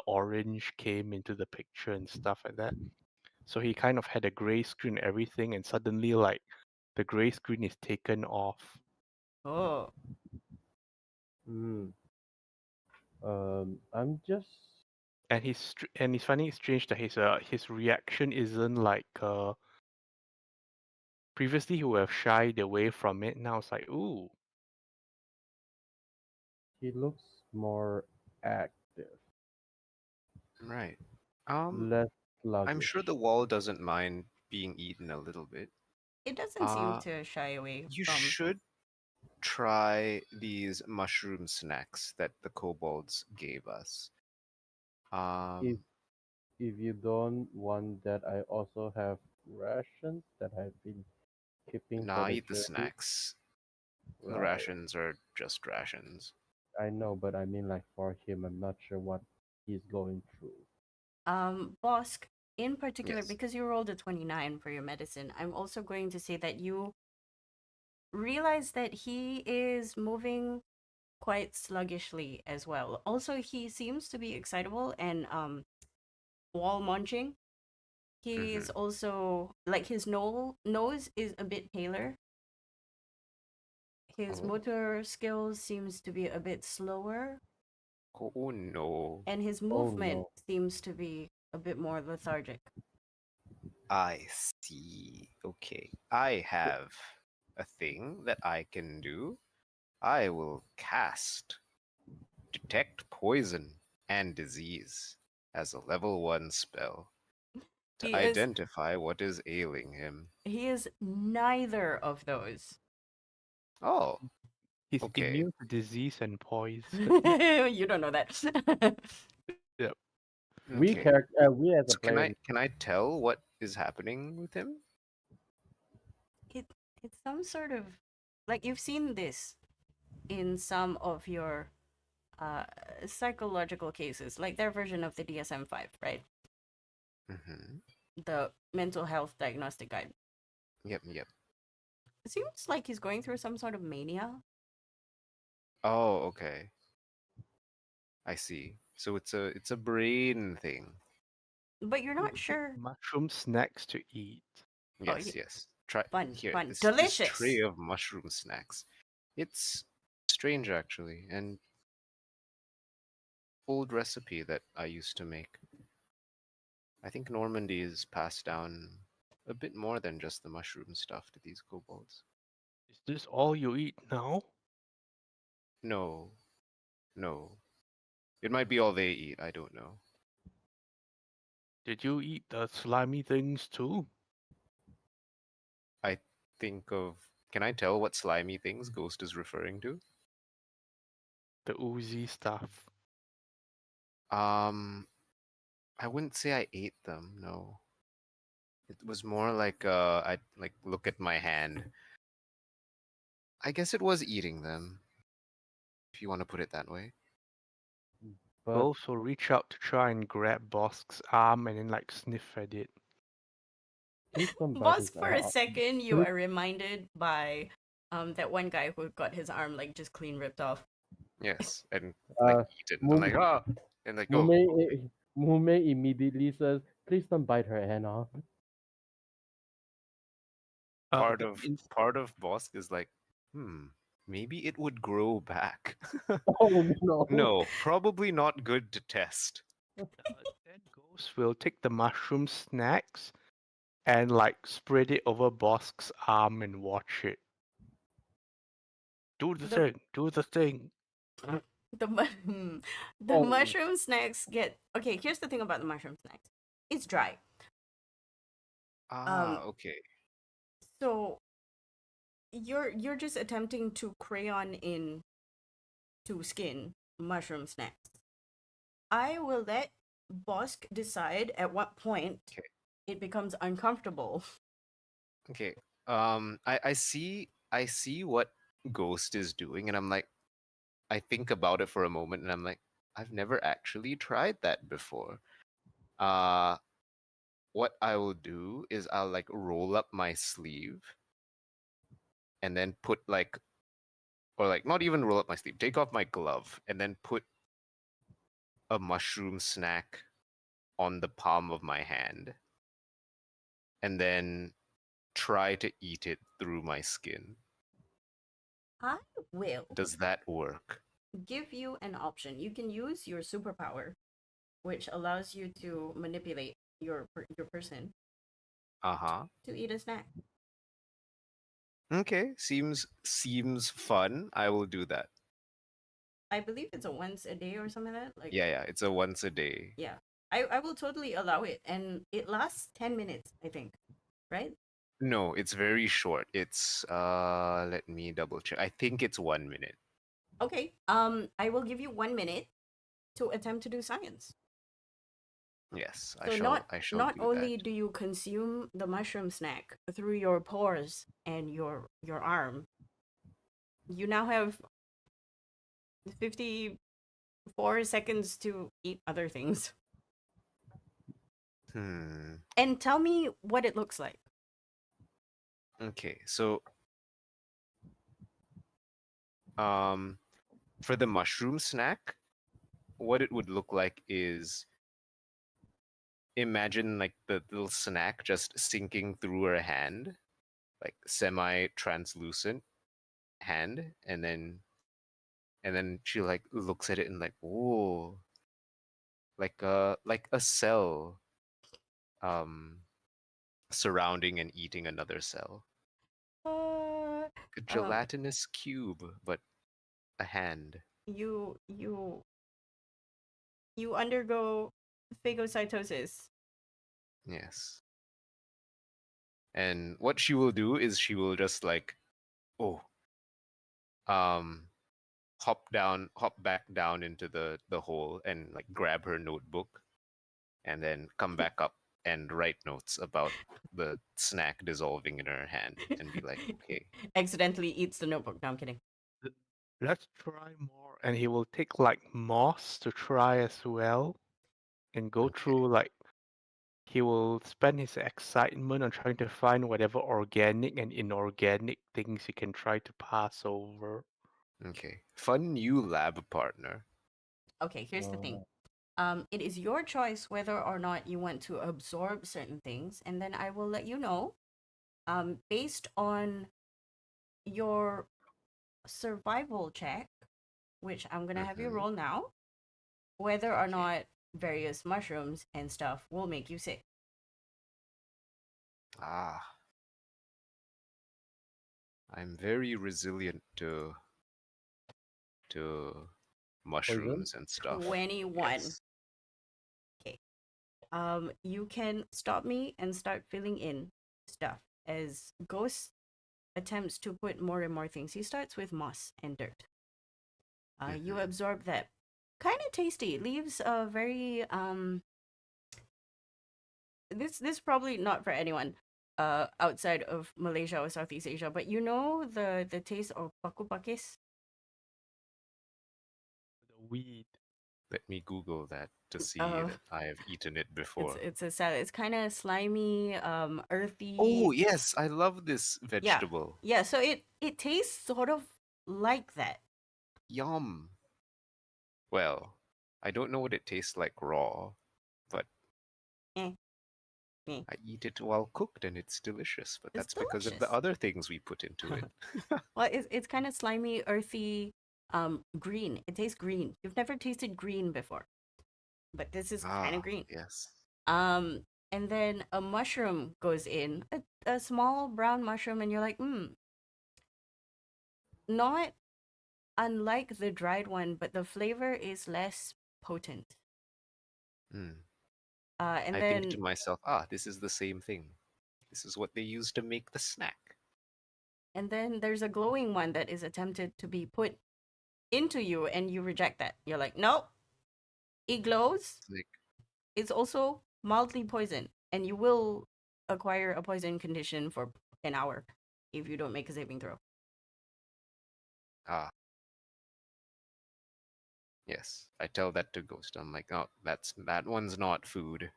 orange came into the picture and stuff like that. So he kind of had a gray screen and everything, and suddenly like the gray screen is taken off. Oh, mm, I'm just And he's finding it strange that his reaction isn't like previously he would have shied away from it. Now it's like, ooh. he looks more active, Right. less I'm sluggish. sure the wall doesn't mind being eaten a little bit. it doesn't seem Uh, to shy away you from. should try these mushroom snacks that the kobolds gave us. If Um, if you don't want that, I also have rations that I've been keeping for nah, the eat the journey. snacks. The Right. rations are just rations. I know, but I mean like for him, I'm not sure what he's going through. Bosk, in particular, Yes. because you rolled a 29 for your medicine, I'm also going to say that you realize that he is moving quite sluggishly as well. Also, he seems to be excitable and wall munching. He's Mm-hmm. also like his nose is a bit paler. His Oh. motor skills seems to be a bit slower, Oh no. and his Oh movement no. seems to be a bit more lethargic. I see. Okay. I have a thing that I can do. I will cast Detect Poison and Disease as a level 1 spell to He is identify what is ailing him. he is neither of those. Oh, He's okay. immune to disease and poison. You don't know that. Yep. Okay. We as a So player, can I tell what is happening with him? it it's some sort of like you've seen this in some of your uh psychological cases, like their version of the DSM-5, right? Mm-hmm. The mental health diagnostic guide. Yep, yep. It seems like he's going through some sort of mania. Oh, okay. I see. So it's a brain thing. but you're He not will take sure. mushroom snacks to eat. Oh, Yes, yes. Try fun, here. fun, This tray delicious. of mushroom snacks. It's strange actually, and old recipe that I used to make. I think Normandy is passed down a bit more than just the mushroom stuff to these kobolds. Is this all you eat now? No, no. It might be all they eat. I don't know. Did you eat the slimy things too? I think of. Can I tell what slimy things Ghost is referring to? The oozy stuff. Um, I wouldn't say I ate them. No, it was more like I like look at my hand. I guess it was eating them, if you want to put it that way. But Ghost will reach out to try and grab Bosk's arm and then like sniff at it. please don't bite his Boss, for a second, you Please- are reminded by that one guy who got his arm like just clean ripped off. Yes, and like Uh, eaten. I'm like, ah, and like, oh, Mume immediately says, "Please don't bite her hand off." part The of ins- part of Bosk is like, maybe it would grow back. Oh no! No, probably not good to test. then Ghost will take the mushroom snacks and like spread it over Bosk's arm and watch it. Do the The thing. Do the thing. the the Oh. mushroom snacks get okay. Here's the thing about the mushroom snacks. It's dry. Okay. So you're just attempting to crayon in to skin mushroom snacks. I will let Bosk decide at what point Okay. it becomes uncomfortable. Okay. I see what Ghost is doing, and I'm like, I think about it for a moment, and I'm like, I've never actually tried that before. What I will do is I'll like roll up my sleeve and then put like, or like not even roll up my sleeve, take off my glove and then put a mushroom snack on the palm of my hand and then try to eat it through my skin. I will Does that work? give you an option. You can use your superpower, which allows you to manipulate your person Uh-huh. to eat a snack. Okay, seems fun. I will do that. I believe it's a once a day or something like that. Like Yeah, it's a once a day. yeah. I will totally allow it, and it lasts 10 minutes, I think. Right? No, it's very short. It's let me double check. I think it's 1 minute. Okay. I will give you 1 minute to attempt to do science. Yes, So I shall not do only that. do you consume the mushroom snack through your pores and your arm, you now have 54 seconds to eat other things. And tell me what it looks like. Okay, so for the mushroom snack, what it would look like is imagine like the little snack just sinking through her hand, like semi-translucent hand, and then she like looks at it and like, whoa, like a cell surrounding and eating another cell. Uh, A gelatinous cube, but a hand. you undergo phagocytosis. Yes. And what she will do is she will just like, oh, um, hop back down into the hole and like grab her notebook, and then come back up and write notes about the snack dissolving in her hand, and be like, okay, Accidentally eats the notebook. No, I'm kidding. Let's try more. And he will take like moss to try as well and go Okay. through like he will spend his excitement on trying to find whatever organic and inorganic things he can try to pass over. okay, fun new lab partner. Okay, here's the thing. It is your choice whether or not you want to absorb certain things, and then I will let you know, based on your survival check, which I'm gonna have you Mm-hmm. roll now, whether or Okay. not various mushrooms and stuff will make you sick. Ah, I'm very resilient to Poison? mushrooms and stuff. 21. Yes. Okay. You can stop me and start filling in stuff as Ghost attempts to put more and more things. He starts with moss and dirt. You Mhm. absorb that. Kind of tasty. It leaves a very this probably not for anyone outside of Malaysia or Southeast Asia, but you know the taste of paku pakis? The weed. Let me Google that to see Uh that I have eaten it it's before. it's a salad. It's kind of slimy, Oh, earthy. yes, I love this Yeah. vegetable. Yeah, so it tastes sort of like that. Yum. Well, I don't know what it tastes like raw, but Eh, eh. I eat it while cooked and it's delicious. But It's that's because of the delicious. other things we put into it. Well, it's kind of slimy, earthy, green. It tastes green. You've never tasted green before, but this is kind of Ah, green. yes. Um, and then a mushroom goes in, a small brown mushroom, and you're like, not unlike the dried one, but the flavor is less potent. Mm. And I think to then myself, this is the same thing. This is what they use to make the snack. there's a glowing one that is attempted to be put into you, and you reject that. You're like, nope, it glows. It's like, It's also mildly poison, and you will acquire a poison condition for an hour if you don't make a saving throw. ah, yes. I tell that to Ghost. I'm like, oh, that one's not food.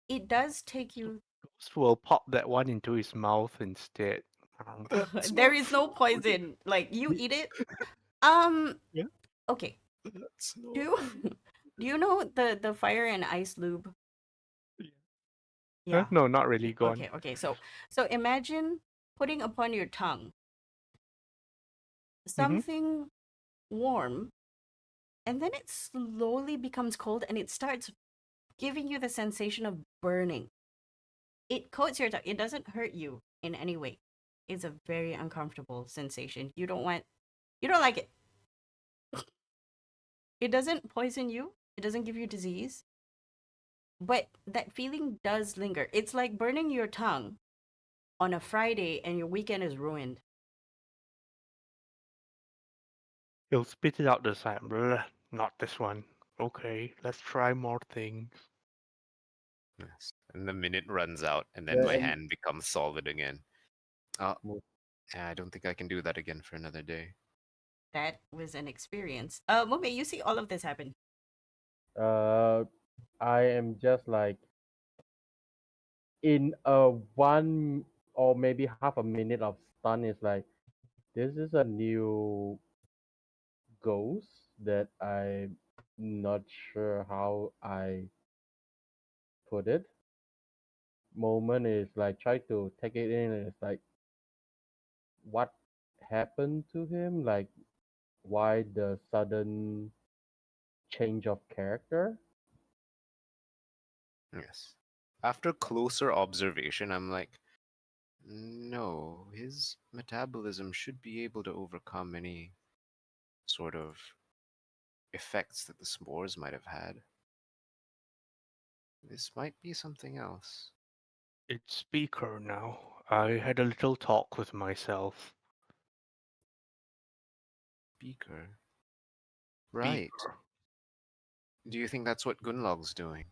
It does take you. Ghost will pop that one into his mouth instead. That's There not is no food. poison. Like you eat it. Um. Yeah. Okay. That's Do not you food. do you know the fire and ice lube? Huh? Yeah. No, not really. Go on. Okay. So imagine putting upon your tongue Mm-hmm. something warm, and then it slowly becomes cold, and it starts giving you the sensation of burning. It coats your tongue. It doesn't hurt you in any way. It's a very uncomfortable sensation. You don't like it. It doesn't poison you. It doesn't give you disease. But that feeling does linger. It's like burning your tongue on a Friday and your weekend is ruined. He'll spit it out the side. Bleh, not this one. Okay, let's try more things. Yes. And the minute runs out, and then Yeah, my and hand becomes solid again. Oh, mo- yeah, I don't think I can do that again for another day. That was an experience. Mummy, you see all of this happen. uh, I am just like in a one or maybe half a minute of stun. Is like this is a new ghost that I'm not sure how I put it. Moment is like try to take it in, and it's like what happened to him, like why the sudden change of character. Yes. After closer observation, I'm like, no, his metabolism should be able to overcome any sort of effects that the spores might have had. This might be something else. It's Speaker now. I had a little talk with myself. Beaker. Right. Speaker. Do you think that's what Gunlog's doing?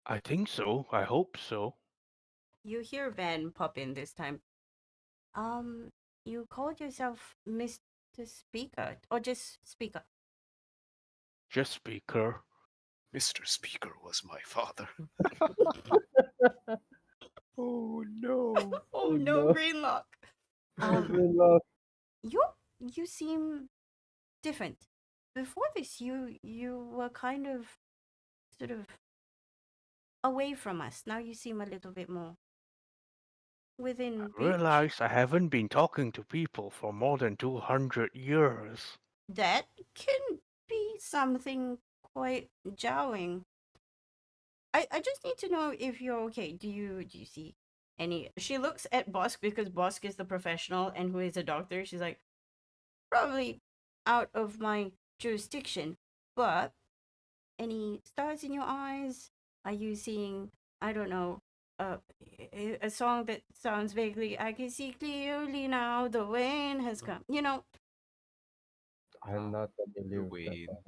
I think so. I hope so. You hear Van pop in this time. Um, you called yourself Mr. Speaker, or just Speaker? Just Speaker. Mr. Speaker was my father. Oh no. Oh Oh no, no. Greenlock. Oh, Um, good luck. you seem different. before this, you were kind of sort of away from us. Now you seem a little bit more within I reach. realize I haven't been talking to people for more than 200 years. That can be something quite jarring. I just need to know if you're okay. Do you see any? She looks at Bosk because Bosk is the professional and who is a doctor. She's like, probably out of my jurisdiction, but any stars in your eyes? Are you seeing, I don't know, uh, a song that sounds vaguely, I can see clearly now the rain has come. You know, I'm not familiar The with that Wayne. song.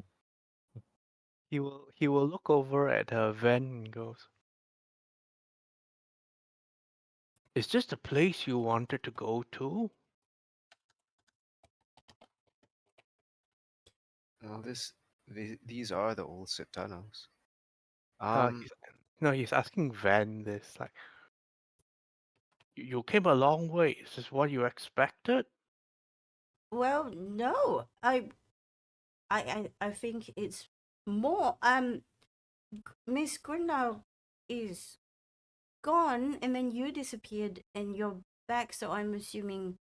He will look over at Ven and goes, "Is this the place you wanted to go to?" Well, these are the old tunnels. Uh, he's, no, he's asking Ven this, like, you came a long way. Is this what you expected? well, no, I think it's more. Miss Gundal is gone, and then you disappeared, and you're back. So I'm assuming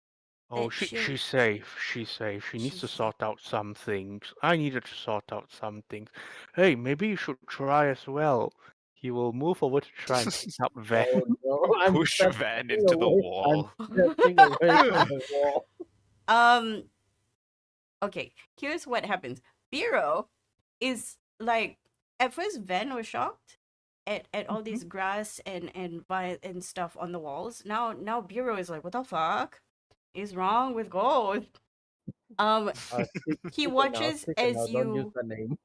Oh, that she's safe. She's safe. She needs to she's sort out some things. I needed to sort out some things. Hey, maybe you should try as well. He will move over to try and pick up Ven. Oh no, I'm Push Van stepping into the away. I'm wall. stepping away from the wall. um. Okay, here's what happens. Biro is like, at first Ven was shocked at all these grass and stuff on the walls. Now Biro is like, what the fuck is wrong with gold? Speak, He speak watches and as now. Don't use you the name.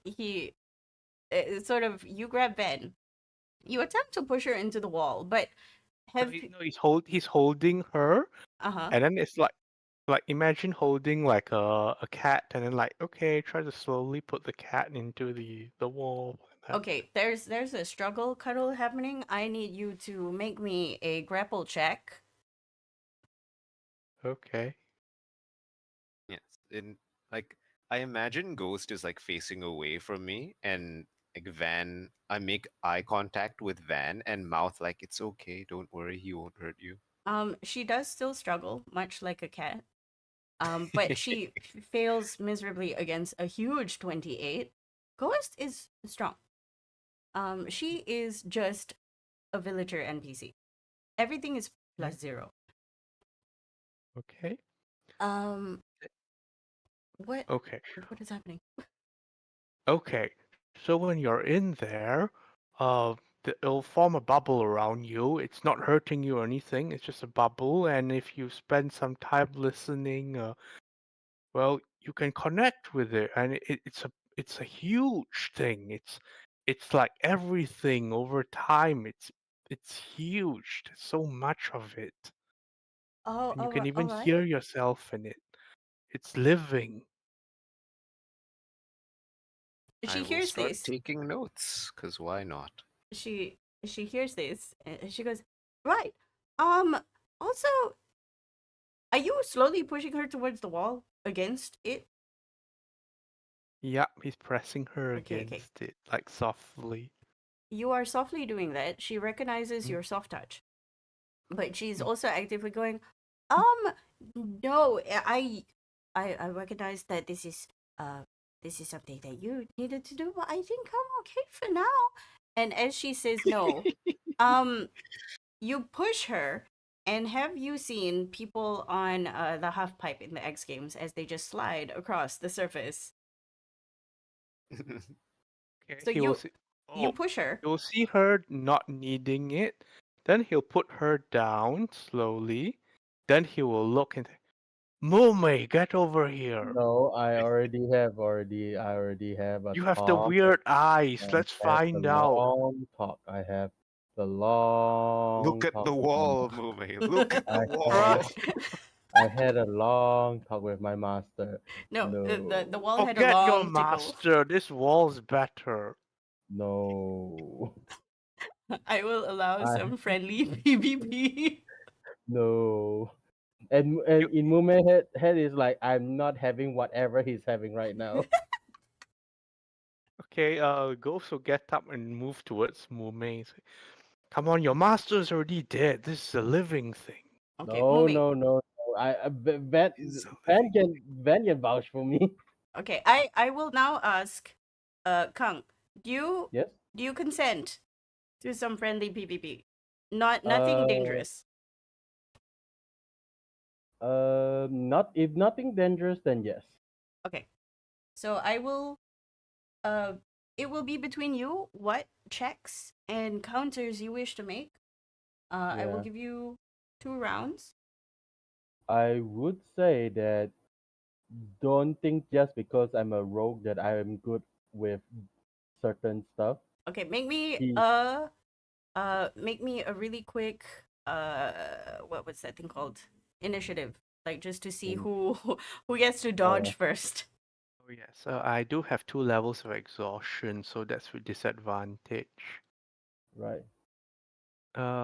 he sort of, you grab Ven. You attempt to push her into the wall, but No, have he's holding her, uh-huh. and then it's like imagine holding like a cat, and then like okay, try to slowly put the cat into the wall. Like that. Okay, there's a struggle cuddle happening. I need you to make me a grapple check. Okay. Yes. In like I imagine Ghost is like facing away from me and like Van I make eye contact with Van and mouth like it's okay, don't worry, he won't hurt you. She does still struggle, much like a cat. But she fails miserably against a huge 28. Ghost is strong. She is just a villager NPC. Everything is plus 0. Okay. Um, what Okay. what is happening? Okay. So when you're in there, uh, it'll form a bubble around you. It's not hurting you or anything. It's just a bubble, and if you spend some time listening, well, you can connect with it, and it's a huge thing. It's like everything over time. It's huge. There's so much of it, Oh, and you can all even right. hear yourself in it. It's living. I She will hears start this. taking notes, cause why not? She hears this, and she goes, right. Also, are you slowly pushing her towards the wall against it? Yeah, he's pressing her Okay, okay. against it, like softly. You are softly doing that. She recognizes Mm. your soft touch, but she's Mm. also actively going, um, no, I recognize that this is something that you needed to do, but I think I'm okay for now. And as she says no, um, you push her. And have you seen people on the half pipe in the X Games as they just slide across the surface? Okay, So he will you see. you Oh, push her. you'll see her not needing it. Then he'll put her down slowly. Then he will look and say, Mume, get over here. No, I already have a You have the talk weird eyes. and Let's have the find out. long talk. I have the Look long at talk the with my wall, master. Mume. Look at the I wall. had I had a long talk with my master. No, the No, wall had a Forget your long tickle. master. This wall's better. no, I will allow I some friendly PvP. no. And in Mume head is like, I'm not having whatever he's having right now. Okay, Ghost will get up and move towards Mume. Come on, your master's already dead. This is a living thing. Okay, No, Mumei. no, no, no. Van Is a Van living can Van can vouch for me. Okay, I will now ask, Kang, do you Yes. do you consent to some friendly PvP? Nothing Uh, dangerous. not if nothing dangerous, then yes. Okay, so I will uh, it will be between you what checks and counters you wish to make. I will Yeah. give you 2 rounds. I would say that don't think just because I'm a rogue that I am good with certain stuff. Okay, He, make me a really quick what was that thing called? Initiative. Like just to see in, who gets to oh yeah, dodge first. Oh yes, I do have 2 levels of exhaustion, so that's with disadvantage. right.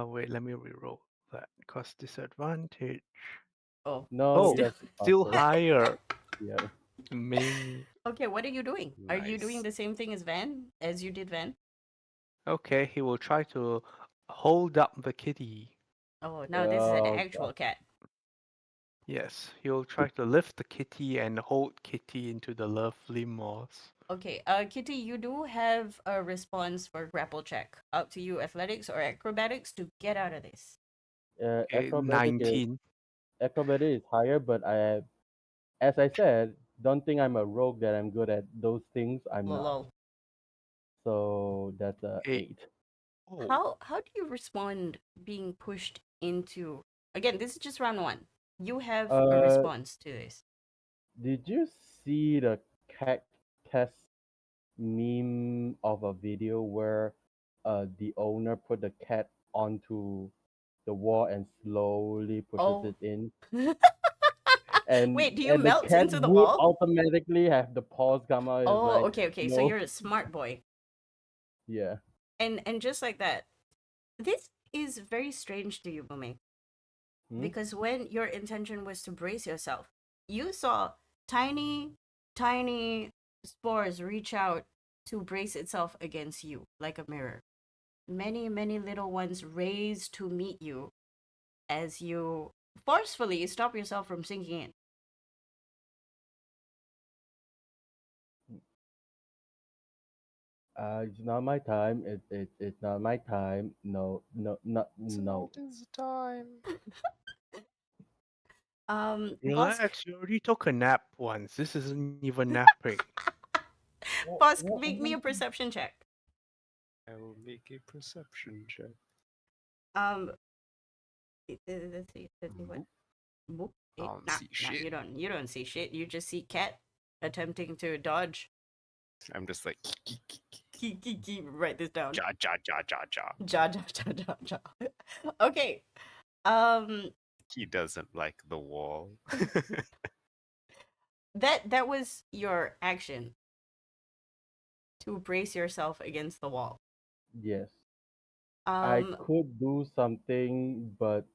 Wait, let me reroll that. Cause disadvantage. Oh, No, Oh, still. yes, still faster. higher. Yeah. Main. Okay, what are you doing? Are you doing Nice. the same thing as Van as you did Van? Okay, he will try to hold up the kitty. Oh, now this is an Oh actual god. cat. Yes, he'll try to lift the kitty and hold kitty into the lovely moss. Okay, Kitty, you do have a response for grapple check. Up to you, athletics or acrobatics to get out of this. Okay, 19. Acrobatic is higher, but as I said, don't think I'm a rogue that I'm good at those things. I'm not. Lol. So that's a Eight. 8. Oh, How do you respond being pushed into? Again, this is just round one. You have a Uh, response to this. did you see the cactus meme of a video where the owner put the cat onto the wall and slowly pushes Oh. it in, Wait, do you and the melt cat into the would wall? automatically have the paws come out. It's Oh, like, okay, okay. So no, you're a smart boy. yeah. And just like that. This is very strange to you, Bumi, Hmm? because when your intention was to brace yourself, you saw tiny, tiny spores reach out to brace itself against you like a mirror. Many, many little ones raised to meet you as you forcefully stop yourself from sinking in. It's not my time. It's not my time. No, no, not no. his time. Bosk, relax. You already took a nap once. This isn't even napping. Bosk, make me a perception check. I will make a perception check. Um, let's see what. Boop. I don't Nah, see shit. you don't see shit. You just see cat attempting to dodge. I'm just like Write this down. ja ja ja ja ja. Ja ja ja ja ja. Okay. Um, He doesn't like the wall. that was your action to brace yourself against the wall. Yes, I Um, could do something, but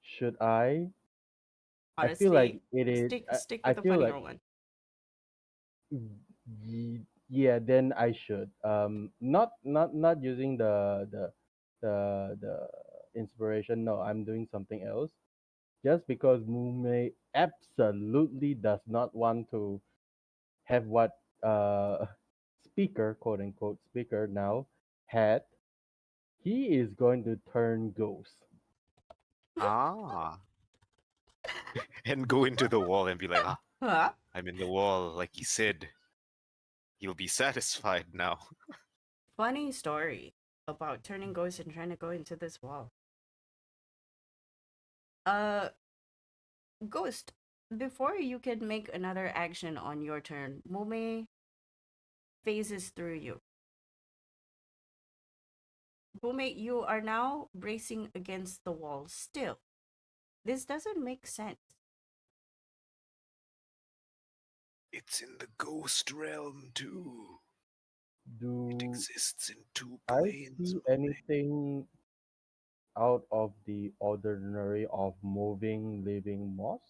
should I? I feel like honestly, it is. stick I with the feel funnier like one. yeah. Then I should. Not using the inspiration. No, I'm doing something else. Just because Mume absolutely does not want to have what speaker, quote unquote speaker now had, he is going to turn ghost. Ah. And go into the wall and be like, ah, Huh? I'm in the wall, like he said. You'll be satisfied now. Funny story about turning ghost and trying to go into this wall. Uh, Ghost, before you can make another action on your turn, Mume phases through you. Mume, you are now bracing against the wall still. This doesn't make sense. It's in the ghost realm too. It Do exists in two I planes. see anything out of the ordinary of moving living moss.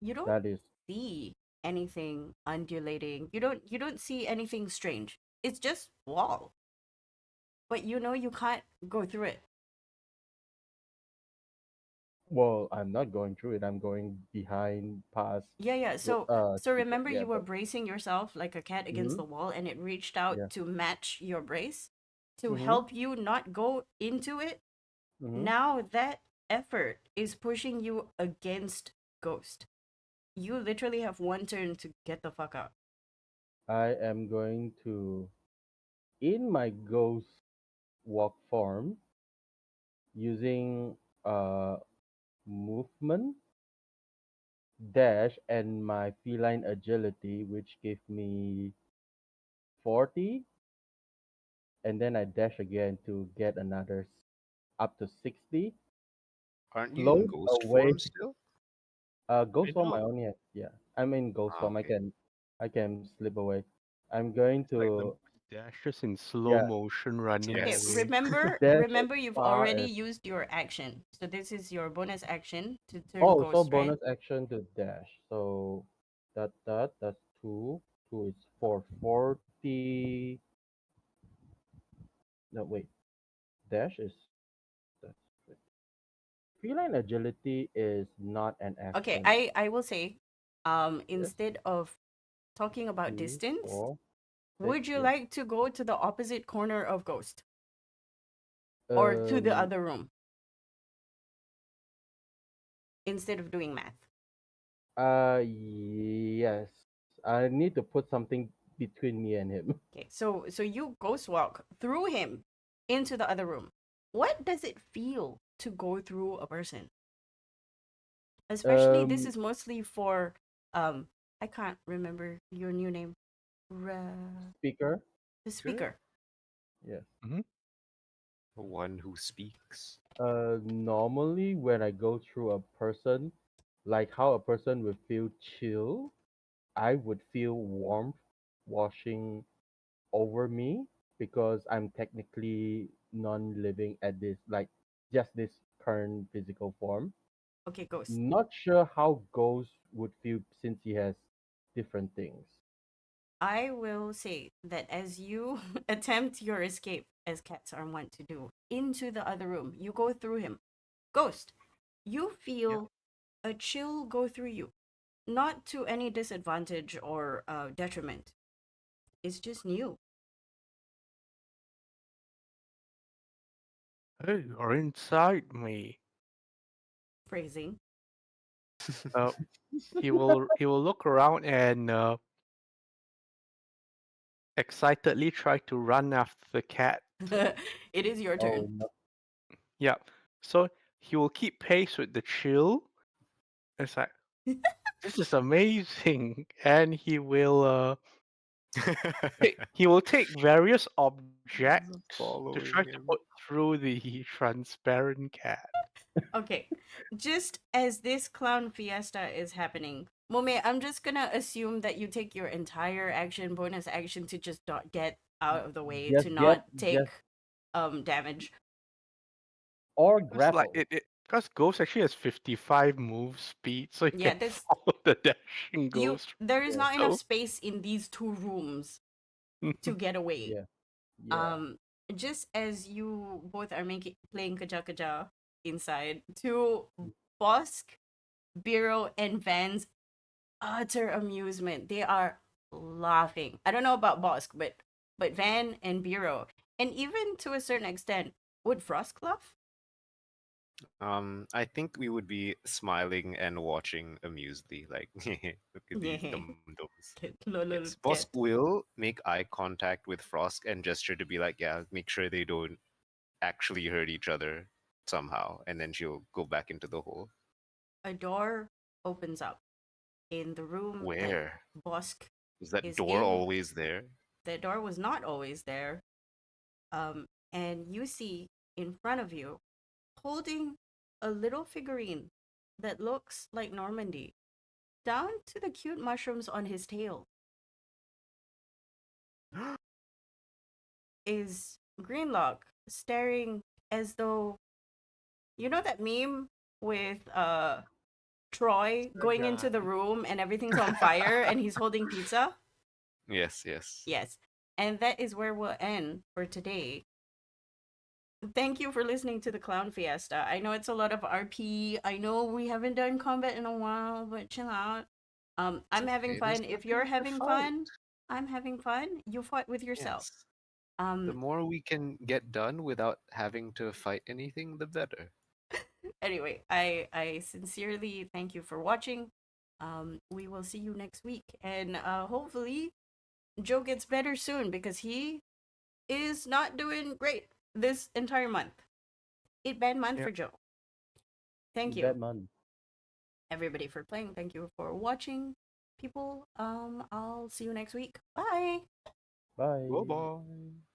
You don't That is, see anything undulating. You don't see anything strange. It's just wall. But you know you can't go through it. well, I'm not going through it. I'm going behind, past, Yeah, yeah. So speaker. remember Yeah, you were but bracing yourself like a cat against mm-hmm, the wall and it reached out yeah, to match your brace to mm-hmm, help you not go into it. mm-hmm. Now that effort is pushing you against Ghost. You literally have one turn to get the fuck out. I am going to, in my ghost walk form, using movement, dash, and my feline agility, which gave me 40, and then I dash again to get another up to 60. Aren't you in Float ghost away. form still? Ghost I form know. I only have, yeah. I'm in ghost Ah, form. okay. I can slip away. I'm going It's like the to, dashes in slow yeah, motion running Okay, Yes. away. dash as remember you've far already as. used your action. So this is your bonus action to turn Oh, so Ghost, right? bonus action to dash. So that's two. Two is for 40. No, wait. Dash is that's feline agility is not an Okay, action. I will say, Yes. instead of talking about Two, distance, four, six. would you Yes. like to go to the opposite corner of Ghost or to the Um. other room instead of doing math? Yes. I need to put something between me and him. Okay, so you ghost walk through him into the other room. What does it feel to go through a person? Especially this Um. is mostly for I can't remember your new name. Ra- Speaker. the Sure. speaker. Yes. The one who speaks. Normally when I go through a person, like how a person would feel chill, I would feel warmth washing over me because I'm technically non-living at this, like just this current physical form. Okay, ghost. Not sure how Ghost would feel since he has different things. I will say that as you attempt your escape, as cats are wont to do, into the other room, you go through him. Ghost, you Yeah. feel a chill go through you, not to any disadvantage or detriment. It's just new. Hey, you're inside me. Phrasing. Uh, he will look around and excitedly try to run after the cat. It is your Oh turn. no. Yeah. So he will keep pace with the chill. It's like this is amazing, and he will take various objects to try Following to put him. through the transparent cat. Okay, just as this clown fiesta is happening, Mome, I'm just gonna assume that you take your entire action, bonus action to just not get out of the way, to Just get not take just damage. or Because like grapple. because Ghost actually has 55 move speed, so you Yeah, can this follow the dashing you Ghost. there is Yeah, not enough So space in these two rooms to get away. yeah, yeah. Um, just as you both are making playing kaja kaja inside, to Bosk, Biro, and Van's utter amusement, they are laughing. I don't know about Bosk, but Van and Biro, and even to a certain extent, would Frost laugh? I think we would be smiling and watching amusedly, like, look at these Yeah, dum-dums. lol, Yes, Bosk cat. will make eye contact with Frosk and gesture to be like, yeah, make sure they don't actually hurt each other somehow, and then she'll go back into the hole. A door opens up in the room that Where? Bosk Is that is door in. always there? The door was not always there. And you see in front of you, holding a little figurine that looks like Normandy, down to the cute mushrooms on his tail, is Greenlock staring as though You know that meme with Troy going into the room and everything's on fire and he's holding pizza? Yes, yes. Yes. And that is where we'll end for today. Thank you for listening to the Clown Fiesta. I know it's a lot of RP. I know we haven't done combat in a while, but chill out. I'm having okay, there's fun. If nothing you're to having fight. fun, I'm having fun. You fought with yourself. Yes. The more we can get done without having to fight anything, the better. Anyway, I sincerely thank you for watching. We will see you next week, and hopefully Joe gets better soon because he is not doing great this entire month. It bad month Yep. for Joe. Thank you, Bad man. everybody, for playing. Thank you for watching, people. I'll see you next week. Bye. Bye. Bye bye.